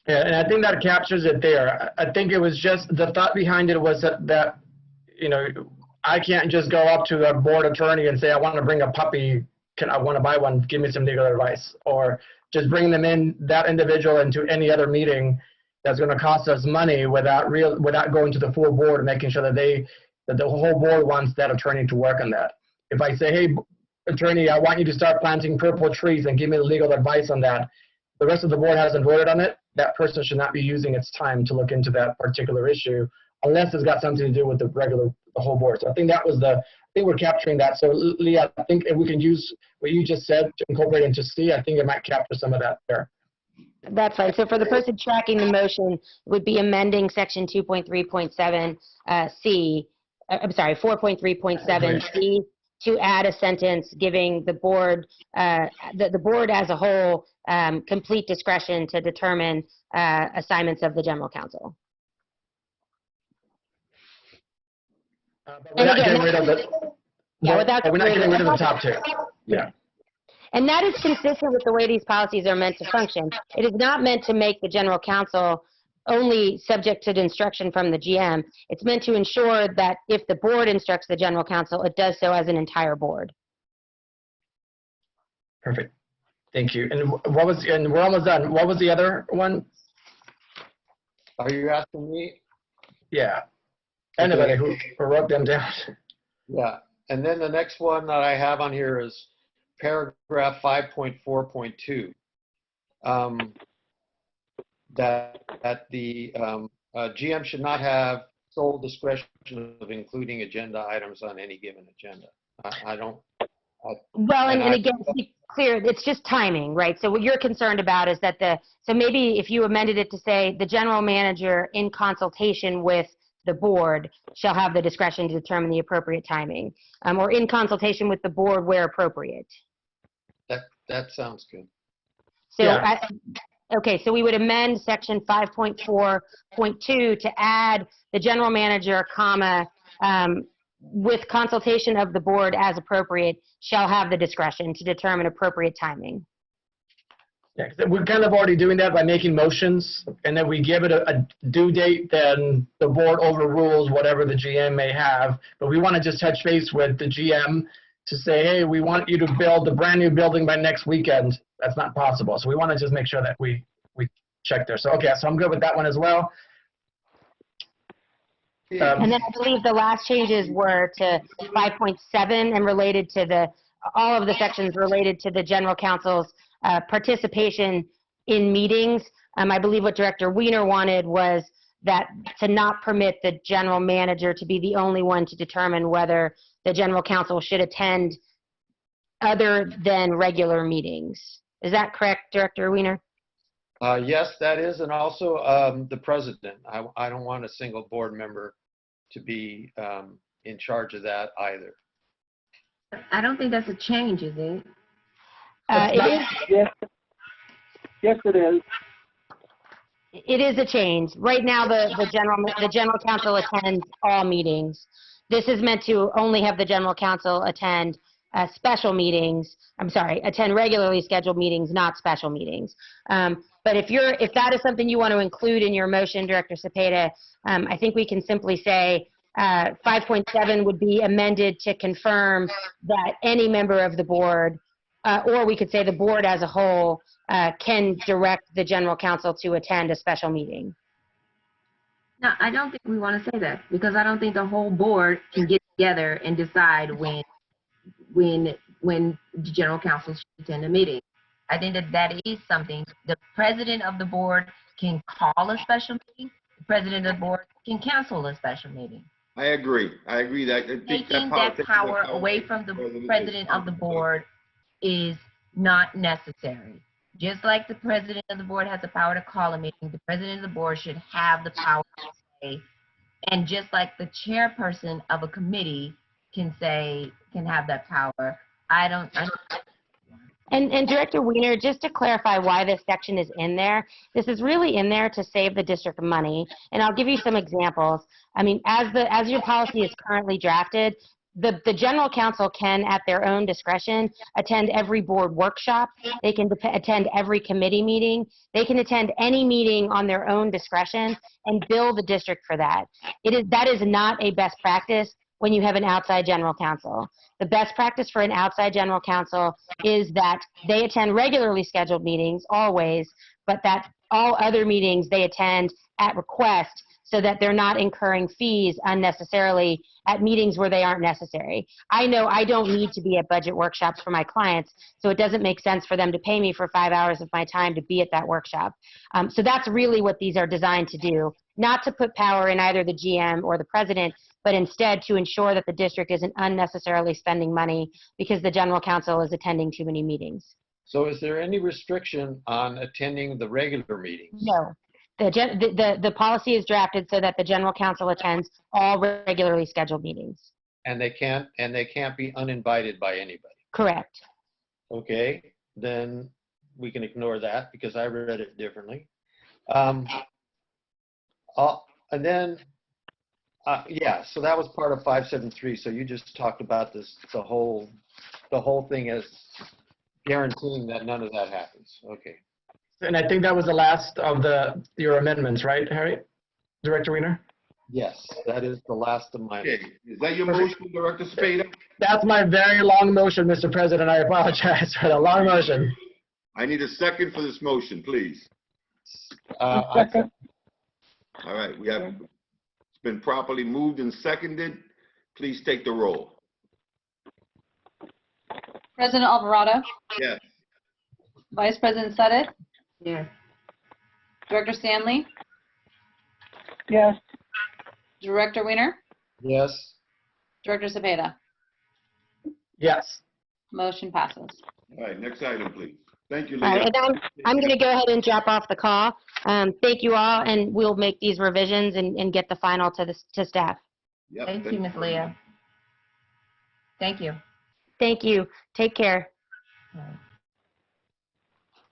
Yeah, and I think that captures it there. I think it was just, the thought behind it was that you know, I can't just go up to the board attorney and say, I want to bring a puppy, I want to buy one, give me some legal advice, or just bring them in, that individual, into any other meeting that's going to cost us money without going to the full board and making sure that the whole board wants that attorney to work on that. If I say, hey, attorney, I want you to start planting purple trees and give me the legal advice on that, the rest of the board hasn't voted on it, that person should not be using its time to look into that particular issue unless it's got something to do with the whole board. So I think I think we're capturing that. So Leah, I think if we can use what you just said to incorporate into C, I think it might capture some of that there. That's fine. So for the person tracking the motion, it would be amending Section 2.3.7 C, I'm sorry, 4.3.7 C, to add a sentence giving the board, the board as a whole, complete discretion to determine assignments of the general counsel. We're not getting rid of the, we're not getting rid of the top two. Yeah. And that is consistent with the way these policies are meant to function. It is not meant to make the general counsel only subject to the instruction from the GM. It's meant to ensure that if the board instructs the general counsel, it does so as an entire board. Perfect. Thank you. And we're almost done. What was the other one? Are you asking me? Yeah. Anybody who wrote them down. Yeah. And then the next one that I have on here is paragraph 5.4.2. That the GM should not have sole discretion of including agenda items on any given agenda. Well, and again, to be clear, it's just timing, right? So what you're concerned about is that so maybe if you amended it to say the general manager in consultation with the board shall have the discretion to determine the appropriate timing, or in consultation with the board where appropriate. That sounds good. So, yeah. Okay, so we would amend Section 5.4.2 to add the general manager, comma, with consultation of the board as appropriate, shall have the discretion to determine appropriate timing. Yeah, 'cause we're kind of already doing that by making motions, and then we give it a due date, then the board overrules whatever the GM may have. But we want to just touch base with the GM to say, hey, we want you to build a brand new building by next weekend. That's not possible. So we want to just make sure that we check there. So, okay, so I'm good with that one as well. And then I believe the last changes were to 5.7 and related to all of the sections related to the general counsel's participation in meetings. I believe what Director Weiner wanted was that to not permit the general manager to be the only one to determine whether the general counsel should attend other than regular meetings. Is that correct, Director Weiner? Yes, that is, and also the president. I don't want a single board member to be in charge of that either. I don't think that's a change, is it? It is. Yes, yes, it is. It is a change. Right now, the general counsel attends all meetings. This is meant to only have the general counsel attend special meetings. I'm sorry, attend regularly scheduled meetings, not special meetings. But if that is something you want to include in your motion, Director Cepeda, I think we can simply say 5.7 would be amended to confirm that any member of the board, or we could say the board as a whole, can direct the general counsel to attend a special meeting. No, I don't think we want to say that, because I don't think the whole board can get together and decide when the general counsel should attend a meeting. I think that is something the president of the board can call a special meeting. The president of the board can cancel a special meeting. I agree. I agree that Taking that power away from the president of the board is not necessary. Just like the president of the board has the power to call a meeting, the president of the board should have the power to say, and just like the chairperson of a committee can have that power. And Director Weiner, just to clarify why this section is in there, this is really in there to save the district money. And I'll give you some examples. I mean, as your policy is currently drafted, the general counsel can, at their own discretion, attend every board workshop. They can attend every committee meeting. They can attend any meeting on their own discretion and bill the district for that. That is not a best practice when you have an outside general counsel. The best practice for an outside general counsel is that they attend regularly scheduled meetings, always, but that all other meetings they attend at request, so that they're not incurring fees unnecessarily at meetings where they aren't necessary. I know I don't need to be at budget workshops for my clients, so it doesn't make sense for them to pay me for 5 hours of my time to be at that workshop. So that's really what these are designed to do, not to put power in either the GM or the president, but instead to ensure that the district isn't unnecessarily spending money because the general counsel is attending too many meetings. So is there any restriction on attending the regular meetings? No. The policy is drafted so that the general counsel attends all regularly scheduled meetings. And they can't be uninvited by anybody. Correct. Okay, then we can ignore that because I read it differently. And then, yeah, so that was part of 573. So you just talked about this, the whole thing as guaranteeing that none of that happens. Okay. And I think that was the last of your amendments, right, Harry? Director Weiner? Yes, that is the last of mine. Okay, is that your motion, Director Cepeda? That's my very long motion, Mr. President. I apologize for the long motion. I need a second for this motion, please. I All right, it's been properly moved and seconded. Please take the roll. President Alvarado, Yes. Vice President Suddeth, Yes. Director Stanley, Yes, Director Weiner, Yes. Director Cepeda. Yes. Motion passes. All right, next item, please. Thank you, All right, Leah. and I'm going to go ahead and drop off the call. Thank you all, and we'll make these revisions and get the final to staff. Yep, Thank you, Ms. Leah. Thank you. Thank you. Take care.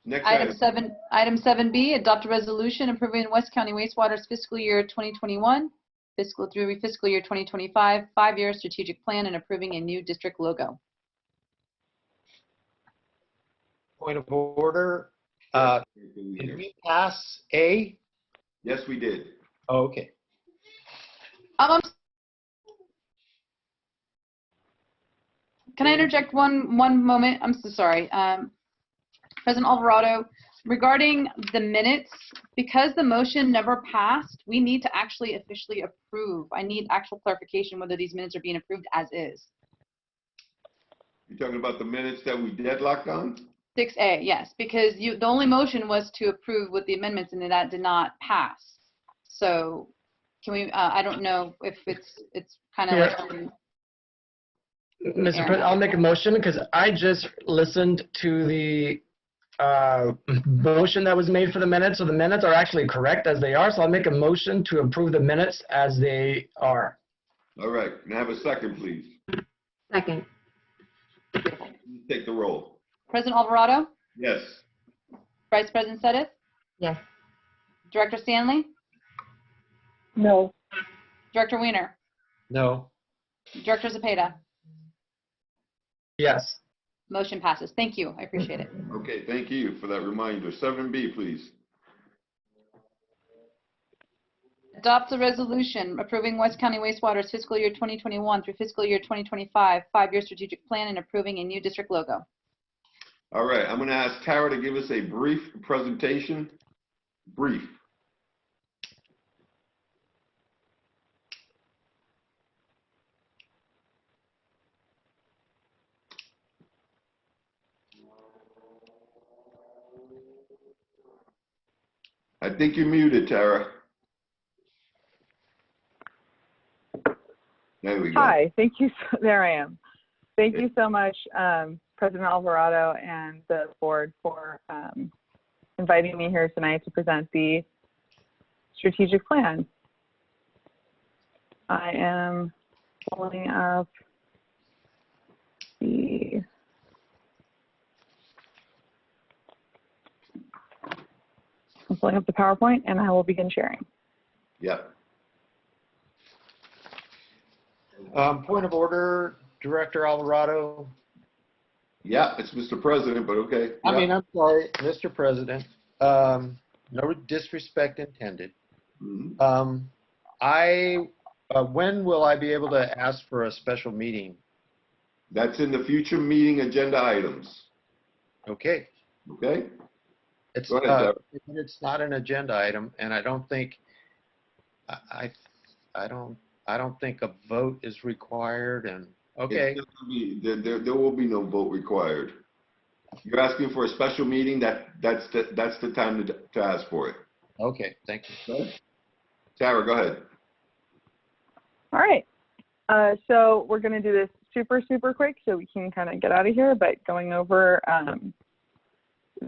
Next Item 7B, adopt a resolution approving West County Wastewater's fiscal year 2021, fiscal through fiscal year 2025, 5-year strategic plan, and approving a new district logo. Point of order. Did we pass A? Yes, we did. Oh, okay. Can I interject one moment? I'm so sorry. President Alvarado, Regarding the minutes, because the motion never passed, we need to actually officially approve. I need actual clarification whether these minutes are being approved as is. You're talking about the minutes that we deadlocked on? 6A, yes, because the only motion was to approve with the amendments and that did not pass. So can we, I don't know if it's kind of Yeah. like. Mr. President, I'll make a motion because I just listened to the motion that was made for the minutes. So the minutes are actually correct as they are. So I'll make a motion to approve the minutes as they are. All right, can I have a second, please? Second. Please take the roll. President Alvarado, Yes. Vice President Sedith, Yes. Director Stanley, No. Director Weiner, No. Director Zepeda. Yes. Motion passes. Thank you. I appreciate it. Okay, thank you for that reminder. 7B, please. Adopt a resolution approving West County Wastewater's fiscal year 2021 through fiscal year 2025 5-year strategic plan and approving a new district logo. All right, I'm going to ask Tara to give us a brief presentation. Brief. I think you're muted, Tara. There we go. Hi, thank you. There I am. Thank you so much, President Alvarado and the board for inviting me here tonight to present the strategic plan. I am pulling up the PowerPoint and I will begin sharing. Yep. Point of order, Director Alvarado. Yeah, it's Mr. President, but okay. I Yeah. mean, I'm sorry, Mr. President. No disrespect intended. Mhm. When will I be able to ask for a special meeting? That's in the future meeting agenda items. Okay. Okay? It's, Go ahead, it's not an agenda item, and I don't think, I don't think a vote is required, and, okay. It's gonna be, there will be no vote required. You're asking for a special meeting, that's the time to ask for it. Okay, thank you. Okay? Tara, go ahead. All right. So we're going to do this super quick so we can kind of get out of here, but going over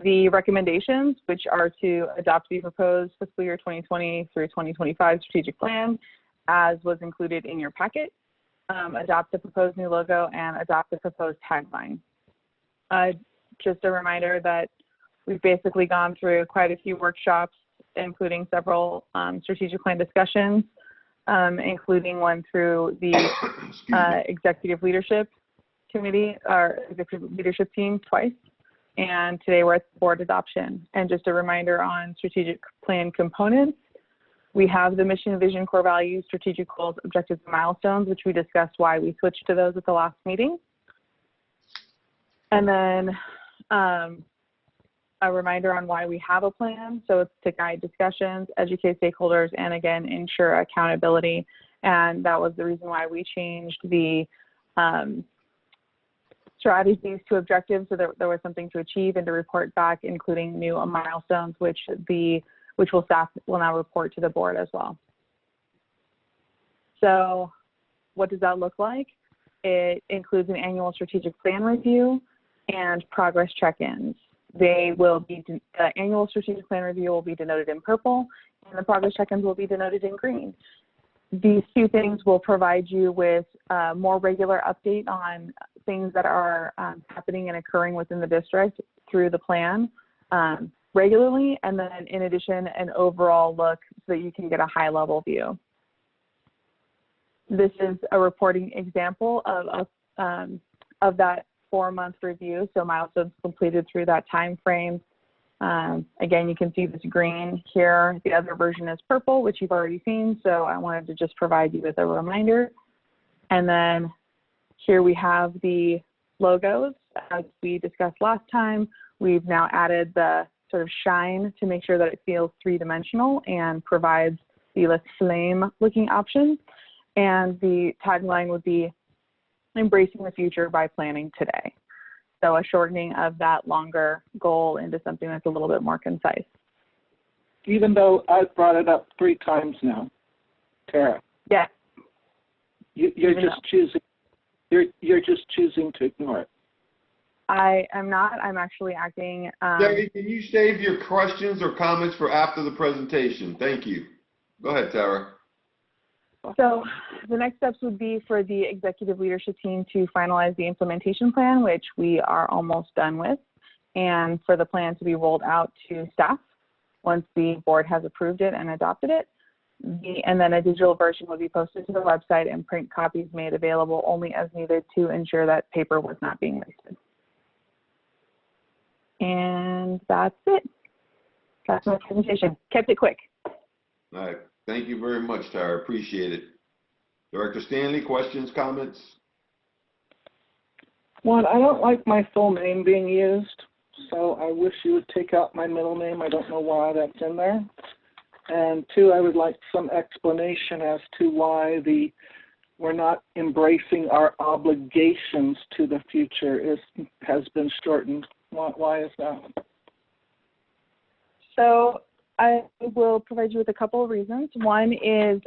the recommendations, which are to adopt the proposed fiscal year 2020 through 2025 strategic plan as was included in your packet, adopt the proposed new logo, and adopt the proposed tagline. Just a reminder that we've basically gone through quite a few workshops, including several strategic plan discussions, including one through the executive leadership committee, or executive leadership team twice. And today we're at board adoption. And just a reminder on strategic plan components, we have the mission, vision, core values, strategic goals, objectives, and milestones, which we discussed why we switched to those at the last meeting. And then a reminder on why we have a plan. So it's to guide discussions, educate stakeholders, and again, ensure accountability. And that was the reason why we changed the strategies to objectives, so there was something to achieve and to report back, including new milestones, which staff will now report to the board as well. So what does that look like? It includes an annual strategic plan review and progress check-ins. They will be, the annual strategic plan review will be denoted in purple, and the progress check-ins will be denoted in green. These two things will provide you with a more regular update on things that are happening and occurring within the district through the plan regularly, and then in addition, an overall look so that you can get a high-level view. This is a reporting example of that 4-month review, so milestones completed through that time frame. Again, you can see this green here. The other version is purple, which you've already seen, so I wanted to just provide you with a reminder. And then here we have the logos. As we discussed last time, we've now added the sort of shine to make sure that it feels three-dimensional and provides the less flame-looking option. And the tagline would be embracing the future by planning today. So a shortening of that longer goal into something that's a little bit more concise. Even though I've brought it up 3 times now, Tara. Yes. You're just choosing. You're just choosing to ignore it. I am not. I'm actually acting. Jerry, can you save your questions or comments for after the presentation? Thank you. Go ahead, Tara. So the next steps would be for the executive leadership team to finalize the implementation plan, which we are almost done with, and for the plan to be rolled out to staff once the board has approved it and adopted it. And then a digital version would be posted to the website and print copies made available only as needed to ensure that paper was not being wasted. And that's it. That's my presentation. Kept it quick. All right. Thank you very much, Tara. Appreciate it. Director Stanley, questions, comments? One, I don't like my full name being used, so I wish you would take out my middle name. I don't know why that's in there. And 2, I would like some explanation as to why we're not embracing our obligations to the future has been shortened. Why is that? So I will provide you with a couple of reasons. One is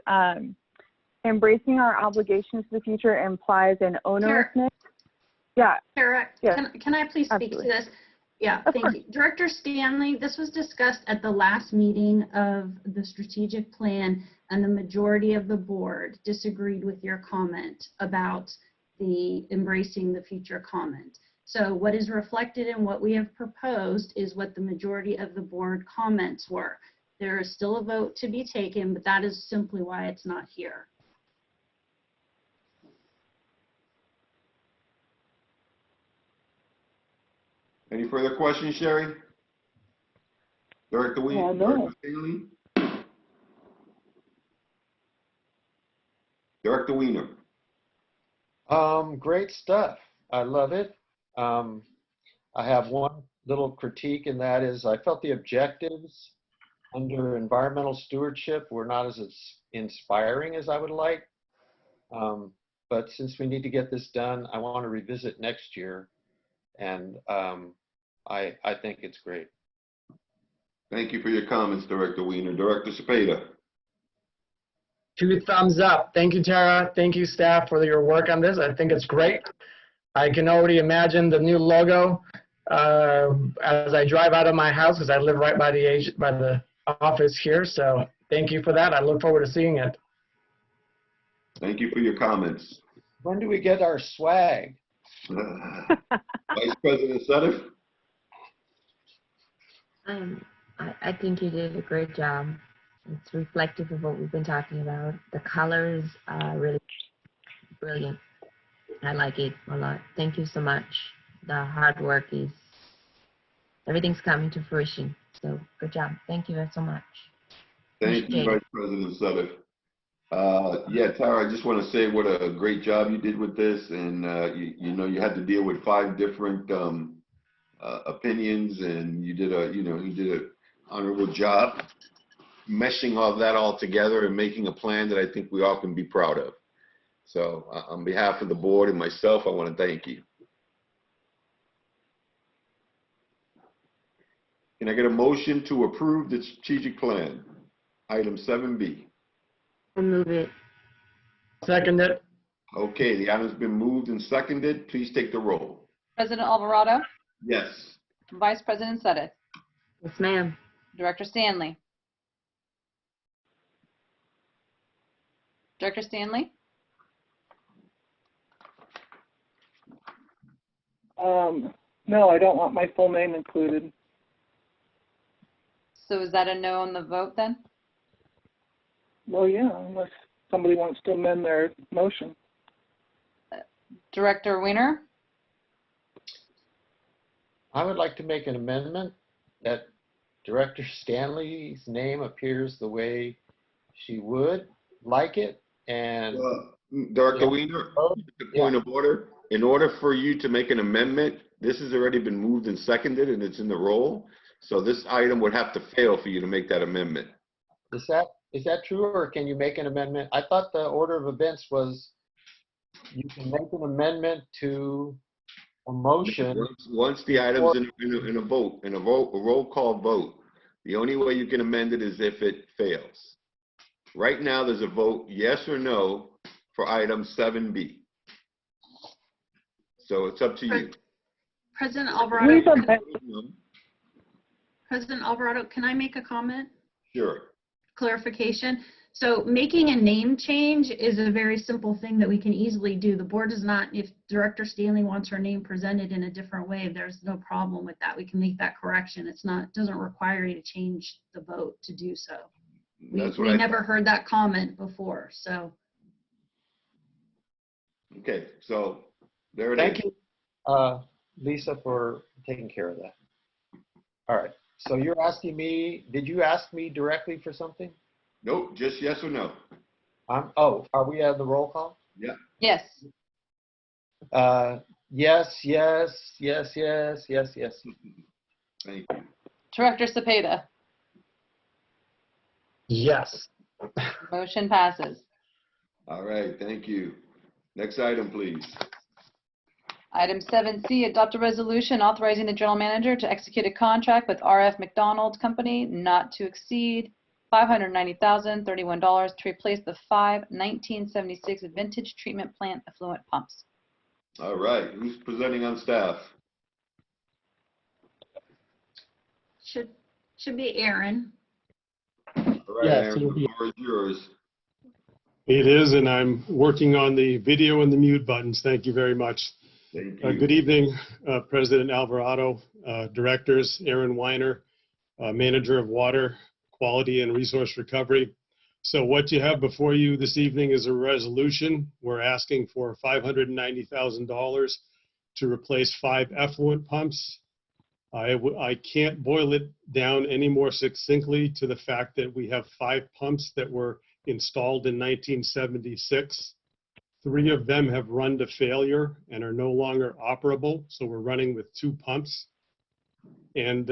embracing our obligations to the future implies an onerousness. Yeah. Tara, Yes. can I please speak Absolutely. to this? Yeah, Of thank course. you. Director Stanley, this was discussed at the last meeting of the strategic plan, and the majority of the board disagreed with your comment about the embracing the future comment. So what is reflected in what we have proposed is what the majority of the board comments were. There is still a vote to be taken, but that is simply why it's not here. Any further questions, Sherry? Director No. Director Stanley? Director Weiner? Great stuff. I love it. I have one little critique, and that is I felt the objectives under environmental stewardship were not as inspiring as I would like. But since we need to get this done, I want to revisit next year, and I think it's great. Thank you for your comments, Director Weiner. Director Cepeda? 2 thumbs up. Thank you, Tara. Thank you, staff, for your work on this. I think it's great. I can already imagine the new logo as I drive out of my house, because I live right by the office here. So thank you for that. I look forward to seeing it. Thank you for your comments. When do we get our swag? Vice President Sutter? I think you did a great job. It's reflective of what we've been talking about. The colors are really brilliant. I like it a lot. Thank you so much. The hard work everything's coming to fruition. So good job. Thank you so much. Thank you, Vice President Sutter. Yeah, Tara, I just want to say what a great job you did with this. And, you know, you had to deal with 5 different opinions, and you did an honorable job meshing all that all together and making a plan that I think we all can be proud of. So on behalf of the board and myself, I want to thank you. Can I get a motion to approve the strategic plan? Item 7B. I'll move it. Second it. Okay, the item's been moved and seconded. Please take the roll. President Alvarado, Yes. Vice President Sutter, Yes, ma'am. Director Stanley. Director Stanley? No, I don't want my full name included. So is that a no on the vote then? Well, yeah, unless somebody wants to amend their motion. Director Weiner? I would like to make an amendment that Director Stanley's name appears the way she would like it. And Director Weiner, the point of order. In order for you to make an amendment, this has already been moved and seconded, and it's in the roll. So this item would have to fail for you to make that amendment. Is that true, or can you make an amendment? I thought the order of events was you can make an amendment to a motion. Once the item's in a roll call vote, the only way you can amend it is if it fails. Right now, there's a vote yes or no for item 7B. So it's up to you. President Alvarado, Please, President Alvarado, can I make a comment? Sure. Clarification. So making a name change is a very simple thing that we can easily do. The board does not, if Director Stanley wants her name presented in a different way, there's no problem with that. We can make that correction. It's not, doesn't require you to change the vote to do so. We never heard that comment before, so. Okay, so there it is. Thank you, Lisa, for taking care of that. All right. So you're asking me, did you ask me directly for something? Nope, just yes or no. Oh, are we at the roll call? Yeah. Yes. Yes, yes, yes, yes, yes, yes. Thank you. Director Cepeda. Yes. Motion passes. All right, thank you. Next item, please. Item 7C, adopt a resolution authorizing the general manager to execute a contract with RF McDonald Company not to exceed $590,031 to replace the 5 1976 vintage treatment plant effluent pumps. All right, who's presenting on staff? Should be Aaron. All right, Yes, Aaron, it'll the be- floor is yours. It is, and I'm working on the video and the mute buttons. Thank you very much. Thank you. Good evening, President Alvarado, directors, Aaron Weiner, Manager of Water Quality and Resource Recovery. So what you have before you this evening is a resolution. We're asking for $590,000 to replace 5 effluent pumps. I can't boil it down any more succinctly to the fact that we have 5 pumps that were installed in 1976. 3 of them have run to failure and are no longer operable, so we're running with 2 pumps. And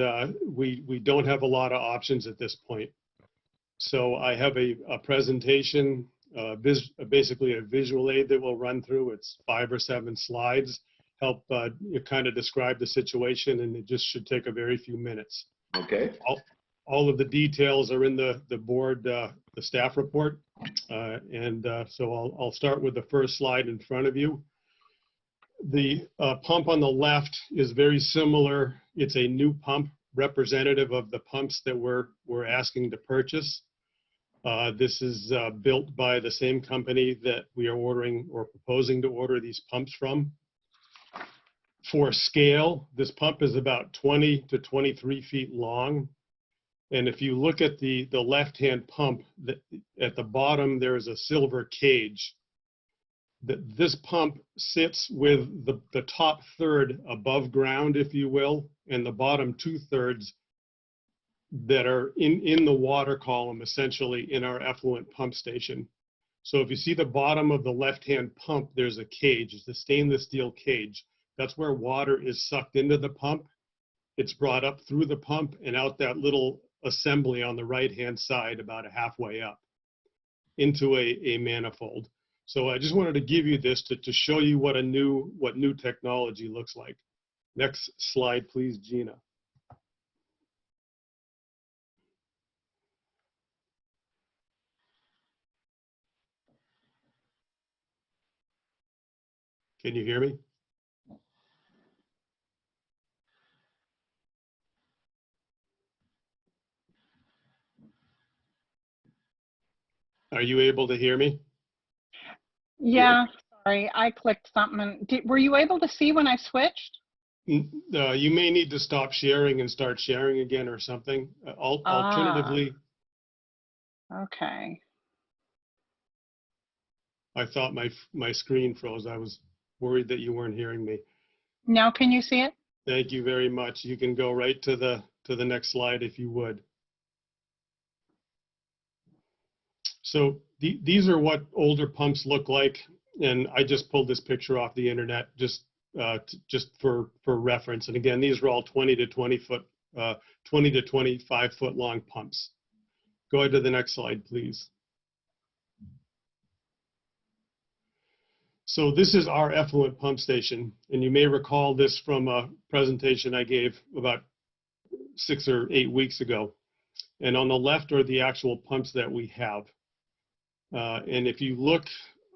we don't have a lot of options at this point. So I have a presentation, basically a visual aid that we'll run through. It's 5 or 7 slides, help kind of describe the situation, and it just should take a very few minutes. Okay. All of the details are in the board, the staff report. So I'll start with the first slide in front of you. The pump on the left is very similar. It's a new pump representative of the pumps that we're asking to purchase. This is built by the same company that we are ordering or proposing to order these pumps from. For scale, this pump is about 20 to 23 feet long. And if you look at the left-hand pump, at the bottom, there is a silver cage. This pump sits with the top third above ground, if you will, and the bottom 2/3 that are in the water column, essentially, in our effluent pump station. So if you see the bottom of the left-hand pump, there's a cage. It's a stainless steel cage. That's where water is sucked into the pump. It's brought up through the pump and out that little assembly on the right-hand side, about halfway up, into a manifold. So I just wanted to give you this to show you what new technology looks like. Next slide, please, Gina. Can you hear me? Are you able to hear me? Yeah, sorry, I clicked something. Were you able to see when I switched? You may need to stop sharing and start sharing again or something. Alternatively, Okay. I thought my screen froze. I was worried that you weren't hearing me. Now can you see it? Thank you very much. You can go right to the next slide if you would. So these are what older pumps look like, and I just pulled this picture off the internet just for reference. And again, these are all 20 to 24 20 to 25 foot long pumps. Go ahead to the next slide, please. So this is our effluent pump station, and you may recall this from a presentation I gave about 6 or 8 weeks ago. And on the left are the actual pumps that we have. And if you look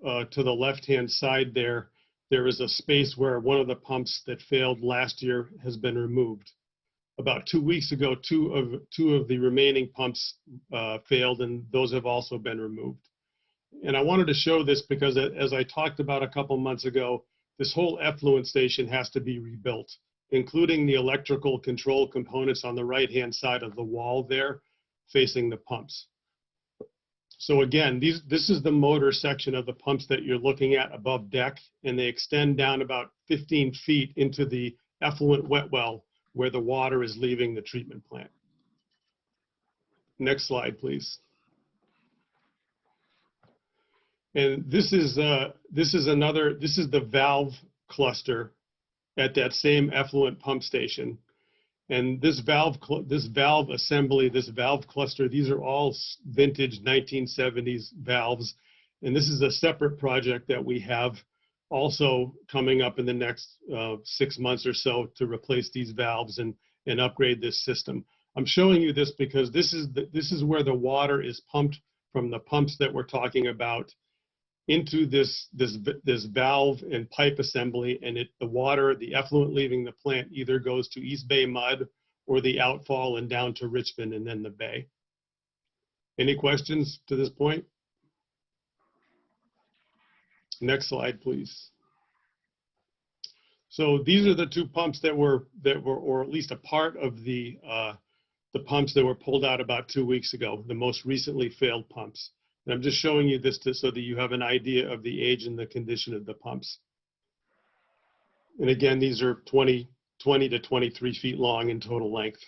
to the left-hand side there, there is a space where one of the pumps that failed last year has been removed. About 2 weeks ago, two of the remaining pumps failed, and those have also been removed. And I wanted to show this because, as I talked about a couple months ago, this whole effluent station has to be rebuilt, including the electrical control components on the right-hand side of the wall there, facing the pumps. So again, this is the motor section of the pumps that you're looking at above deck, and they extend down about 15 feet into the effluent wet well where the water is leaving the treatment plant. Next slide, please. And this is the valve cluster at that same effluent pump station. And this valve assembly, this valve cluster, these are all vintage 1970s valves. And this is a separate project that we have also coming up in the next 6 months or so to replace these valves and upgrade this system. I'm showing you this because this is where the water is pumped from the pumps that we're talking about into this valve and pipe assembly, and the effluent leaving the plant either goes to East Bay Mud or the outfall and down to Richmond and then the bay. Any questions to this point? Next slide, please. So these are the two pumps that were, or at least a part of the pumps that were pulled out about 2 weeks ago, the most recently failed pumps. And I'm just showing you this so that you have an idea of the age and the condition of the pumps. And again, these are 20 to 23 feet long in total length.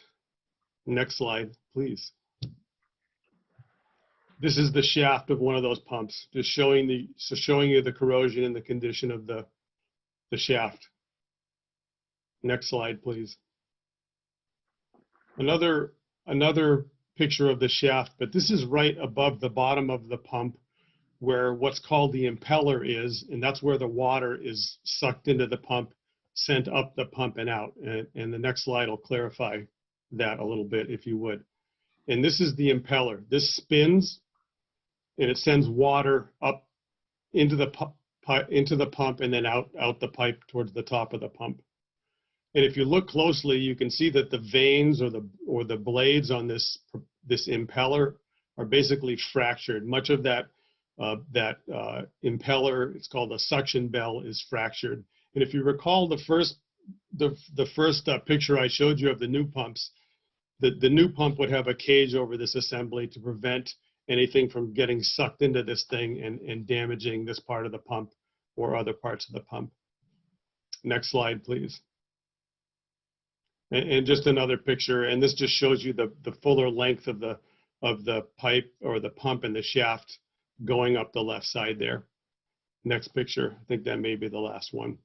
Next slide, please. This is the shaft of one of those pumps, just showing you the corrosion and the condition of the shaft. Next slide, please. Another picture of the shaft, but this is right above the bottom of the pump where what's called the impeller is, and that's where the water is sucked into the pump, sent up the pump and out. And the next slide will clarify that a little bit, if you would. And this is the impeller. This spins and it sends water up into the pump and then out the pipe towards the top of the pump. And if you look closely, you can see that the vanes or the blades on this impeller are basically fractured. Much of that impeller, it's called a suction bell, is fractured. And if you recall the first picture I showed you of the new pumps, the new pump would have a cage over this assembly to prevent anything from getting sucked into this thing and damaging this part of the pump or other parts of the pump. Next slide, please. And just another picture, and this just shows you the fuller length of the pipe or the pump and the shaft going up the left side there. Next picture, I think that may be the last one.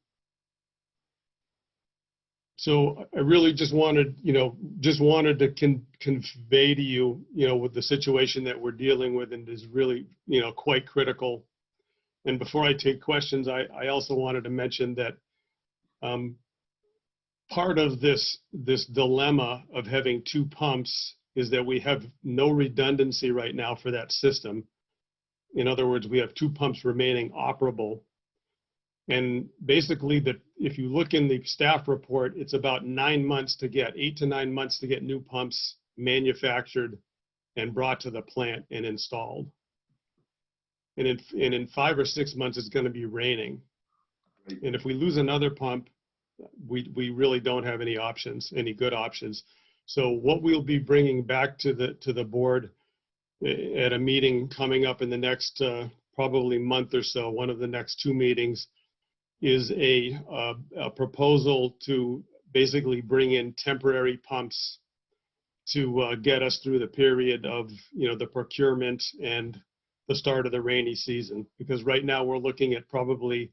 So I really just wanted to convey to you, with the situation that we're dealing with, and is really, quite critical. And before I take questions, I also wanted to mention that part of this dilemma of having two pumps is that we have no redundancy right now for that system. In other words, we have two pumps remaining operable. And basically, if you look in the staff report, it's about 9 months to get, 8 to 9 months to get new pumps manufactured and brought to the plant and installed. And in 5 or 6 months, it's going to be raining. And if we lose another pump, we really don't have any options, any good options. So what we'll be bringing back to the board at a meeting coming up in the next probably month or so, one of the next 2 meetings, is a proposal to basically bring in temporary pumps to get us through the period of the procurement and the start of the rainy season. Because right now we're looking at probably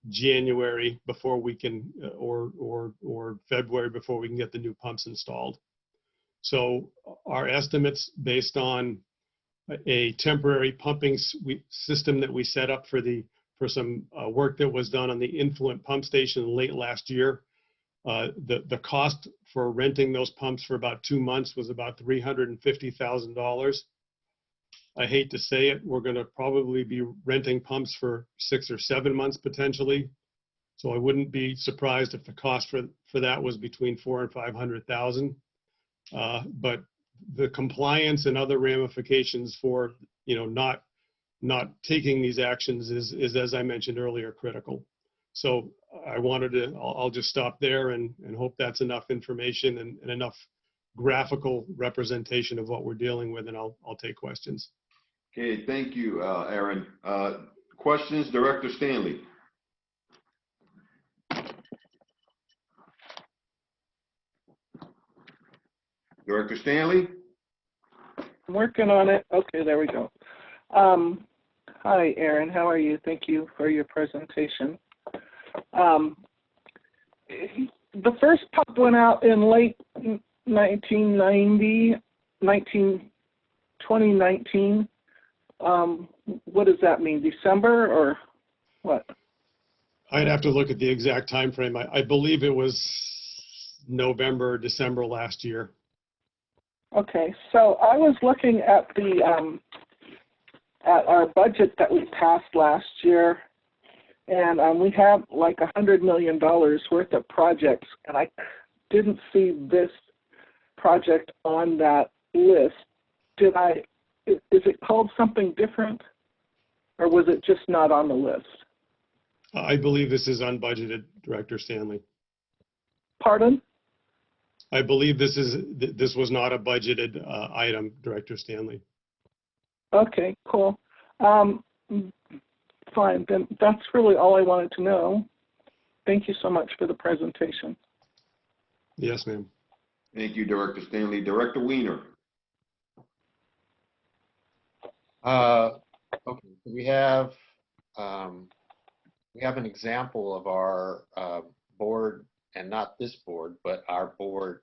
January before we can, or February before we can get the new pumps installed. So our estimates based on a temporary pumping system that we set up for some work that was done on the influent pump station late last year. The cost for renting those pumps for about 2 months was about $350,000. I hate to say it, we're going to probably be renting pumps for 6 or 7 months potentially. So I wouldn't be surprised if the cost for that was between $400,000 and $500,000. But the compliance and other ramifications for not taking these actions is, as I mentioned earlier, critical. So I'll just stop there and hope that's enough information and enough graphical representation of what we're dealing with, and I'll take questions. Okay, thank you, Aaron. Questions, Director Stanley? Director Stanley? I'm working on it. Okay, there we go. Hi, Aaron. How are you? Thank you for your presentation. The first pump went out in late 2019. What does that mean? December or what? I'd have to look at the exact time frame. I believe it was November or December last year. Okay, so I was looking at the at our budget that we passed last year, and we have like $100 million worth of projects, and I didn't see this project on that list. Did I? Is it called something different, or was it just not on the list? I believe this is unbudgeted, Director Stanley. Pardon? I believe this was not a budgeted item, Director Stanley. Okay, cool. Fine, then that's really all I wanted to know. Thank you so much for the presentation. Yes, ma'am. Thank you, Director Stanley. Director Weiner? Okay, we have an example of our board, and not this board, but our board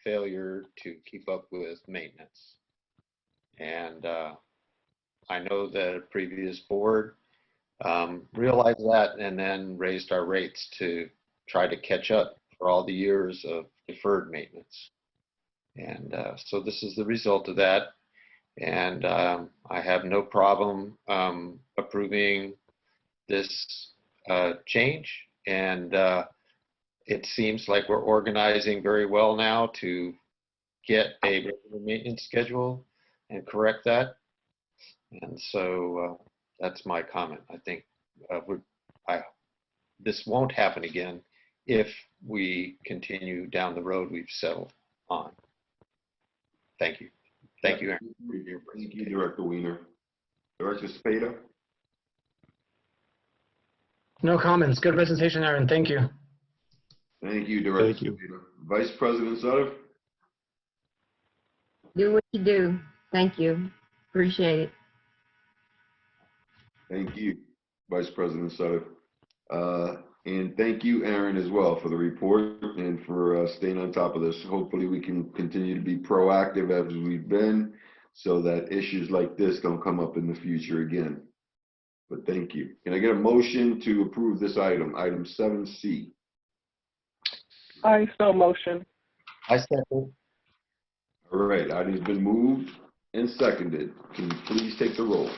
failure to keep up with maintenance. And I know that a previous board realized that and then raised our rates to try to catch up for all the years of deferred maintenance. And so this is the result of that. And I have no problem approving this change. And it seems like we're organizing very well now to get a regular maintenance schedule and correct that. And so that's my comment. I think this won't happen again if we continue down the road we've settled on. Thank you. Thank you, Aaron. Thank you, Director Weiner. Director Spada? No comments. Good presentation, Aaron. Thank you. Thank you, Director Thank you. Spada. Vice President Sutter? Do what you do. Thank you. Appreciate it. Thank you, Vice President Sutter. And thank you, Aaron, as well, for the report and for staying on top of this. Hopefully we can continue to be proactive as we've been so that issues like this don't come up in the future again. But thank you. Can I get a motion to approve this item, item 7C? I so motion. I second. All right, item's been moved and seconded. Can you please take the roll?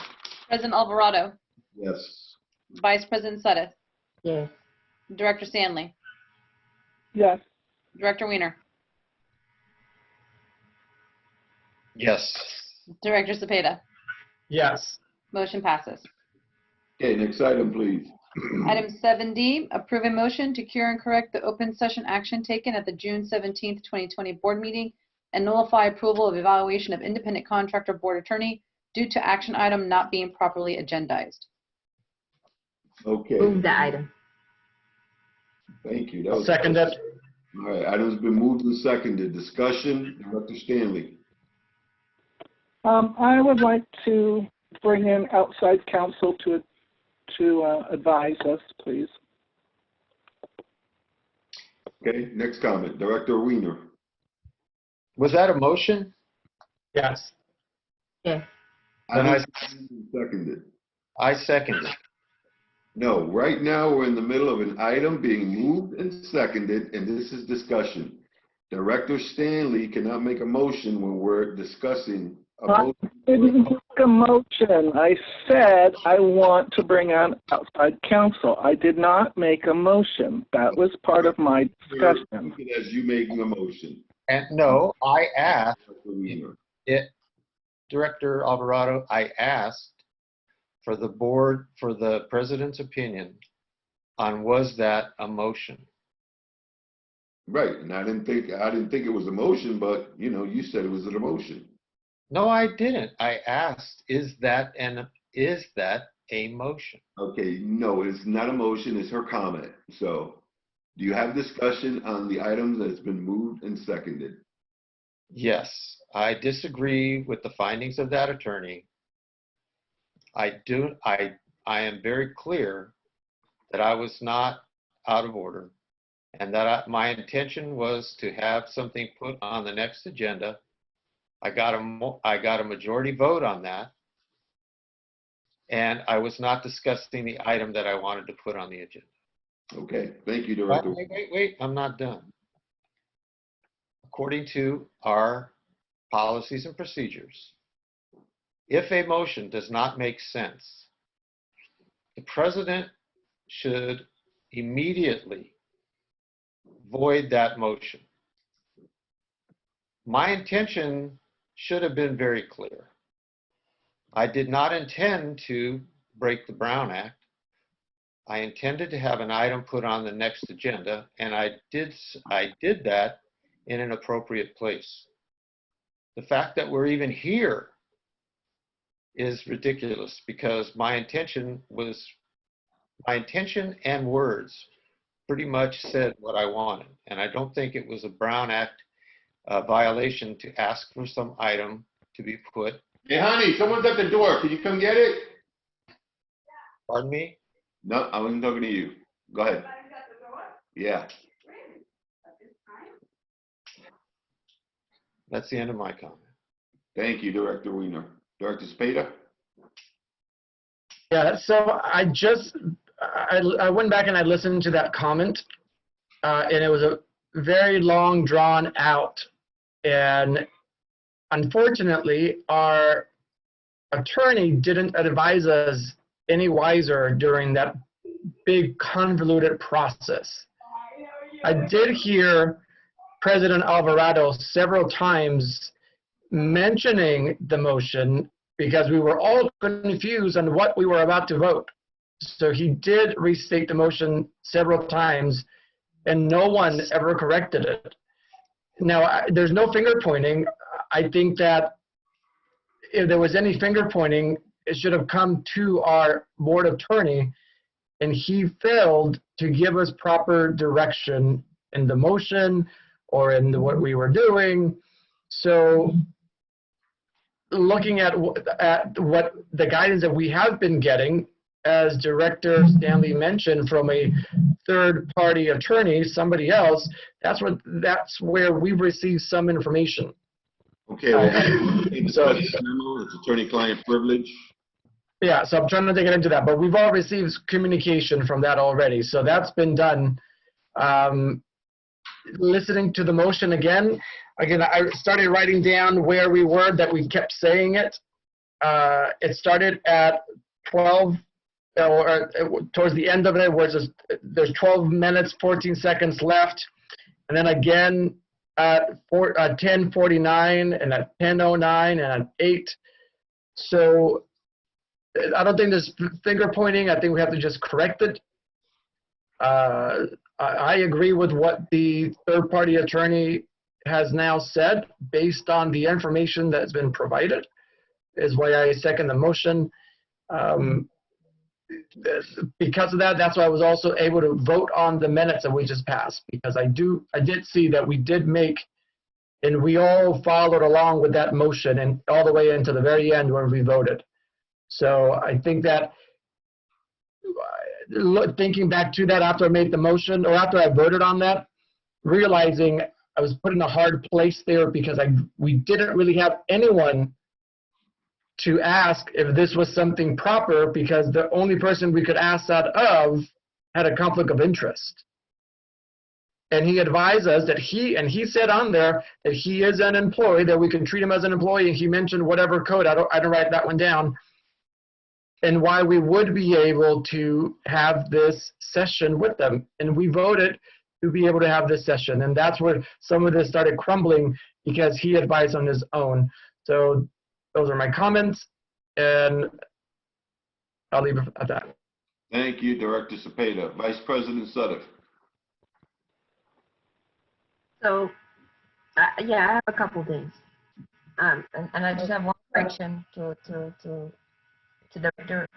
President Alvarado, Yes. Vice President Suddeth, Yes. Director Stanley, Yes. Director Weiner, Yes. Director Cepeda. Yes. Motion passes. Okay, next item, please. Item 7D, approve a motion to cure and correct the open session action taken at the June 17th, 2020 board meeting and nullify approval of evaluation of independent contractor board attorney due to action item not being properly agendized. Okay, Move the item. thank you. That was Seconded. All right, item's been moved and seconded. Discussion, Director Stanley. I would like to bring in outside counsel to advise us, please. Okay, next comment, Director Weiner. Was that a motion? Yes. Yes. Then I seconded. I second it. No, right now, we're in the middle of an item being moved and seconded, and this is discussion. Director Stanley cannot make a motion when we're discussing a I motion. didn't make a motion. I said I want to bring on outside counsel. I did not make a motion. That was part of my discussion. As you making a motion. And no, I asked Weiner. it, Director Alvarado, I asked for the board, for the president's opinion on was that a motion? Right, and I didn't think it was a motion, but you know, you said it was an emotion. No, I didn't. I asked, is that a motion? Okay, no, it's not a motion, it's her comment. So, do you have discussion on the items that's been moved and seconded? Yes, I disagree with the findings of that attorney. I am very clear that I was not out of order and that my intention was to have something put on the next agenda. I got a majority vote on that, and I was not discussing the item that I wanted to put on the agenda. Okay, thank you, Director. Wait, I'm not done. According to our policies and procedures, if a motion does not make sense, the president should immediately void that motion. My intention should have been very clear. I did not intend to break the Brown Act. I intended to have an item put on the next agenda, and I did that in an appropriate place. The fact that we're even here is ridiculous because my intention and words pretty much said what I wanted, and I don't think it was a Brown Act violation to ask for some item to be put. Hey, honey, someone's at the door. Can you come get it? Pardon me? No, I wasn't talking to you. Go ahead. Yeah. That's the end of my comment. Thank you, Director Weiner. Director Spada? Yeah, so I went back and I listened to that comment, and it was a very long, drawn out. And unfortunately, our attorney didn't advise us any wiser during that big convoluted process. I did hear President Alvarado several times mentioning the motion because we were all confused on what we were about to vote. So he did restate the motion several times and no one ever corrected it. Now, there's no finger pointing. I think that if there was any finger pointing, it should have come to our board attorney, and he failed to give us proper direction in the motion or in what we were doing. So looking at what the guidance that we have been getting, as Director Stanley mentioned, from a third-party attorney, somebody else, that's where we've received some information. Okay, so it's attorney-client privilege. Yeah, so I'm trying not to get into that, but we've all received communication from that already, so that's been done. Listening to the motion again, I started writing down where we were, that we kept saying it. It started at 12, or towards the end of it, where there's 12 minutes, 14 seconds left, and then again at 10:49, and at 10:09, and at 8. So I don't think there's finger pointing. I think we have to just correct it. I agree with what the third-party attorney has now said, based on the information that's been provided, is why I second the motion. Because of that, that's why I was also able to vote on the minutes that we just passed, because I did see that we did make, and we all followed along with that motion and all the way into the very end where we voted. So I think that, thinking back to that after I made the motion, or after I voted on that, realizing I was put in a hard place there because we didn't really have anyone to ask if this was something proper, because the only person we could ask that of had a conflict of interest. And he advised us that he said on there that he is an employee, that we can treat him as an employee, and he mentioned whatever code, I don't write that one down, and why we would be able to have this session with them. And we voted to be able to have this session. And that's where some of this started crumbling, because he advised on his own. So those are my comments, and I'll leave it at that. Thank you, Director Cepeda. Vice President Sutter. So, yeah, I have a couple things. And I just have one correction to Director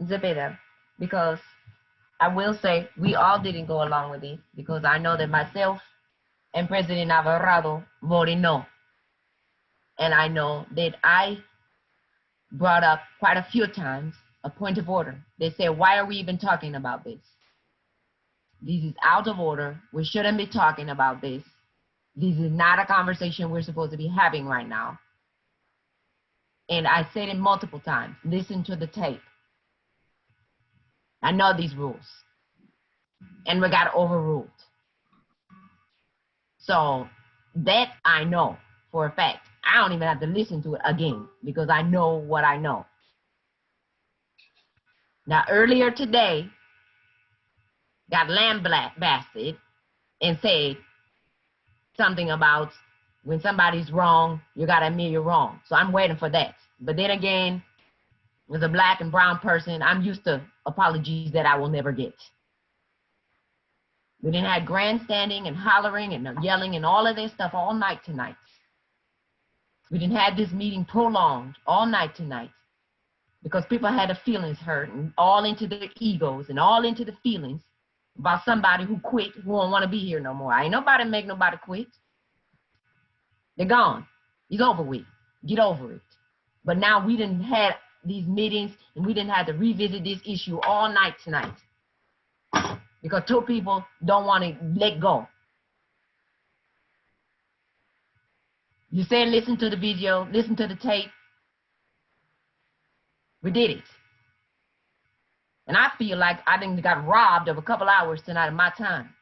Zepeda, because I will say we all didn't go along with it, because I know that myself and President Alvarado voted no. And I know that I brought up quite a few times a point of order. They said, why are we even talking about this? This is out of order. We shouldn't be talking about this. This is not a conversation we're supposed to be having right now. And I said it multiple times. Listen to the tape. I know these rules. And we got overruled. So that I know for a fact. I don't even have to listen to it again, because I know what I know. Now, earlier today, got lambasted and said something about when somebody's wrong, you got to admit you're wrong. So I'm waiting for that. But then again, as a black and brown person, I'm used to apologies that I will never get. We didn't have grandstanding and hollering and yelling and all of this stuff all night tonight. We didn't have this meeting prolonged all night tonight, because people had their feelings hurt and all into their egos and all into the feelings about somebody who quit, who don't want to be here no more. Ain't nobody make nobody quit. They're gone. It's over with. Get over it. But now we didn't have these meetings, and we didn't have to revisit this issue all night tonight, because two people don't want to let go. You said listen to the video, listen to the tape. We did it. And I feel like I done got robbed of a couple hours tonight of my time.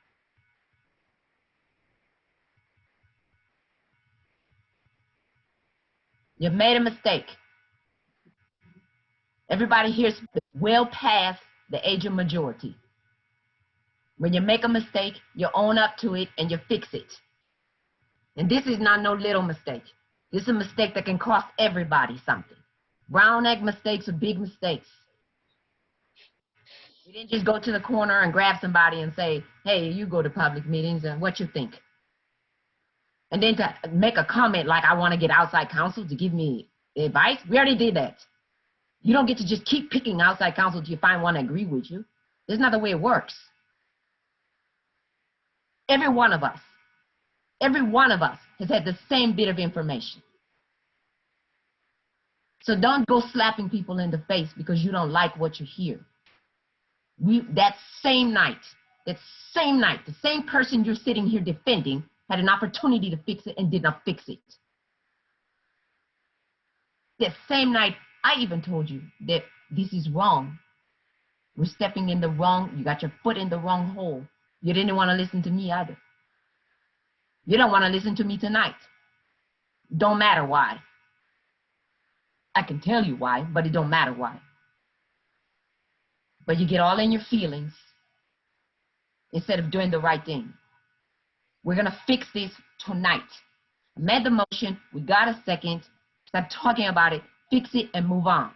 You've made a mistake. Everybody here is well past the age of majority. When you make a mistake, you own up to it and you fix it. And this is not no little mistake. This is a mistake that can cost everybody something. Brown egg mistakes are big mistakes. We didn't just go to the corner and grab somebody and say, hey, you go to public meetings and what you think? And then to make a comment like I want to get outside counsel to give me advice. We already did that. You don't get to just keep picking outside counsel till you find one that agree with you. That's not the way it works. Every one of us has had the same bit of information. So don't go slapping people in the face because you don't like what you hear. That same night, the same person you're sitting here defending had an opportunity to fix it and did not fix it. That same night, I even told you that this is wrong. We're stepping in the wrong, you got your foot in the wrong hole. You didn't want to listen to me either. You don't want to listen to me tonight. Don't matter why. I can tell you why, but it don't matter why. But you get all in your feelings instead of doing the right thing. We're going to fix this tonight. I made the motion. We got a second. Stop talking about it. Fix it and move on.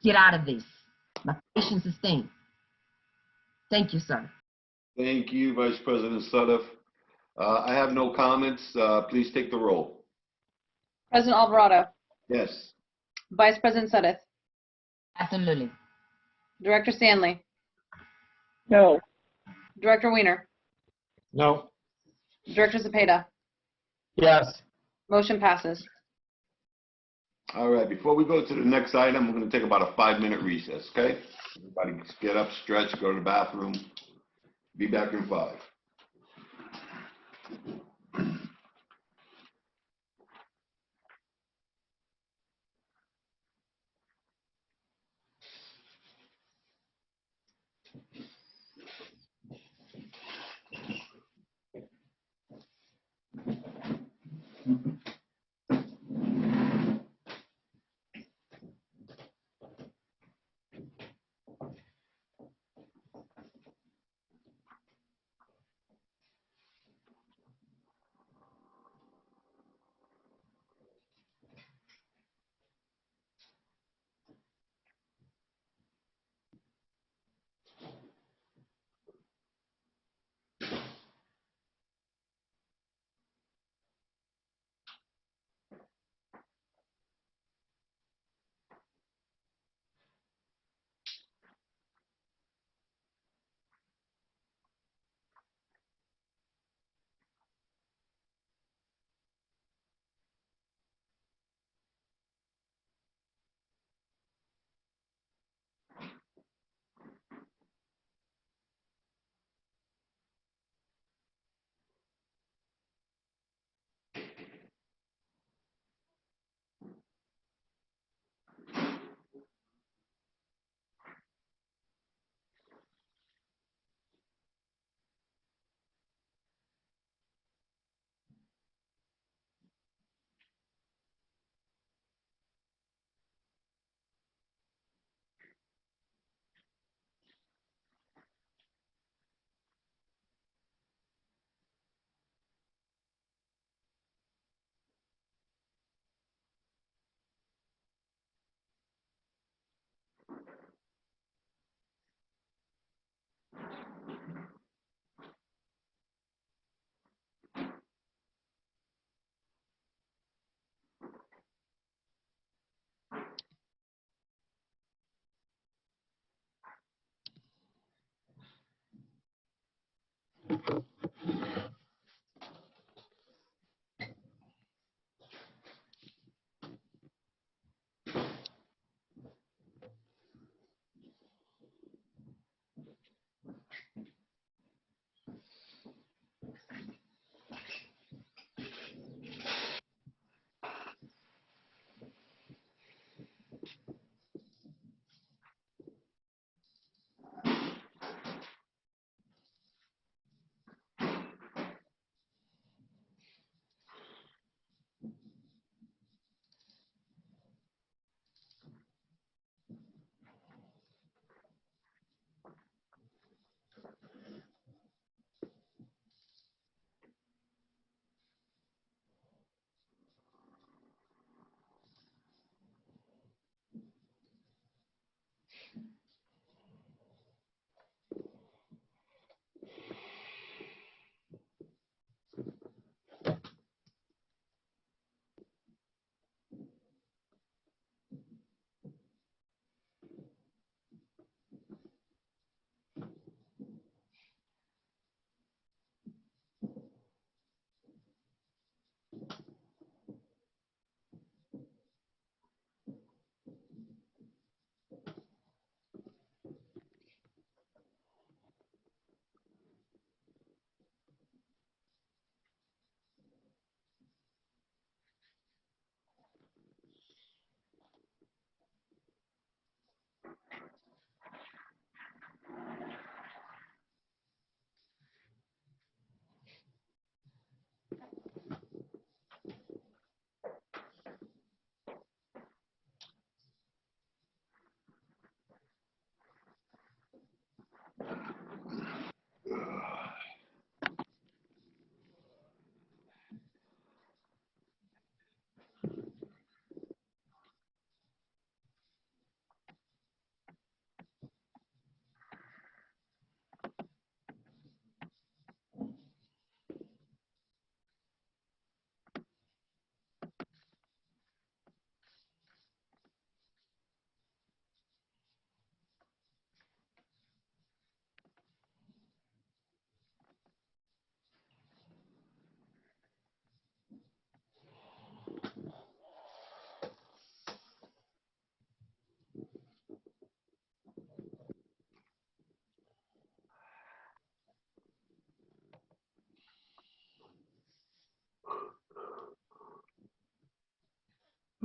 Get out of this. My patience is thin. Thank you, sir. Thank you, Vice President Sutter. I have no comments. Please take the roll. President Alvarado. Yes. Vice President Suddeth. Absolutely. Director Stanley. No. Director Weiner. No. Director Cepeda. Yes. Motion passes. All right, before we go to the next item, we're going to take about a 5-minute recess, okay? Everybody get up, stretch, go to the bathroom. Be back in 5.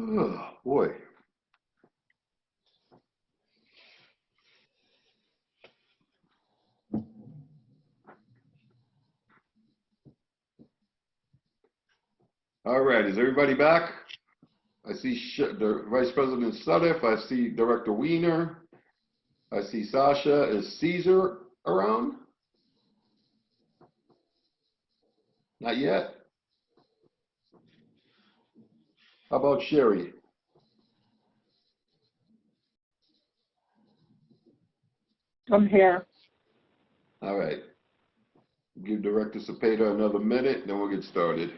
Oh, boy. All right, is everybody back? I see the Vice President Suddiff. I see Director Weiner. I see Sasha. Is Caesar around? Not yet. How about Sherry? I'm here. All right. Give Director Cepeda another minute, then we'll get started.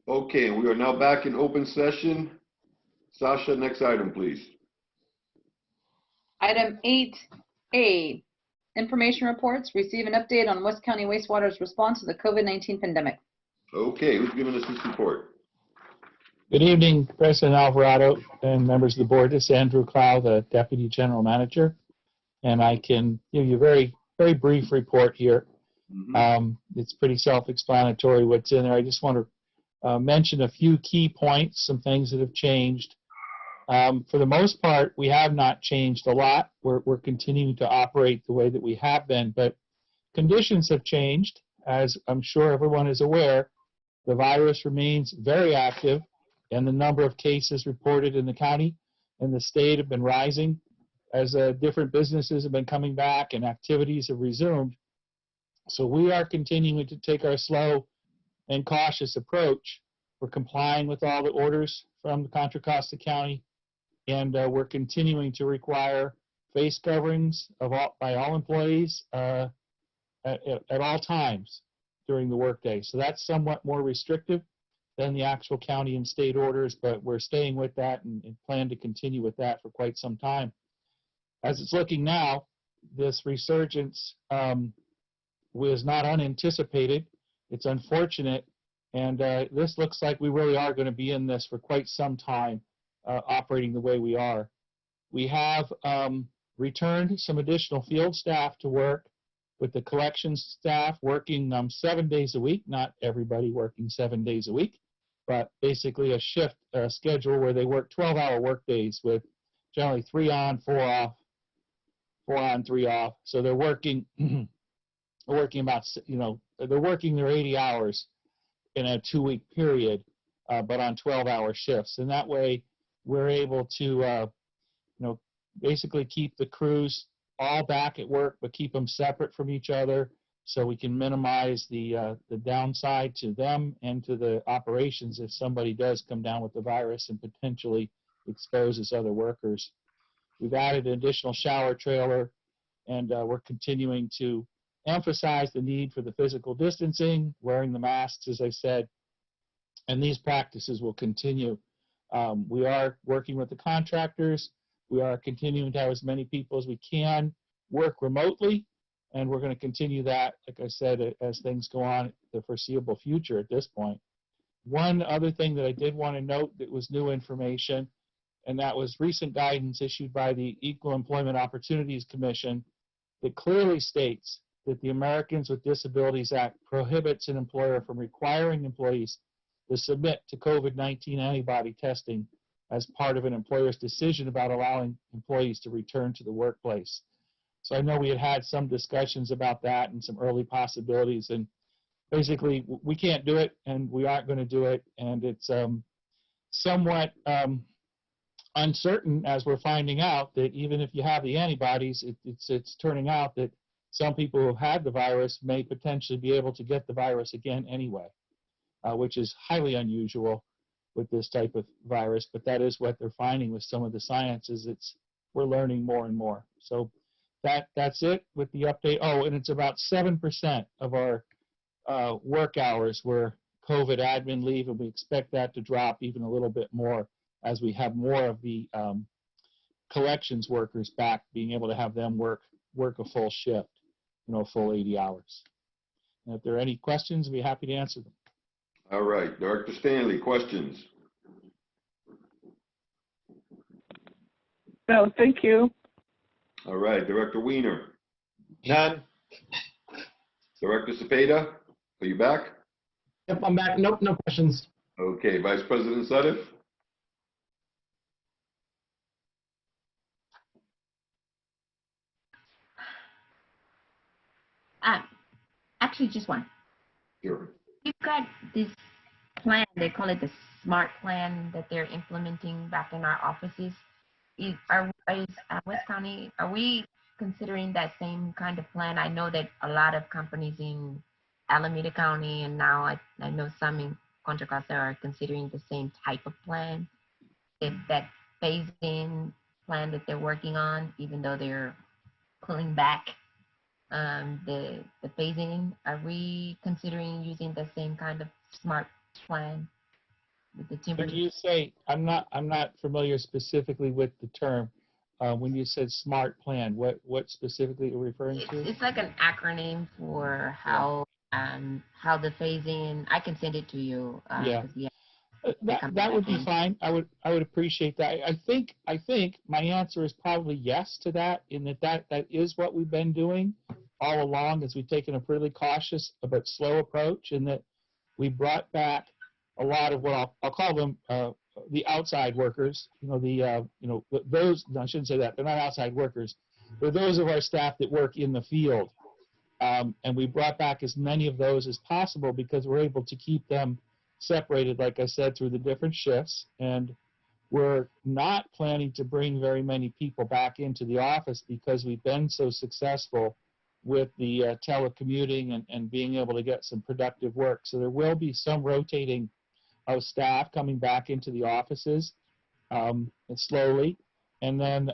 Okay, we are now back in open session. Sasha, next item, please. Item 8A, information reports. Receive an update on West County Wastewater's response to the COVID-19 pandemic. Okay, who's giving us this report? Good evening, President Alvarado and members of the board. This is Andrew Clow, the Deputy General Manager, and I can give you a very brief report here. It's pretty self-explanatory what's in there. I just want to mention a few key points, some things that have changed. For the most part, we have not changed a lot. We're continuing to operate the way that we have been, but conditions have changed. As I'm sure everyone is aware, the virus remains very active, and the number of cases reported in the county and the state have been rising as different businesses have been coming back and activities have resumed. So we are continuing to take our slow and cautious approach. We're complying with all the orders from the Contra Costa County, and we're continuing to require face coverings by all employees at all times during the workday. So that's somewhat more restrictive than the actual county and state orders, but we're staying with that and plan to continue with that for quite some time. As it's looking now, this resurgence was not unanticipated. It's unfortunate, and this looks like we really are going to be in this for quite some time, operating the way we are. We have returned some additional field staff to work, with the collections staff working 7 days a week, not everybody working 7 days a week, but basically a shift schedule where they work 12-hour work days with generally 3 on, 4 off, 4 on, 3 off. So they're working about, they're working their 80 hours in a 2-week period, but on 12-hour shifts. And that way we're able to, basically keep the crews all back at work, but keep them separate from each other so we can minimize the downside to them and to the operations if somebody does come down with the virus and potentially exposes other workers. We've added an additional shower trailer, and we're continuing to emphasize the need for the physical distancing, wearing the masks, as I said, and these practices will continue. We are working with the contractors. We are continuing to have as many people as we can work remotely, and we're going to continue that, like I said, as things go on the foreseeable future at this point. One other thing that I did want to note that was new information, and that was recent guidance issued by the Equal Employment Opportunities Commission that clearly states that the Americans with Disabilities Act prohibits an employer from requiring employees to submit to COVID-19 antibody testing as part of an employer's decision about allowing employees to return to the workplace. So I know we had some discussions about that and some early possibilities, and basically we can't do it and we aren't going to do it, and it's somewhat uncertain, as we're finding out, that even if you have the antibodies, it's turning out that some people who have had the virus may potentially be able to get the virus again anyway. which is highly unusual with this type of virus, but that is what they're finding with some of the science is we're learning more and more. So that's it with the update. Oh, and it's about 7% of our work hours were COVID admin leave, and we expect that to drop even a little bit more as we have more of the collections workers back, being able to have them work a full shift, a full 80 hours. And if there are any questions, I'd be happy to answer them. All right, Director Stanley, questions? No, thank you. All right, Director Weiner. None? Director Cepeda, are you back? Yep, I'm back. Nope, no questions. Okay, Vice President Suddiff? Actually, just one. Sure. You've got this plan, they call it the SMART plan that they're implementing back in our offices. West County, are we considering that same kind of plan? I know that a lot of companies in Alameda County and now I know some in Contra Costa are considering the same type of plan, that phase-in plan that they're working on, even though they're pulling back the phasing. Are we considering using the same kind of SMART plan with the timber? When you say, I'm not familiar specifically with the term. When you said SMART plan, what specifically are you referring to? It's like an acronym for how the phasing. I can send it to you. Yeah. That would be fine. I would appreciate that. I think my answer is probably yes to that, in that is what we've been doing all along, is we've taken a pretty cautious but slow approach, in that we brought back a lot of what I'll call them the outside workers. Those, no, I shouldn't say that. They're not outside workers. They're those of our staff that work in the field. And we brought back as many of those as possible because we're able to keep them separated, like I said, through the different shifts. And we're not planning to bring very many people back into the office because we've been so successful with the telecommuting and being able to get some productive work. So there will be some rotating of staff coming back into the offices slowly. And then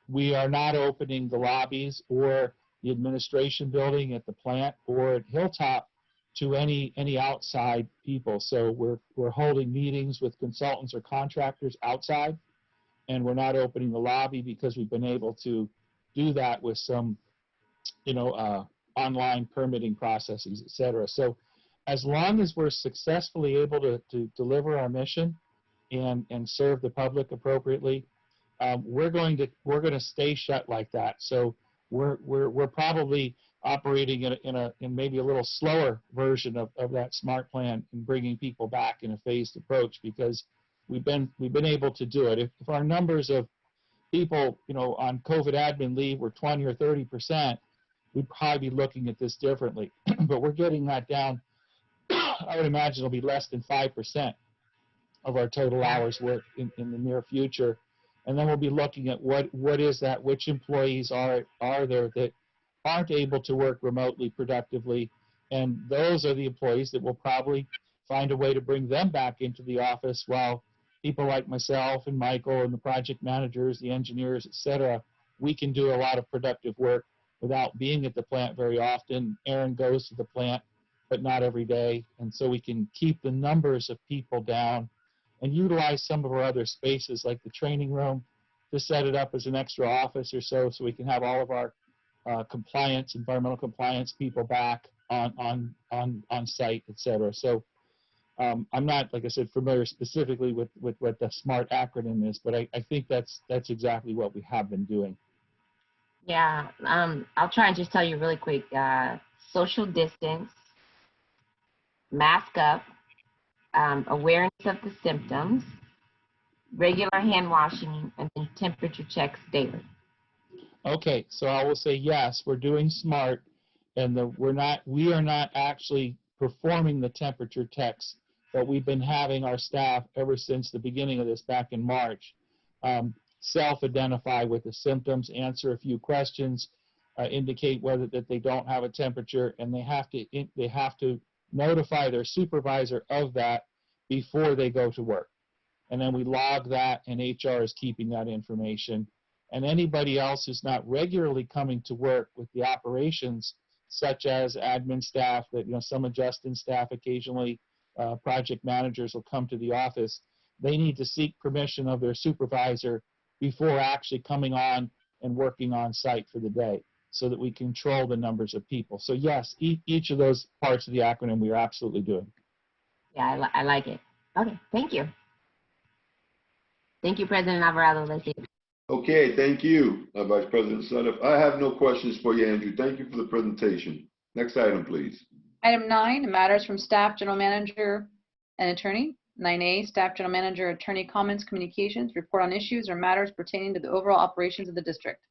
we are not opening the lobbies or the administration building at the plant or at Hilltop to any outside people. So we're holding meetings with consultants or contractors outside, and we're not opening the lobby because we've been able to do that with some, online permitting processes, et cetera. So as long as we're successfully able to deliver our mission and serve the public appropriately, we're going to stay shut like that. So we're probably operating in maybe a little slower version of that SMART plan and bringing people back in a phased approach, because we've been able to do it. If our numbers of people on COVID admin leave were 20 or 30%, we'd probably be looking at this differently. But we're getting that down. I would imagine it'll be less than 5% of our total hours worked in the near future. And then we'll be looking at what is that, which employees are there that aren't able to work remotely productively, and those are the employees that will probably find a way to bring them back into the office, while people like myself and Michael and the project managers, the engineers, et cetera, we can do a lot of productive work without being at the plant very often. Aaron goes to the plant, but not every day, and so we can keep the numbers of people down and utilize some of our other spaces like the training room to set it up as an extra office or so we can have all of our environmental compliance people back on site, et cetera. So I'm not, like I said, familiar specifically with what the SMART acronym is, but I think that's exactly what we have been doing. Yeah, I'll try and just tell you really quick. Social distance, mask up, awareness of the symptoms, regular hand washing, and then temperature checks daily. Okay, so I will say yes, we're doing SMART, and we are not actually performing the temperature checks, but we've been having our staff ever since the beginning of this back in March self-identify with the symptoms, answer a few questions, indicate whether that they don't have a temperature, and they have to notify their supervisor of that before they go to work. And then we log that, and HR is keeping that information. And anybody else who's not regularly coming to work with the operations, such as admin staff, that, some adjusting staff occasionally, project managers will come to the office, they need to seek permission of their supervisor before actually coming on and working on site for the day, so that we control the numbers of people. So yes, each of those parts of the acronym we are absolutely doing. Yeah, I like it. Okay, thank you. Thank you, President Alvarado. That's it. Okay, thank you, Vice President Sutter. I have no questions for you, Andrew. Thank you for the presentation. Next item, please. Item 9, matters from staff, general manager, and attorney. 9A, staff, general manager, attorney comments, communications, report on issues or matters pertaining to the overall operations of the district.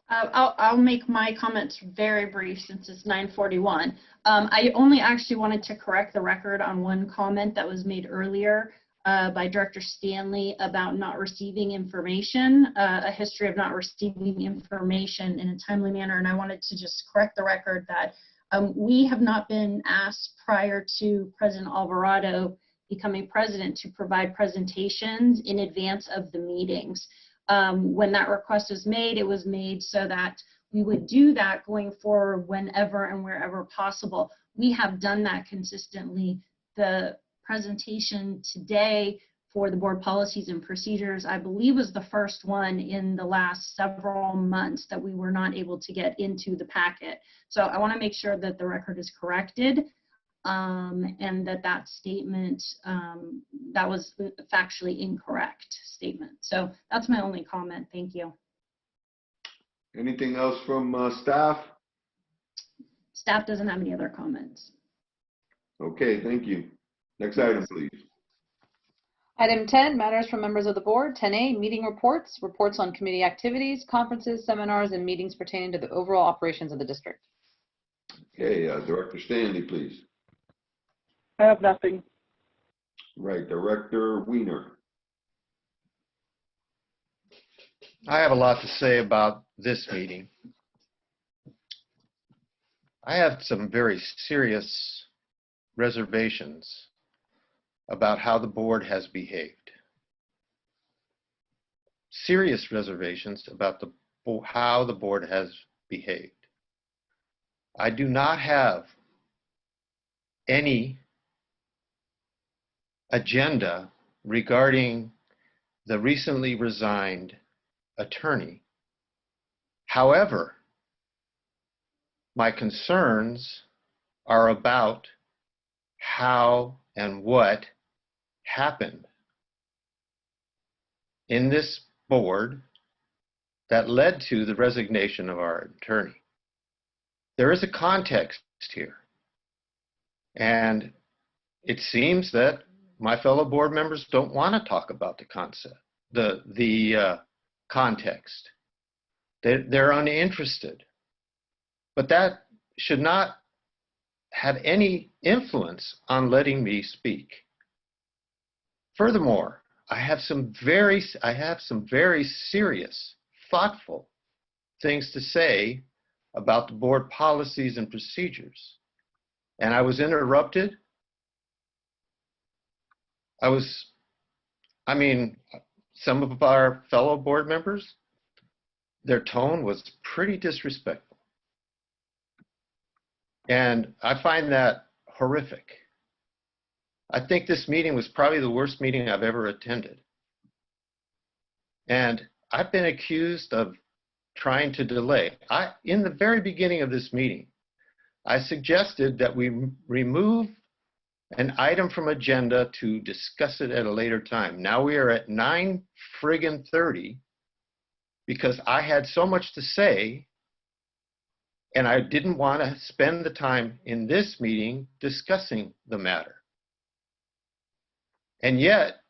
I'll make my comments very brief since it's 9:41. I only actually wanted to correct the record on one comment that was made earlier by Director Stanley about not receiving information, a history of not receiving information in a timely manner. And I wanted to just correct the record that we have not been asked prior to President Alvarado becoming president to provide presentations in advance of the meetings. When that request was made, it was made so that we would do that going forward whenever and wherever possible. We have done that consistently. The presentation today for the board policies and procedures, I believe, was the first one in the last several months that we were not able to get into the packet. So I want to make sure that the record is corrected, and that statement, that was a factually incorrect statement. So that's my only comment. Thank you. Anything else from staff? Staff doesn't have any other comments. Okay, thank you. Next item, please. Item 10, matters from members of the board. 10A, meeting reports, reports on committee activities, conferences, seminars, and meetings pertaining to the overall operations of the district. Okay, Director Stanley, please. I have nothing. Right, Director Weiner. I have a lot to say about this meeting. I have some very serious reservations about how the board has behaved. Serious reservations about how the board has behaved. I do not have any agenda regarding the recently resigned attorney. However, my concerns are about how and what happened in this board that led to the resignation of our attorney. There is a context here, and it seems that my fellow board members don't want to talk about the context. They're uninterested. But that should not have any influence on letting me speak. Furthermore, I have some very serious, thoughtful things to say about the board policies and procedures. And I was interrupted. Some of our fellow board members, their tone was pretty disrespectful. And I find that horrific. I think this meeting was probably the worst meeting I've ever attended. And I've been accused of trying to delay. In the very beginning of this meeting, I suggested that we remove an item from agenda to discuss it at a later time. Now we are at 9:30 because I had so much to say and I didn't want to spend the time in this meeting discussing the matter. And yet,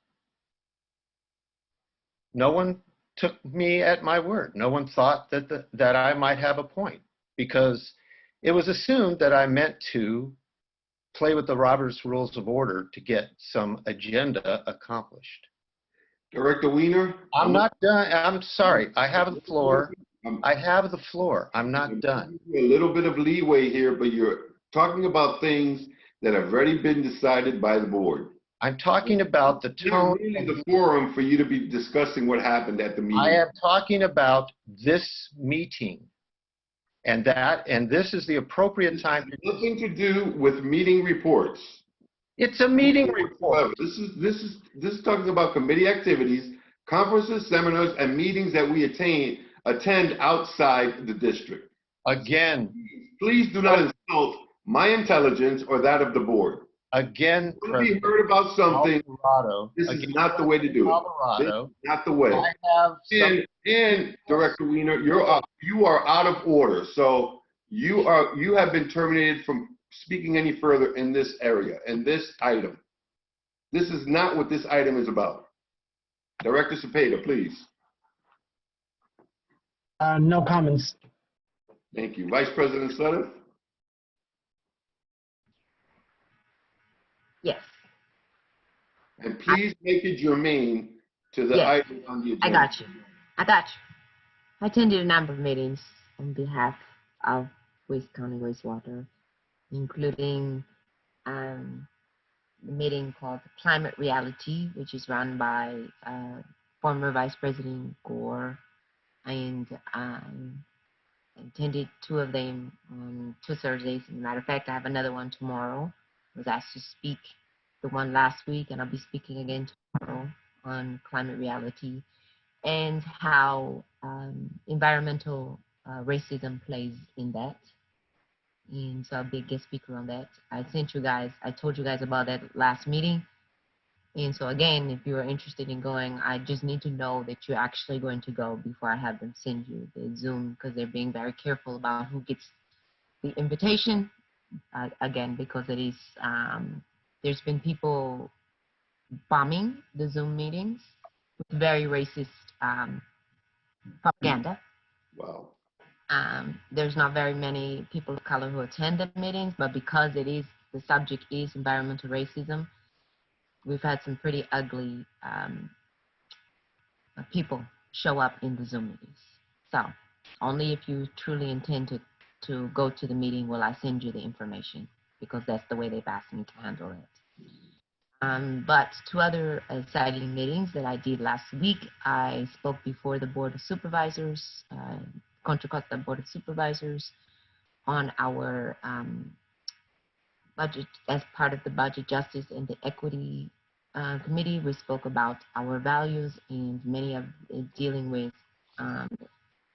no one took me at my word. No one thought that I might have a point, because it was assumed that I meant to play with the Robert's Rules of Order to get some agenda accomplished. Director Weiner? I'm not done. I'm sorry. I have the floor. I have the floor. I'm not done. A little bit of leeway here, but you're talking about things that have already been decided by the board. I'm talking about the It's not tone. really the forum for you to be discussing what happened at the I meeting. am talking about this meeting. And this is the appropriate time. Nothing to do with meeting reports. It's a meeting report. This is talking about committee activities, conferences, seminars, and meetings that we attend outside the district. Again. Please do not insult my intelligence or that of the board. Again, When we heard about something, this is not the way to do it. This is not the way. And Director Wiener, you are out of order. So you have been terminated from speaking any further in this area, in this item. This is not what this item is about. Director Cepeda, please. No comments. Thank you. Vice President Sutter? Yes. And please make it germane to the Yes. item on the agenda. I got you. I attended a number of meetings on behalf of Waste County Wastewater, including the meeting called Climate Reality, which is run by former Vice President Gore, and attended two of them on 2 Thursdays. As a matter of fact, I have another one tomorrow. I was asked to speak the one last week, and I'll be speaking again tomorrow on climate reality and how environmental racism plays in that. And so I'll be a guest speaker on that. I told you guys about that last meeting. And so again, if you are interested in going, I just need to know that you're actually going to go before I have them send you the Zoom, because they're being very careful about who gets the invitation. Again, because it is, there's been people bombing the Zoom meetings with very racist propaganda. Wow. There's not very many people of color who attend the meetings, but because the subject is environmental racism, we've had some pretty ugly people show up in the Zoom meetings. So only if you truly intend to go to the meeting will I send you the information, because that's the way they've asked me to handle it. But 2 other exciting meetings that I did last week, I spoke before the Board of Supervisors, Contra Costa Board of Supervisors, on our budget as part of the Budget Justice and the Equity Committee. We spoke about our values and many of dealing with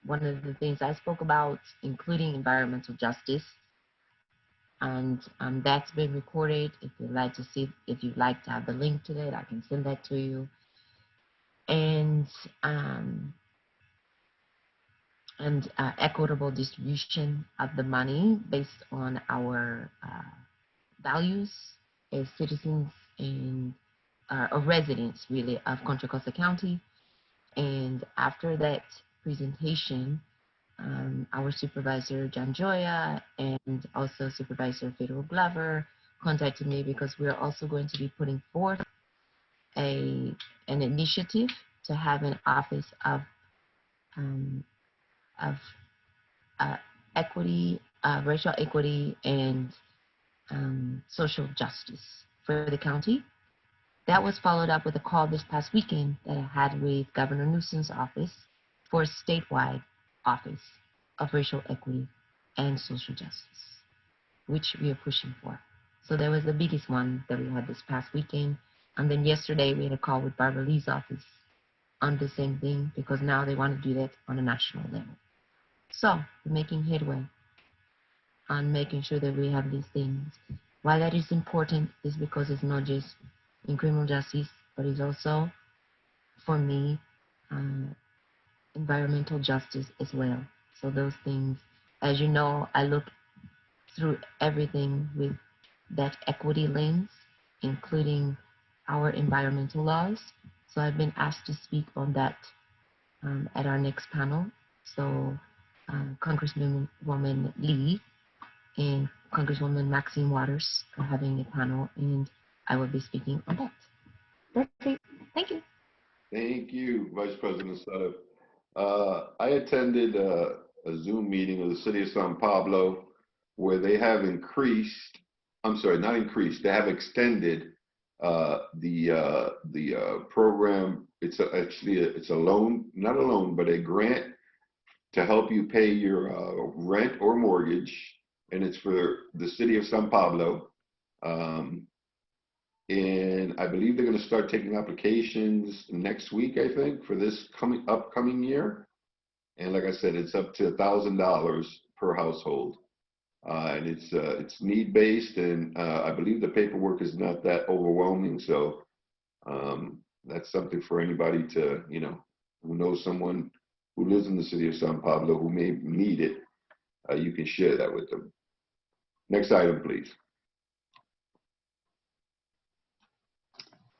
one of the things I spoke about, including environmental justice. And that's been recorded. If you'd like to have the link to that, I can send that to you. And equitable distribution of the money based on our values as citizens and residents, really, of Contra Costa County. And after that presentation, our supervisor, John Joya, and also Supervisor Federal Glover contacted me, because we're also going to be putting forth an initiative to have an office of equity, racial equity, and social justice for the county. That was followed up with a call this past weekend that I had with Governor Newsom's office for a statewide office of racial equity and social justice, which we are pushing for. So that was the biggest one that we had this past weekend. And then yesterday we had a call with Barbara Lee's office on the same thing, because now they want to do that on a national level. So we're making headway on making sure that we have these things. Why that is important is because it's not just in criminal justice, but it's also, for me, environmental justice as well. So those things, as you know, I look through everything with that equity lens, including our environmental laws. So I've been asked to speak on that at our next panel. So Congresswoman Lee and Congresswoman Maxine Waters are having a panel, and I will be speaking on that. That's it. Thank you. Thank you, Vice President Sutter. I attended a Zoom meeting of the City of San Pablo where they have increased, I'm sorry, not increased, they have extended the program. It's it's a loan, not a loan, but a grant to help you pay your rent or mortgage, and it's for the city of San Pablo. And I believe they're going to start taking applications next week, I think, for this upcoming year. And like I said, it's up to $1,000 per household. And it's need-based, and I believe the paperwork is not that overwhelming. So that's something for anybody to, who knows someone who lives in the city of San Pablo who may need it. You can share that with them. Next item, please.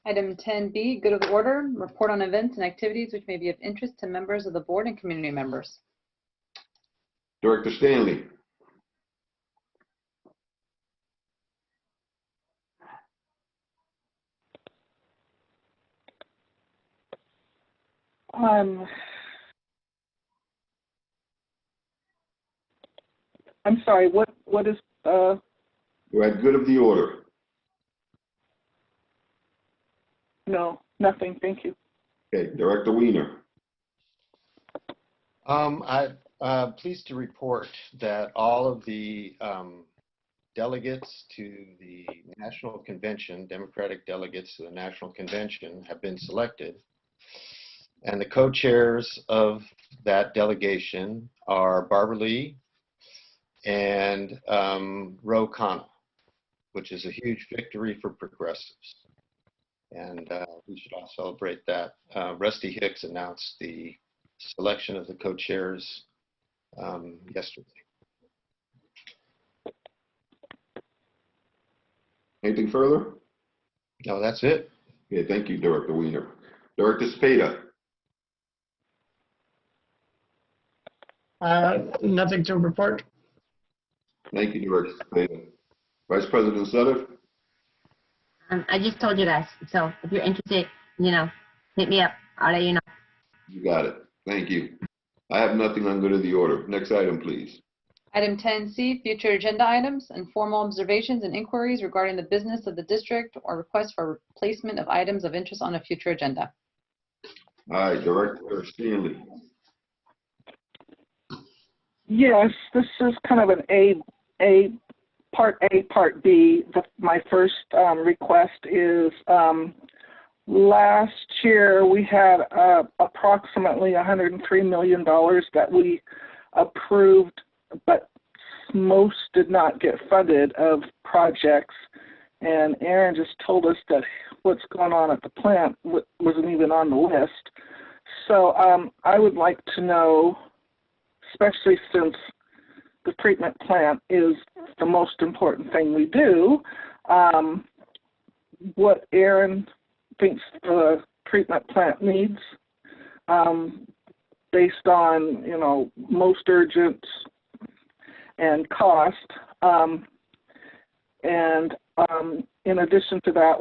Item 10B, good of the order, report on events and activities which may be of interest to members of the board and community members. Director Stanley. I'm sorry, what is, We're at good of the order. no, nothing, thank you. Okay, Director Weiner. I'm pleased to report that all of the delegates to the National Convention, Democratic delegates to the National Convention, have been selected. And the co-chairs of that delegation are Barbara Lee and Ro Khanna, which is a huge victory for progressives. And we should all celebrate that. Rusty Hicks announced the selection of the co-chairs yesterday. Anything further? No, that's it. Okay, thank you, Director Weiner. Director Spada. Nothing to report. Thank you, Director Spada. Vice President Sutter. I just told you guys. So if you're interested, hit me up. I'll let you know. You got it. Thank you. I have nothing on good of the order. Next item, please. Item 10C, future agenda items and formal observations and inquiries regarding the business of the district or requests for placement of items of interest on a future agenda. All right, Director Stanley. Yes, this is kind of an part A, part B. My first request is last year we had approximately $103 million that we approved, but most did not get funded of projects. And Aaron just told us that what's going on at the plant wasn't even on the list. So I would like to know, especially since the treatment plant is the most important thing we do, what Aaron thinks the treatment plant needs based on, most urgent and cost. And in addition to that,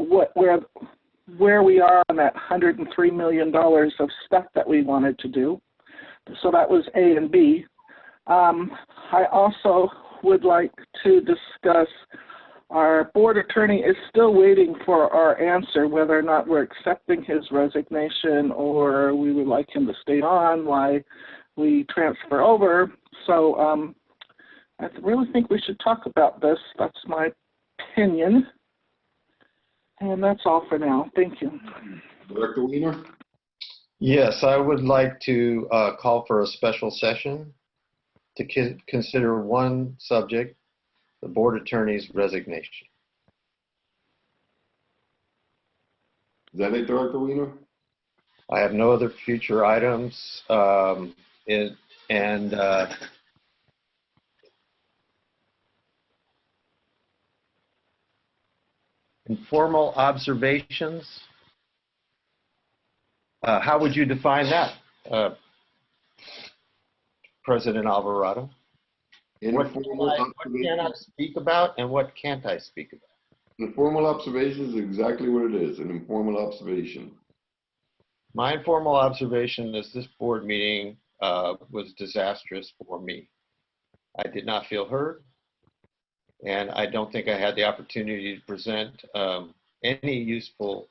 where we are on that $103 million of stuff that we wanted to do. So that was A and B. I also would like to discuss our board attorney is still waiting for our answer whether or not we're accepting his resignation or we would like him to stay on while we transfer over. So I really think we should talk about this. That's my opinion. And that's all for now. Thank you. Director Weiner. Yes, I would like to call for a special session to consider one subject, the board attorney's resignation. Is that it, Director Weiner? I have no other future items, informal observations. How would you define that, President Alvarado? What can I speak about and what can't I speak about? Informal observation is exactly what it is, an informal observation. My informal observation is this board meeting was disastrous for me. I did not feel heard. And I don't think I had the opportunity to present any useful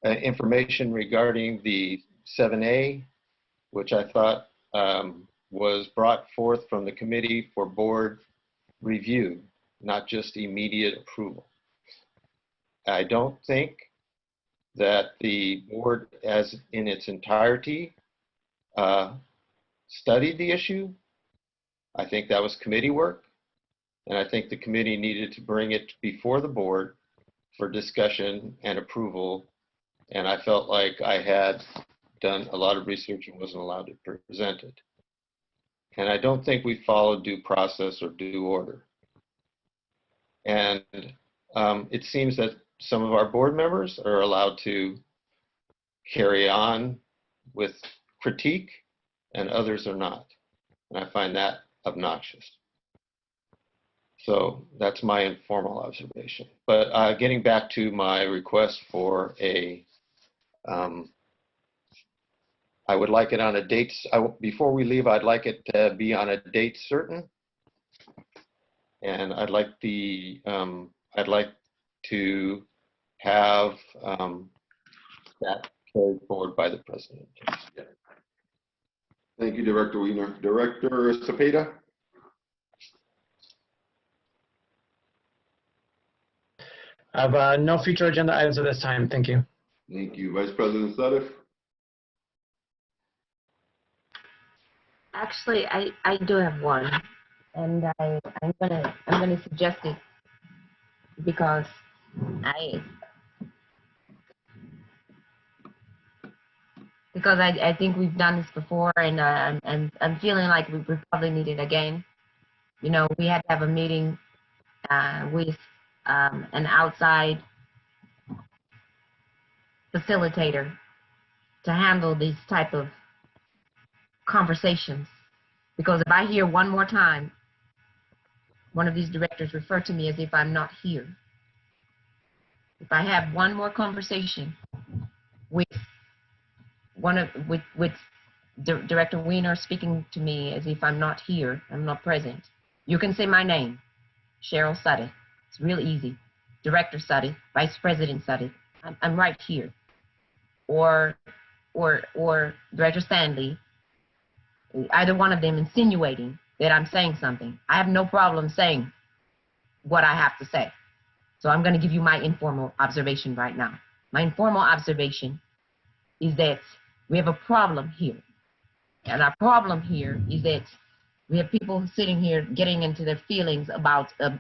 information regarding the 7A, which I thought was brought forth from the committee for board review, not just immediate approval. I don't think that the board as in its entirety studied the issue. I think that was committee work, and I think the committee needed to bring it before the board for discussion and approval, and I felt like I had done a lot of research and wasn't allowed to present it. And I don't think we followed due process or due order. And it seems that some of our board members are allowed to carry on with critique and others are not. And I find that obnoxious. So that's my informal observation. But getting back to my request for a, I would like it on a date, before we leave, I'd like it to be on a date certain. And I'd like to have that carried forward by the president. Thank you, Director Wiener. Director Cepeda? I have no future agenda items at this time. Thank you. Thank you. Vice President Suddeth? Actually, I do have one, and I'm gonna suggest it because I think we've done this before, and I'm feeling like we probably need it again. You know, we had to have a meeting with an outside facilitator to handle these type of conversations. Because if I hear one more time one of these directors refer to me as if I'm not here, if I have one more conversation with Director Wiener speaking to me as if I'm not here, I'm not present, you can say my name, Cheryl Suddy. It's real easy. Director Suddy, Vice President Suddy. I'm right here. Or Director Stanley, either one of them insinuating that I'm saying something. I have no problem saying what I have to say. So I'm going to give you my informal observation right now. My informal observation is that we have a problem here. And our problem here is that we have people sitting here getting into their feelings about an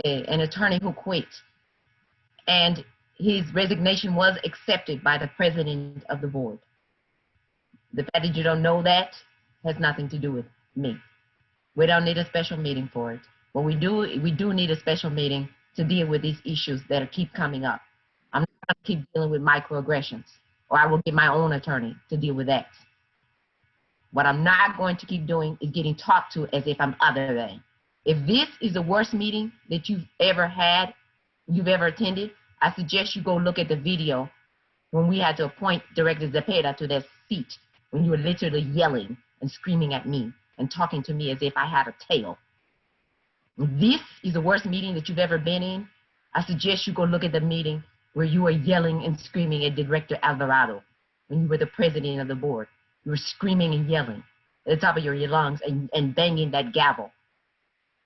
attorney who quit. And his resignation was accepted by the president of the board. The fact that you don't know that has nothing to do with me. We don't need a special meeting for it. But we do need a special meeting to deal with these issues that keep coming up. I'm not going to keep dealing with microaggressions, or I will get my own attorney to deal with that. What I'm not going to keep doing is getting talked to as if I'm other than. If this is the worst meeting that you've ever had, you've ever attended, I suggest you go look at the video when we had to appoint Director Cepeda to that seat, when you were literally yelling and screaming at me and talking to me as if I had a tail. If this is the worst meeting that you've ever been in, I suggest you go look at the meeting where you were yelling and screaming at Director Alvarado when you were the president of the board. You were screaming and yelling at the top of your lungs and banging that gavel.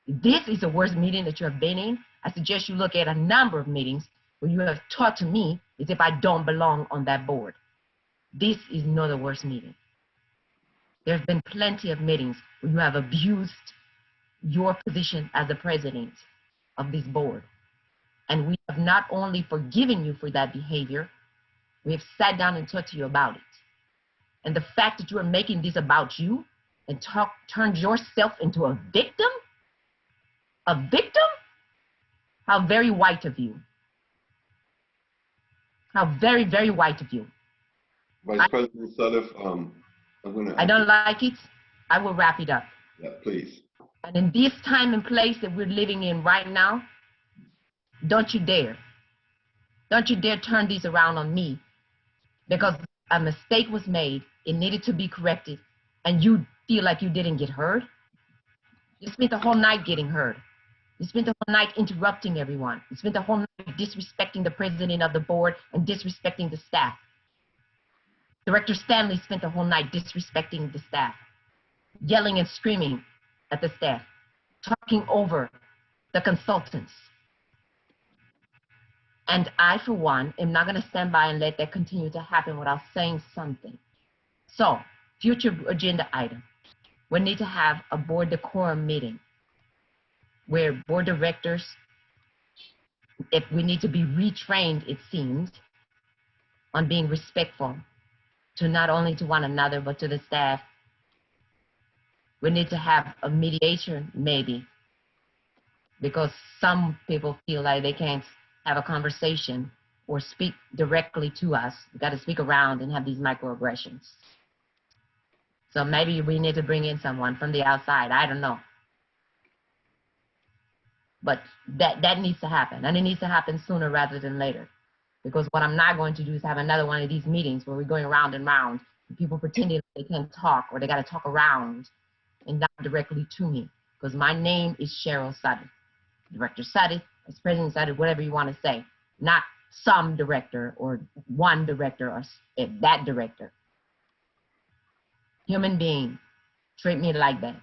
If this is the worst meeting that you have been in, I suggest you look at a number of meetings where you have talked to me as if I don't belong on that board. This is not the worst meeting. There's been plenty of meetings where you have abused your position as the president of this board. And we have not only forgiven you for that behavior, we have sat down and talked to you about it. And the fact that you are making this about you and turned yourself into a victim? A victim? How very white of you. How very, very white of you. Vice President Suddeth, I don't like it. I will wrap it up. Yeah, please. And in this time and place that we're living in right now, don't you dare turn these around on me, because a mistake was made, it needed to be corrected, and you feel like you didn't get heard. You spent the whole night getting heard. You spent the whole night interrupting everyone. You spent the whole night disrespecting the president of the board and disrespecting the staff. Director Stanley spent the whole night disrespecting the staff, yelling and screaming at the staff, talking over the consultants. And I, for one, am not going to stand by and let that continue to happen without saying something. So, future agenda item. We need to have a board decorum meeting where board directors, if we need to be retrained, it seems, on being respectful to not only to one another, but to the staff. We need to have a mediation, maybe, because some people feel like they can't have a conversation or speak directly to us. We've got to speak around and have these microaggressions. So maybe we need to bring in someone from the outside. I don't know. But that needs to happen, and it needs to happen sooner rather than later. Because what I'm not going to do is have another one of these meetings where we're going round and round, and people pretending they can't talk or they got to talk around and not directly to me. Because my name is Cheryl Sutton. Director Sutton, Vice President Sutton, whatever you want to say. Not some director or one director or that director. Human being. Treat me like that.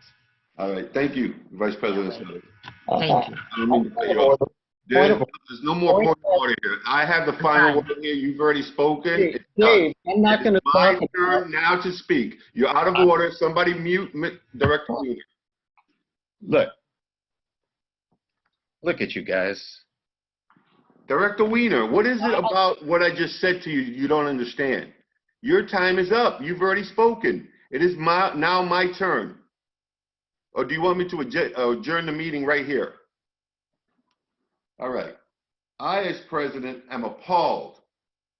All right, thank you, Vice President Sutton. Thank you. I don't mean to cut you off. There's no more point of order here. I have the final word here. You've already spoken. Dave, I'm not going to My talk. turn now to speak. You're out of order. Somebody mute Director Weiner. Look at you guys. Director Weiner, what is it about what I just said to you you don't understand? Your time is up. You've already spoken. It is now my turn. Or do you want me to adjourn the meeting right here? All right. I, as president, am appalled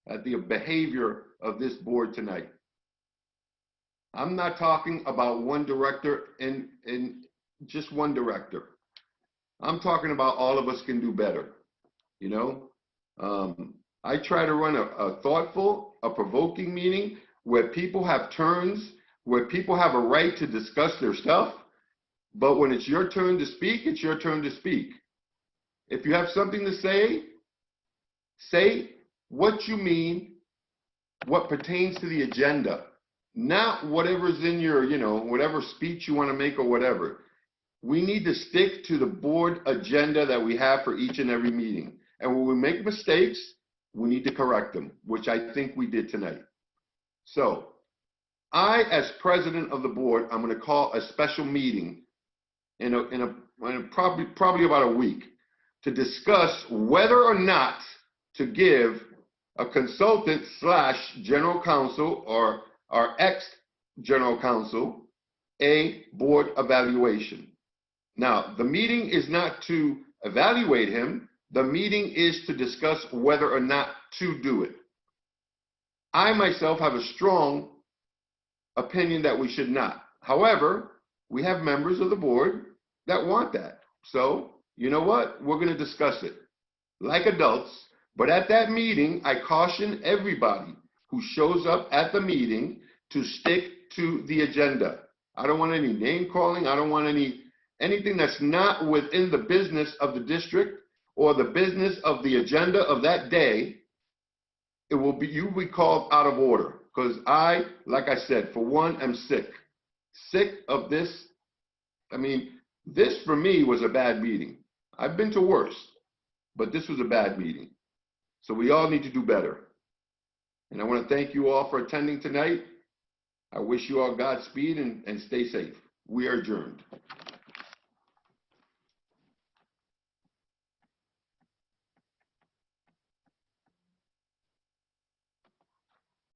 at the behavior of this board tonight. I'm not talking about one director and just one director. I'm talking about all of us can do better. You know, I try to run a thoughtful, a provoking meeting where people have turns, where people have a right to discuss their stuff. But when it's your turn to speak, it's your turn to speak. If you have something to say, say what you mean, what pertains to the agenda, not whatever's in your, whatever speech you want to make or whatever. We need to stick to the board agenda that we have for each and every meeting. And when we make mistakes, we need to correct them, which I think we did tonight. So I, as president of the board, I'm going to call a special meeting in probably about a week to discuss whether or not to give a consultant / general counsel or our ex-general counsel a board evaluation. Now, the meeting is not to evaluate him. The meeting is to discuss whether or not to do it. I myself have a strong opinion that we should not. However, we have members of the board that want that. So, you know what? We're going to discuss it like adults. But at that meeting, I caution everybody who shows up at the meeting to stick to the agenda. I don't want any name calling. I don't want anything that's not within the business of the district or the business of the agenda of that day. You'll be called out of order because I, like I said, for one, am sick of this. I mean, this for me was a bad meeting. I've been to worse, but this was a bad meeting. So we all need to do better. And I want to thank you all for attending tonight. I wish you all Godspeed and stay safe. We are adjourned.